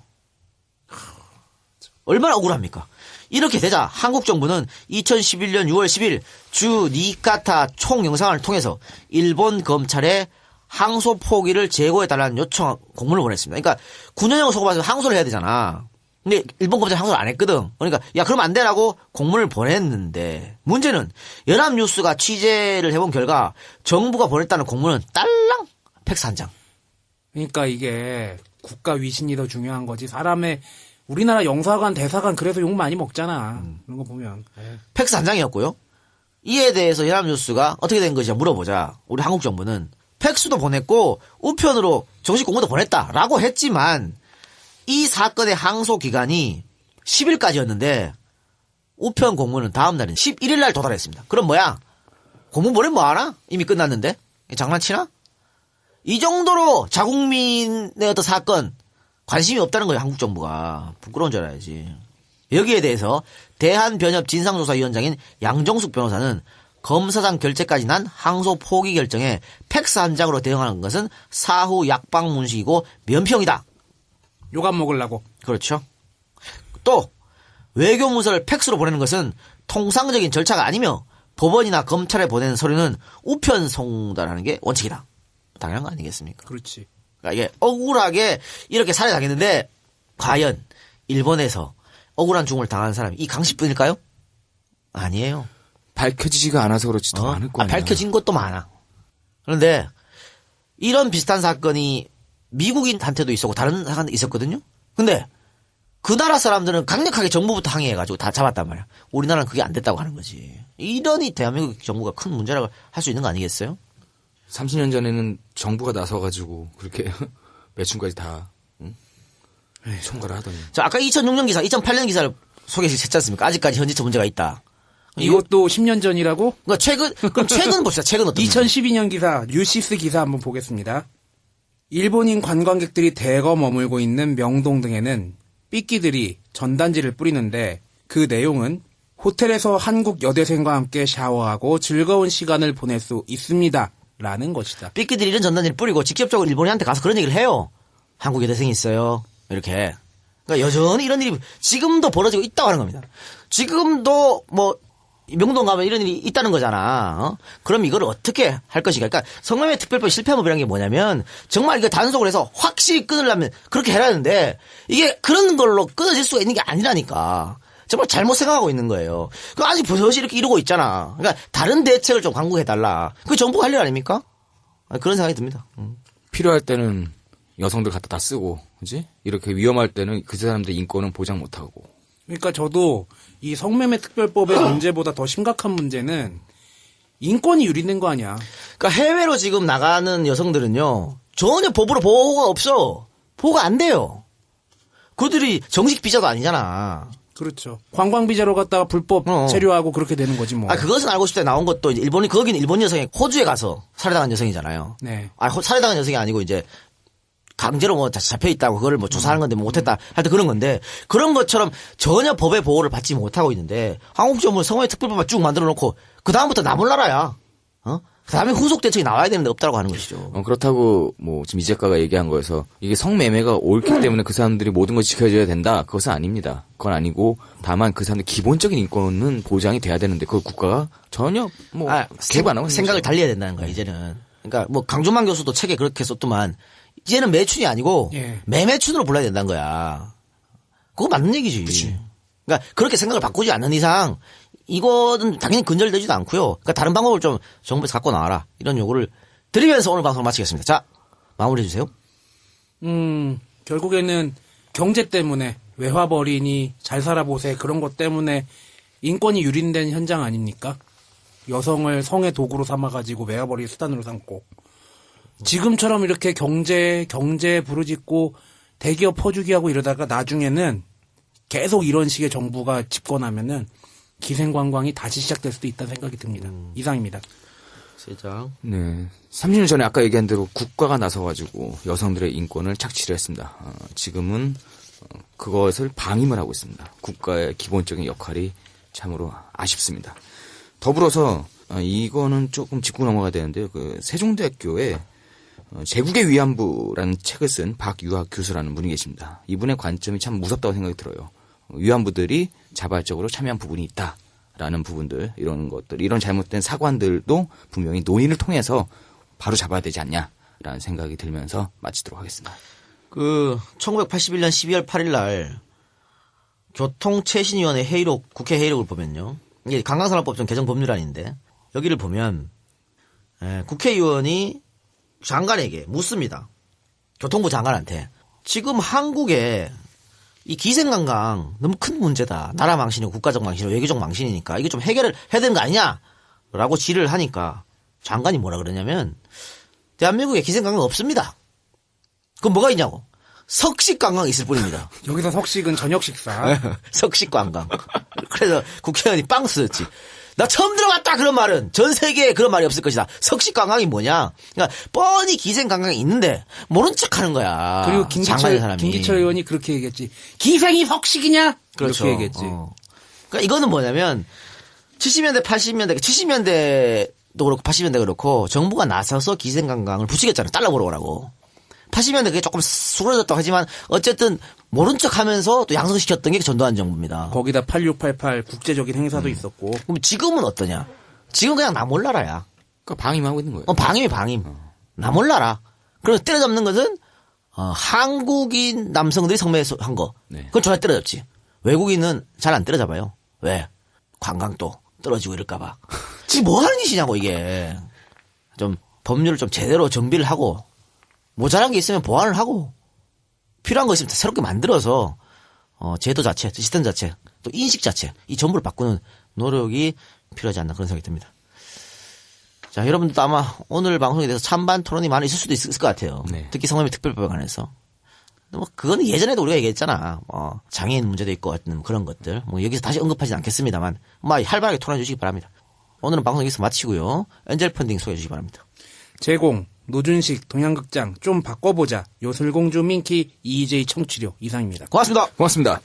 얼마나 억울합니까? 이렇게 되자 한국 정부는 2011년 6월 10일 주 니카타 총영상을 통해서 일본 검찰에 항소 포기를 제고해달라는 요청 공문을 보냈습니다. 그러니까 9년형을 선고받아서 항소를 해야 되잖아. 근데 일본 검찰이 항소를 안 했거든. 그러니까 야 그러면 안 되라고 공문을 보냈는데 문제는 연합뉴스가 취재를 해본 결과 정부가 보냈다는 공문은 딸랑 팩스 한 장. 그러니까 이게 국가 위신이 더 중요한 거지. 사람의 우리나라 영사관, 대사관 그래서 욕 많이 먹잖아. 그런 거 보면. 팩스 한 장이었고요. 이에 대해서 연합뉴스가 어떻게 된 것이냐 물어보자 우리 한국 정부는 팩스도 보냈고 우편으로 정식 공문도 보냈다라고 했지만 이 사건의 항소 기간이 10일까지였는데 우편 공문은 다음 날인 11일 날 도달했습니다. 그럼 뭐야? 공문 보내면 뭐하나? 이미 끝났는데? 장난치나? 이 정도로 자국민의 어떤 사건 관심이 없다는 거예요. 한국 정부가. 부끄러운 줄 알아야지. 여기에 대해서 대한변협 진상조사위원장인 양정숙 변호사는 검사장 결재까지 난 항소 포기 결정에 팩스 한 장으로 대응하는 것은 사후 약방문식이고 면피형이다. 욕 안 먹으려고. 그렇죠. 또 외교문서를 팩스로 보내는 것은 통상적인 절차가 아니며 법원이나 검찰에 보내는 서류는 우편 송달하는 게 원칙이다. 당연한 거 아니겠습니까? 그렇지. 그러니까 이게 억울하게 이렇게 살해당했는데 과연 일본에서 억울한 죽음을 당한 사람이 이 강씨뿐일까요? 아니에요. 밝혀지지가 않아서 그렇지 더 많을 거야. 밝혀진 것도 많아. 그런데 이런 비슷한 사건이 미국인한테도 있었고 다른 사람도 있었거든요. 근데 그 나라 사람들은 강력하게 정부부터 항의해가지고 다 잡았단 말이야. 우리나라는 그게 안 됐다고 하는 거지. 이러니 대한민국 정부가 큰 문제라고 할 수 있는 거 아니겠어요? 30년 전에는 정부가 나서가지고 그렇게 매춘까지 다 총괄을 하더니. 자, 아까 2006년 기사, 2008년 기사를 소개했지 않습니까? 아직까지 현지차 문제가 있다. 이것도 10년 전이라고? 그럼 최근 봅시다. 최근 어떤 2012년 기사, 뉴시스 기사 한번 보겠습니다. 일본인 관광객들이 대거 머물고 있는 명동 등에는 삐끼들이 전단지를 뿌리는데 그 내용은 호텔에서 한국 여대생과 함께 샤워하고 즐거운 시간을 보낼 수 있습니다. 라는 것이다. 삐끼들이 이런 전단지를 뿌리고 직접적으로 일본인한테 가서 그런 얘기를 해요. 한국 여대생이 있어요. 이렇게. 그러니까 여전히 이런 일이 지금도 벌어지고 있다고 하는 겁니다. 지금도 뭐 명동 가면 이런 일이 있다는 거잖아. 어? 그럼 이걸 어떻게 할 것인가? 그러니까 성매매 특별법 실패법이라는 게 뭐냐면 정말 이거 단속을 해서 확실히 끊으려면 그렇게 해라는데 이게 그런 걸로 끊어질 수가 있는 게 아니라니까. 정말 잘못 생각하고 있는 거예요. 그 아직 버젓이 이렇게 이러고 있잖아. 그러니까 다른 대책을 좀 강구해달라. 그게 정부가 할 일 아닙니까? 그런 생각이 듭니다. 필요할 때는 여성들 갖다 다 쓰고, 그지? 이렇게 위험할 때는 그 사람들 인권은 보장 못하고. 그러니까 저도 이 성매매 특별법의 문제보다 더 심각한 문제는 인권이 유린된 거 아니야. 그러니까 해외로 지금 나가는 여성들은요. 전혀 법으로 보호가 없어. 보호가 안 돼요. 그들이 정식 비자도 아니잖아. 그렇죠. 관광 비자로 갔다가 불법 체류하고 그렇게 되는 거지 뭐. 그것은 알고 싶다 나온 것도 이제 거기는 일본 여성이 호주에 가서 살해당한 여성이잖아요. 네. 살해당한 여성이 아니고 이제 강제로 뭐 잡혀 있다고 그거를 뭐 조사하는 건데 뭐 못했다 할 때 그런 건데 그런 것처럼 전혀 법의 보호를 받지 못하고 있는데 한국 정부는 성매매 특별법만 쭉 만들어 놓고 그 다음부터 나 몰라라야. 그 다음에 후속 대책이 나와야 되는데 없다고 하는 것이죠. 그렇다고 뭐 지금 이 작가가 얘기한 거에서 이게 성매매가 옳기 때문에 그 사람들이 모든 걸 지켜줘야 된다. 그것은 아닙니다. 그건 아니고 다만 그 사람들 기본적인 인권은 보장이 돼야 되는데 그걸 국가가 전혀 뭐 개입 안 하고 생각을 달리 해야 된다는 거야 이제는. 그러니까 뭐 강준만 교수도 책에 그렇게 썼더만 이제는 매춘이 아니고 매매춘으로 불러야 된다는 거야. 그거 맞는 얘기지. 그치. 그러니까 그렇게 생각을 바꾸지 않는 이상 이거는 당연히 근절되지도 않고요. 그러니까 다른 방법을 좀 정부에서 갖고 나와라. 이런 요구를 드리면서 오늘 방송을 마치겠습니다. 자, 마무리해 주세요. 결국에는 경제 때문에 외화벌이니 잘 살아보세 그런 것 때문에 인권이 유린된 현장 아닙니까? 여성을 성의 도구로 삼아가지고 외화벌이 수단으로 삼고 지금처럼 이렇게 경제 부르짖고 대기업 퍼주기하고 이러다가 나중에는 계속 이런 식의 정부가 집권하면은 기생관광이 다시 시작될 수도 있다는 생각이 듭니다. 이상입니다. 세장. 네. 30년 전에 아까 얘기한 대로 국가가 나서가지고 여성들의 인권을 착취를 했습니다. 지금은 그것을 방임을 하고 있습니다. 국가의 기본적인 역할이 참으로 아쉽습니다. 더불어서 이거는 조금 짚고 넘어가야 되는데요. 그 세종대학교에 제국의 위안부라는 책을 쓴 박유학 교수라는 분이 계십니다. 이분의 관점이 참 무섭다고 생각이 들어요. 위안부들이 자발적으로 참여한 부분이 있다라는 부분들, 이런 것들, 이런 잘못된 사관들도 분명히 논의를 통해서 바로 잡아야 되지 않냐라는 생각이 들면서 마치도록 하겠습니다. 1981년 12월 8일 날 교통체신위원회 회의록, 국회 회의록을 보면요. 이게 관광산업법정 개정 법률안인데 여기를 보면 국회의원이 장관에게 묻습니다. 교통부 장관한테. 지금 한국에 이 기생관광 너무 큰 문제다. 나라 망신이고 국가적 망신이고 외교적 망신이니까 이거 좀 해결을 해야 되는 거 아니냐? 라고 질의를 하니까 장관이 뭐라 그러냐면 대한민국에 기생관광 없습니다. 그럼 뭐가 있냐고. 석식관광이 있을 뿐입니다. 여기서 석식은 저녁 식사. 석식관광. 그래서 국회의원이 빵 쓰였지. 나 처음 들어봤다 그런 말은. 전 세계에 그런 말이 없을 것이다. 석식관광이 뭐냐. 그러니까 뻔히 기생관광이 있는데 모른 척하는 거야. 그리고 김기철 의원이 그렇게 얘기했지. 기생이 석식이냐? 그렇죠. 그렇게 얘기했지. 그러니까 이거는 뭐냐면 70년대 80년대도 그렇고 80년대 그렇고 정부가 나서서 기생관광을 부추겼잖아요. 달러 벌어오라고. 80년대 그게 조금 수그러졌다고 하지만 어쨌든 모른 척하면서 또 양성시켰던 게 전두환 정부입니다. 거기다 8688 국제적인 행사도 있었고. 그럼 지금은 어떠냐? 지금 그냥 나 몰라라야. 그러니까 방임하고 있는 거예요. 방임이 방임. 나 몰라라. 그래서 때려잡는 것은 한국인 남성들이 성매매한 거. 네. 그건 전혀 때려잡지. 외국인은 잘 안 때려잡아요. 왜? 관광도 떨어지고 이럴까 봐. 지금 뭐 하는 짓이냐고 이게. 좀 법률을 좀 제대로 정비를 하고 모자란 게 있으면 보완을 하고 필요한 거 있으면 새롭게 만들어서 제도 자체, 시스템 자체, 또 인식 자체 이 전부를 바꾸는 노력이 필요하지 않나 그런 생각이 듭니다. 자, 여러분들도 아마 오늘 방송에 대해서 찬반 토론이 많이 있을 수도 있을 것 같아요. 네. 특히 성남시 특별법에 관해서. 뭐 그거는 예전에도 우리가 얘기했잖아. 장애인 문제도 있고 같은 그런 것들. 뭐 여기서 다시 언급하진 않겠습니다만, 활발하게 토론해 주시기 바랍니다. 오늘은 방송 여기서 마치고요. 엔젤 펀딩 소개해 주시기 바랍니다. 제공, 노준식, 동양극장, 좀 바꿔보자, 요술공주 민키, EJ 청취료 이상입니다. 고맙습니다. 고맙습니다.